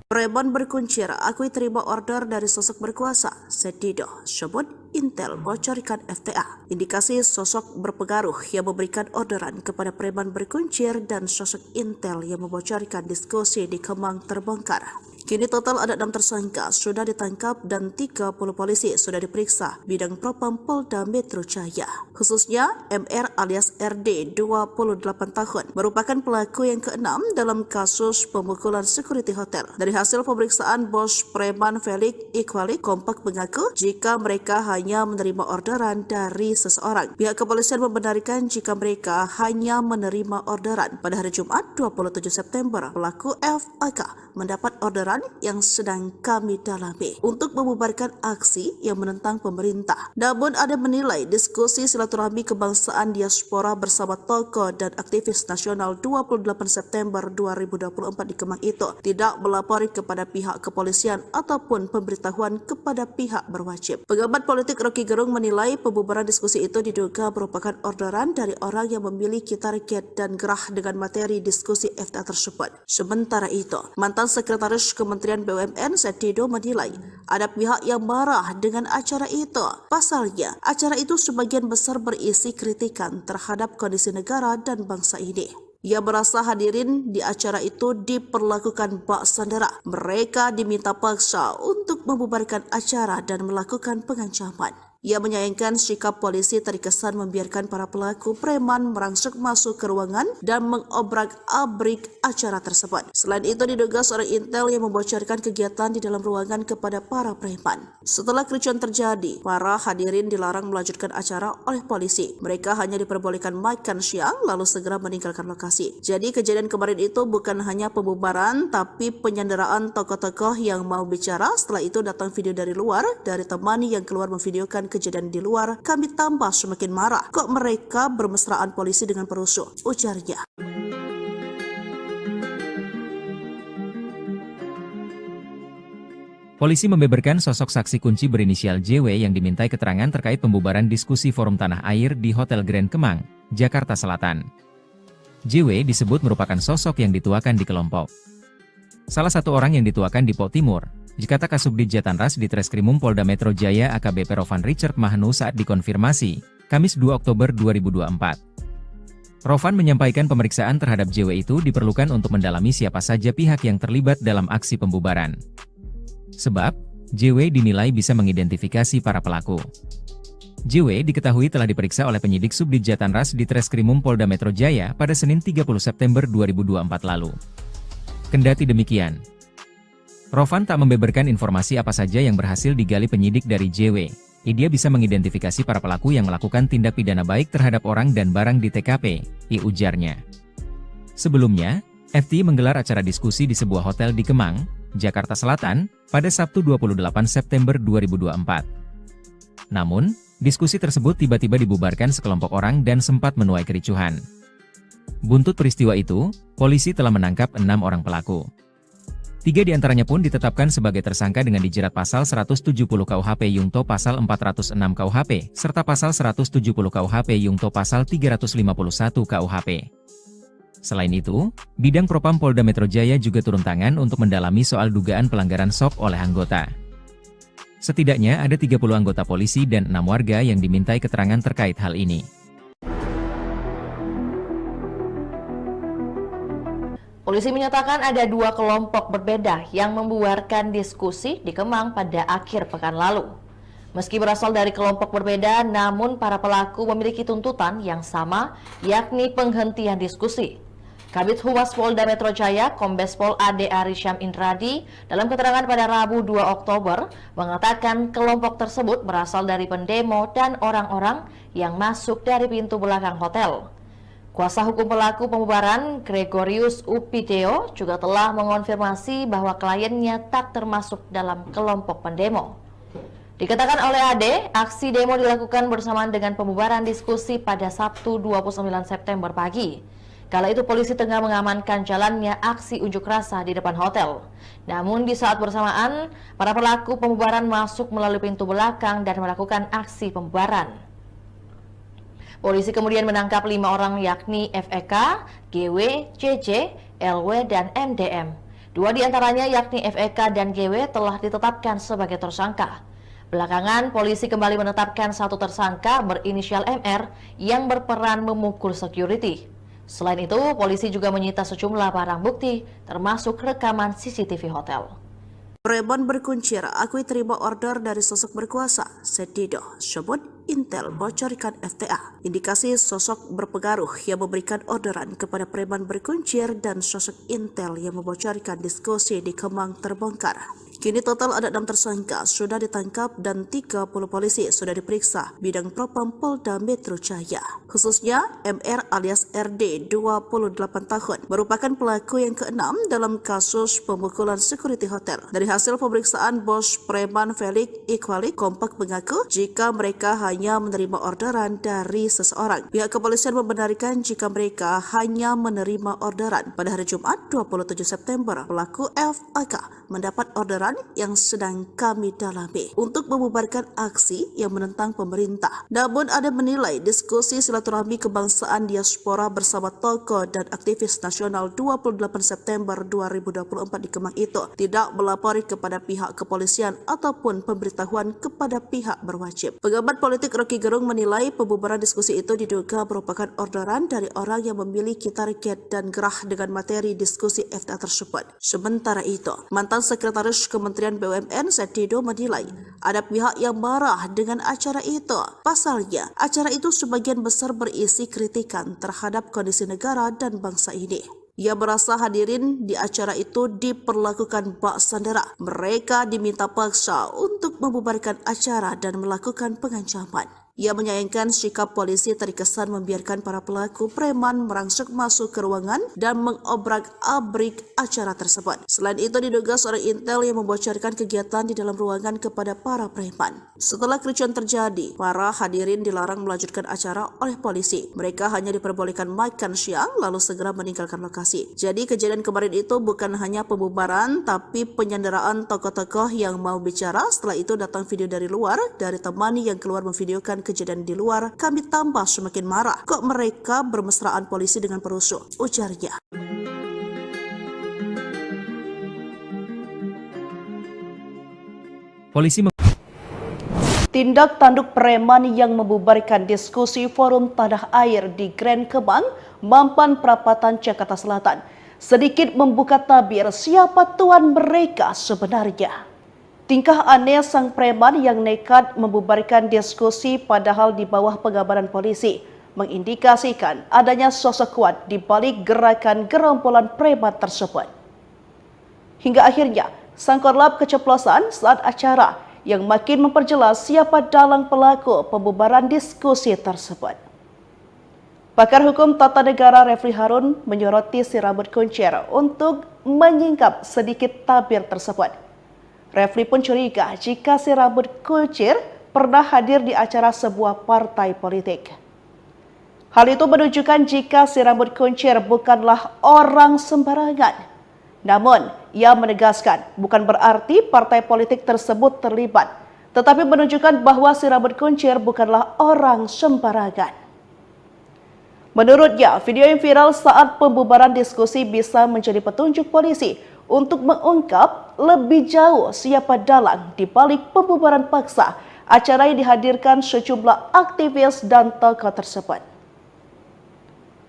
Preman berkuncir akui terima order dari sosok berkuasa, Sedido sebut Intel bocorkan FTA. Indikasi sosok berpengaruh yang memberikan orderan kepada preman berkuncir dan sosok Intel yang membocorkan diskusi di Kemang terbongkar. Kini total ada 6 tersangka sudah ditangkap dan 30 polisi sudah diperiksa bidang propam Polda Metro Jaya. Khususnya MR alias RD 28 tahun merupakan pelaku yang ke-6 dalam kasus pemukulan security hotel. Dari hasil pemeriksaan, bos preman Felix Iqbali kompak mengaku jika mereka hanya menerima orderan dari seseorang. Pihak kepolisian membenarkan jika mereka hanya menerima orderan. Pada hari Jumat 27 September, pelaku FAK mendapat orderan yang sedang kami dalami untuk membubarkan aksi yang menentang pemerintah. Namun ada menilai diskusi silaturahmi kebangsaan diaspora bersama tokoh dan aktivis nasional 28 September 2024 di Kemang itu tidak melapori kepada pihak kepolisian ataupun pemberitahuan kepada pihak berwajib. Pengamat politik Rocky Gerung menilai pembubaran diskusi itu diduga merupakan orderan dari orang yang memiliki target dan gerah dengan materi diskusi FTA tersebut. Sementara itu, mantan Sekretaris Kementerian BUMN Sedido menilai ada pihak yang marah dengan acara itu. Pasalnya, acara itu sebagian besar berisi kritikan terhadap kondisi negara dan bangsa ini. Ia merasa hadirin di acara itu diperlakukan bak sandera. Mereka diminta paksa untuk membubarkan acara dan melakukan pengancaman. Ia menyayangkan sikap polisi terkesan membiarkan para pelaku preman merangsek masuk ke ruangan dan mengobrak-abrik acara tersebut. Selain itu, diduga seorang Intel yang membocorkan kegiatan di dalam ruangan kepada para preman. Setelah kericuan terjadi, para hadirin dilarang melanjutkan acara oleh polisi. Mereka hanya diperbolehkan makan siang lalu segera meninggalkan lokasi. Jadi kejadian kemarin itu bukan hanya pembubaran tapi penyanderaan tokoh-tokoh yang mau bicara. Setelah itu datang video dari luar dari teman yang keluar memvideokan kejadian di luar. Kami tambah semakin marah. Kok mereka bermesraan polisi dengan perusuh? Ujarnya. Polisi membeberkan sosok saksi kunci berinisial JW yang dimintai keterangan terkait pembubaran diskusi Forum Tanah Air di Hotel Grand Kemang, Jakarta Selatan. JW disebut merupakan sosok yang dituakan di kelompok. Salah satu orang yang dituakan di Pau Timur, kata Kasubdit Jatanras di Treskrimum Polda Metro Jaya AKBP Rovan Richard Mahnu saat dikonfirmasi, Kamis 2 Oktober 2024. Rovan menyampaikan pemeriksaan terhadap JW itu diperlukan untuk mendalami siapa saja pihak yang terlibat dalam aksi pembubaran. Sebab, JW dinilai bisa mengidentifikasi para pelaku. JW diketahui telah diperiksa oleh penyidik Subdit Jatanras di Treskrimum Polda Metro Jaya pada Senin 30 September 2024 lalu. Kendati demikian, Rovan tak membeberkan informasi apa saja yang berhasil digali penyidik dari JW. Dia bisa mengidentifikasi para pelaku yang melakukan tindak pidana baik terhadap orang dan barang di TKP, ujarnya. Sebelumnya, FT menggelar acara diskusi di sebuah hotel di Kemang, Jakarta Selatan, pada Sabtu 28 September 2024. Namun, diskusi tersebut tiba-tiba dibubarkan sekelompok orang dan sempat menuai kericuhan. Buntut peristiwa itu, polisi telah menangkap 6 orang pelaku. 3 diantaranya pun ditetapkan sebagai tersangka dengan dijerat pasal 170 KUHP Yungto pasal 406 KUHP, serta pasal 170 KUHP Yungto pasal 351 KUHP. Selain itu, Bidang Propam Polda Metro Jaya juga turun tangan untuk mendalami soal dugaan pelanggaran SOP oleh anggota. Setidaknya ada 30 anggota polisi dan 6 warga yang dimintai keterangan terkait hal ini. Polisi menyatakan ada 2 kelompok berbeda yang membuarkan diskusi di Kemang pada akhir pekan lalu. Meski berasal dari kelompok berbeda, namun para pelaku memiliki tuntutan yang sama, yakni penghentian diskusi. Kabid Humas Polda Metro Jaya, Kombes Pol Ade Arisyam Indradi, dalam keterangan pada Rabu 2 Oktober, mengatakan kelompok tersebut berasal dari pendemo dan orang-orang yang masuk dari pintu belakang hotel. Kuasa hukum pelaku pembubaran, Gregorius Upideo, juga telah mengonfirmasi bahwa kliennya tak termasuk dalam kelompok pendemo. Dikatakan oleh Ade, aksi demo dilakukan bersamaan dengan pembubaran diskusi pada Sabtu 29 September pagi. Kala itu polisi tengah mengamankan jalannya aksi unjuk rasa di depan hotel. Namun di saat bersamaan, para pelaku pembubaran masuk melalui pintu belakang dan melakukan aksi pembubaran. Polisi kemudian menangkap 5 orang yakni FEK, GW, CC, LW, dan MDM. 2 diantaranya yakni FEK dan GW telah ditetapkan sebagai tersangka. Belakangan, polisi kembali menetapkan 1 tersangka berinisial MR yang berperan memukul security. Selain itu, polisi juga menyita sejumlah barang bukti, termasuk rekaman CCTV hotel. Preman berkuncir akui terima order dari sosok berkuasa, Sedido, sebut Intel bocorkan FTA. Indikasi sosok berpengaruh yang memberikan orderan kepada preman berkuncir dan sosok Intel yang membocorkan diskusi di Kemang terbongkar. Kini total ada 6 tersangka sudah ditangkap dan 30 polisi sudah diperiksa bidang propam Polda Metro Jaya. Khususnya MR alias RD 28 tahun merupakan pelaku yang ke-6 dalam kasus pemukulan security hotel. Dari hasil pemeriksaan, bos preman Felix Iqbal kompak mengaku jika mereka hanya menerima orderan dari seseorang. Pihak kepolisian membenarkan jika mereka hanya menerima orderan. Pada hari Jumat 27 September, pelaku FAK mendapat orderan yang sedang kami dalami untuk membubarkan aksi yang menentang pemerintah. Namun ada menilai diskusi silaturahmi kebangsaan diaspora bersama tokoh dan aktivis nasional 28 September 2024 di Kemang itu tidak melapori kepada pihak kepolisian ataupun pemberitahuan kepada pihak berwajib. Pengamat politik Rocky Gerung menilai pembubaran diskusi itu diduga merupakan orderan dari orang yang memiliki target dan gerah dengan materi diskusi FTA tersebut. Sementara itu, mantan Sekretaris Kementerian BUMN Sedido menilai ada pihak yang marah dengan acara itu. Pasalnya, acara itu sebagian besar berisi kritikan terhadap kondisi negara dan bangsa ini. Ia merasa hadirin di acara itu diperlakukan bak sandera. Mereka diminta paksa untuk membubarkan acara dan melakukan pengancaman. Ia menyayangkan sikap polisi terkesan membiarkan para pelaku preman merangsek masuk ke ruangan dan mengobrak-abrik acara tersebut. Selain itu, diduga seorang Intel yang membocorkan kegiatan di dalam ruangan kepada para preman. Setelah kericuan terjadi, para hadirin dilarang melanjutkan acara oleh polisi. Mereka hanya diperbolehkan makan siang lalu segera meninggalkan lokasi. Jadi kejadian kemarin itu bukan hanya pembubaran tapi penyanderaan tokoh-tokoh yang mau bicara. Setelah itu datang video dari luar, dari teman yang keluar memvideokan kejadian di luar. Kami tambah semakin marah. Kok mereka bermesraan polisi dengan perusuh? Ujarnya. Polisi Tindak tanduk preman yang membubarkan diskusi forum tanah air di Grand Kemang, Mampang Perapatan, Jakarta Selatan, sedikit membuka tabir siapa tuan mereka sebenarnya. Tingkah aneh sang preman yang nekat membubarkan diskusi padahal di bawah pengabaran polisi mengindikasikan adanya sosok kuat di balik gerakan gerombolan preman tersebut. Hingga akhirnya, sang korlap keceplosan saat acara yang makin memperjelas siapa dalang pelaku pembubaran diskusi tersebut. Pakar hukum tata negara Refli Harun menyoroti si rambut kuncir untuk menyingkap sedikit tabir tersebut. Refli pun curiga jika si rambut kuncir pernah hadir di acara sebuah partai politik. Hal itu menunjukkan jika si rambut kuncir bukanlah orang sembarangan. Namun, ia menegaskan bukan berarti partai politik tersebut terlibat, tetapi menunjukkan bahwa si rambut kuncir bukanlah orang sembarangan. Menurutnya, video yang viral saat pembubaran diskusi bisa menjadi petunjuk polisi untuk mengungkap lebih jauh siapa dalang di balik pembubaran paksa acara yang dihadirkan sejumlah aktivis dan tokoh tersebut.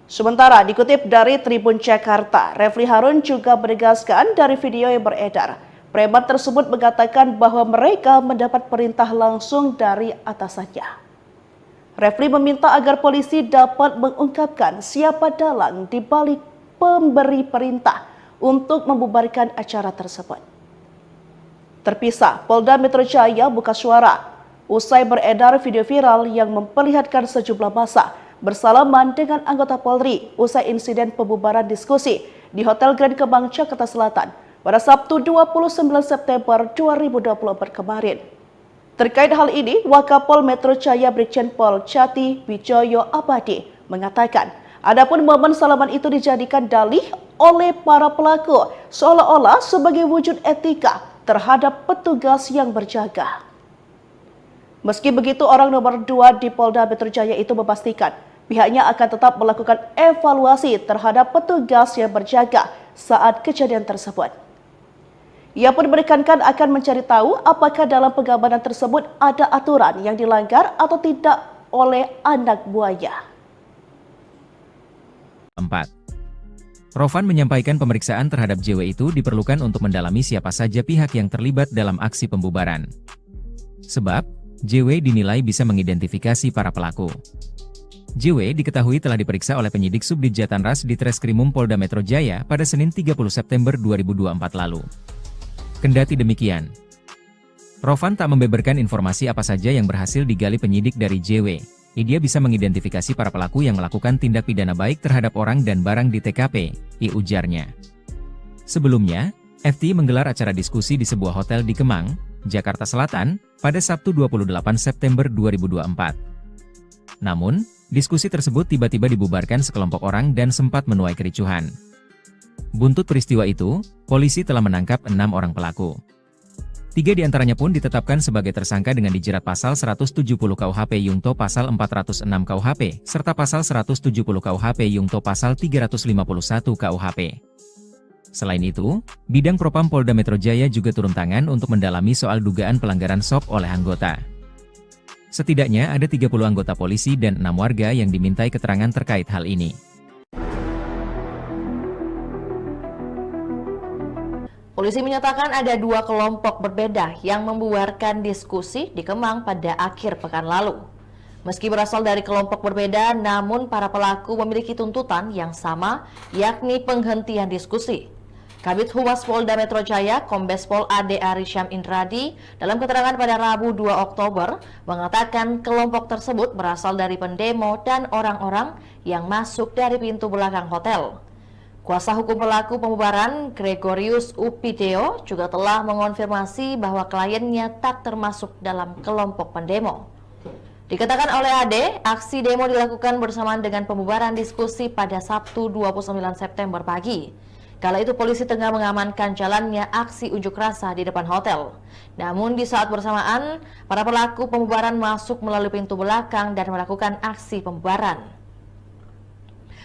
Sementara dikutip dari Tribun Jakarta, Refli Harun juga menegaskan dari video yang beredar, preman tersebut mengatakan bahwa mereka mendapat perintah langsung dari atasannya. Refli meminta agar polisi dapat mengungkapkan siapa dalang di balik pemberi perintah untuk membubarkan acara tersebut. Terpisah, Polda Metro Jaya buka suara usai beredar video viral yang memperlihatkan sejumlah massa bersalaman dengan anggota Polri usai insiden pembubaran diskusi di Hotel Grand Kemang, Jakarta Selatan pada Sabtu 29 September 2024 kemarin. Terkait hal ini, Wakapol Metro Jaya Brigjen Pol Cati Wijoyo Abadi mengatakan Adapun momen salaman itu dijadikan dalih oleh para pelaku seolah-olah sebagai wujud etika terhadap petugas yang berjaga. Meski begitu, orang nomor 2 di Polda Metro Jaya itu memastikan pihaknya akan tetap melakukan evaluasi terhadap petugas yang berjaga saat kejadian tersebut. Ia pun menekankan akan mencari tahu apakah dalam pengamanan tersebut ada aturan yang dilanggar atau tidak oleh anak buahnya. 4. Rovan menyampaikan pemeriksaan terhadap JW itu diperlukan untuk mendalami siapa saja pihak yang terlibat dalam aksi pembubaran. Sebab, JW dinilai bisa mengidentifikasi para pelaku. JW diketahui telah diperiksa oleh penyidik Subdit Jatanras di Treskrimum Polda Metro Jaya pada Senin 30 September 2024 lalu. Kendati demikian, Rovan tak membeberkan informasi apa saja yang berhasil digali penyidik dari JW. Dia bisa mengidentifikasi para pelaku yang melakukan tindak pidana baik terhadap orang dan barang di TKP, ujarnya. Sebelumnya, FT menggelar acara diskusi di sebuah hotel di Kemang, Jakarta Selatan, pada Sabtu 28 September 2024. Namun, diskusi tersebut tiba-tiba dibubarkan sekelompok orang dan sempat menuai kericuhan. Buntut peristiwa itu, polisi telah menangkap 6 orang pelaku. 3 diantaranya pun ditetapkan sebagai tersangka dengan dijerat pasal 170 KUHP Yungto pasal 406 KUHP, serta pasal 170 KUHP Yungto pasal 351 KUHP. Selain itu, Bidang Propam Polda Metro Jaya juga turun tangan untuk mendalami soal dugaan pelanggaran SOP oleh anggota. Setidaknya ada 30 anggota polisi dan 6 warga yang dimintai keterangan terkait hal ini. Polisi menyatakan ada 2 kelompok berbeda yang membubarkan diskusi di Kemang pada akhir pekan lalu. Meski berasal dari kelompok berbeda, namun para pelaku memiliki tuntutan yang sama, yakni penghentian diskusi. Kabid Humas Polda Metro Jaya, Kombes Pol Ade Arisyam Indradi, dalam keterangan pada Rabu 2 Oktober, mengatakan kelompok tersebut berasal dari pendemo dan orang-orang yang masuk dari pintu belakang hotel. Kuasa hukum pelaku pembubaran, Gregorius Upideo, juga telah mengonfirmasi bahwa kliennya tak termasuk dalam kelompok pendemo. Dikatakan oleh Ade, aksi demo dilakukan bersamaan dengan pembubaran diskusi pada Sabtu 29 September pagi. Kala itu polisi tengah mengamankan jalannya aksi unjuk rasa di depan hotel. Namun di saat bersamaan, para pelaku pembubaran masuk melalui pintu belakang dan melakukan aksi pembubaran.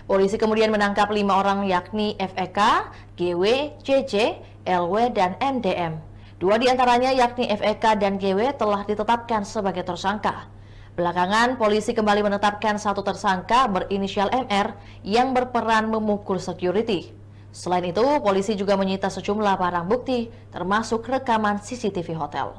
Polisi kemudian menangkap 5 orang yakni FEK, GW, CC, LW, dan MDM. 2 diantaranya yakni FEK dan GW telah ditetapkan sebagai tersangka. Belakangan, polisi kembali menetapkan 1 tersangka berinisial MR yang berperan memukul security. Selain itu, polisi juga menyita sejumlah barang bukti, termasuk rekaman CCTV hotel.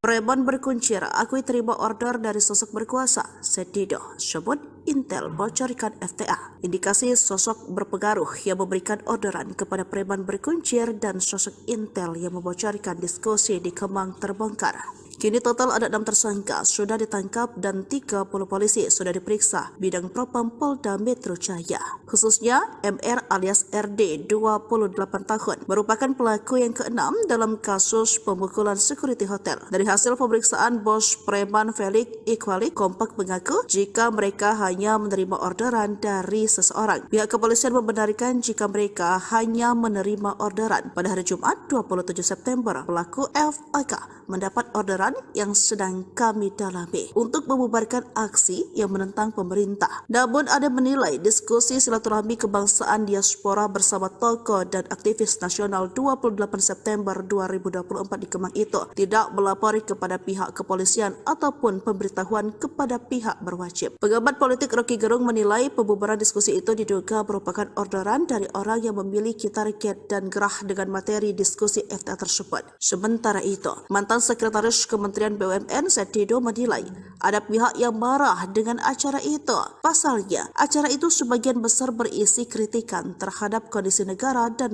Preman berkuncir akui terima order dari sosok berkuasa, Sedido, sebut Intel bocorkan FTA. Indikasi sosok berpengaruh yang memberikan orderan kepada preman berkuncir dan sosok Intel yang membocorkan diskusi di Kemang terbongkar. Kini total ada 6 tersangka sudah ditangkap dan 30 polisi sudah diperiksa Bidang Propam Polda Metro Jaya. Khususnya MR alias RD 28 tahun merupakan pelaku yang ke-6 dalam kasus pemukulan security hotel. Dari hasil pemeriksaan, bos preman Felix Iqbali kompak mengaku jika mereka hanya menerima orderan dari seseorang. Pihak kepolisian membenarkan jika mereka hanya menerima orderan. Pada hari Jumat 27 September, pelaku FAK mendapat orderan yang sedang kami dalami untuk membubarkan aksi yang menentang pemerintah. Namun ada menilai diskusi silaturahmi kebangsaan diaspora bersama tokoh dan aktivis nasional 28 September 2024 di Kemang itu tidak melapori kepada pihak kepolisian ataupun pemberitahuan kepada pihak berwajib. Pengamat politik Rocky Gerung menilai pembubaran diskusi itu diduga merupakan orderan dari orang yang memiliki target dan gerah dengan materi diskusi FTA tersebut. Sementara itu, mantan Sekretaris Kementerian BUMN Sedido menilai ada pihak yang marah dengan acara itu. Pasalnya, acara itu sebagian besar berisi kritikan terhadap kondisi negara dan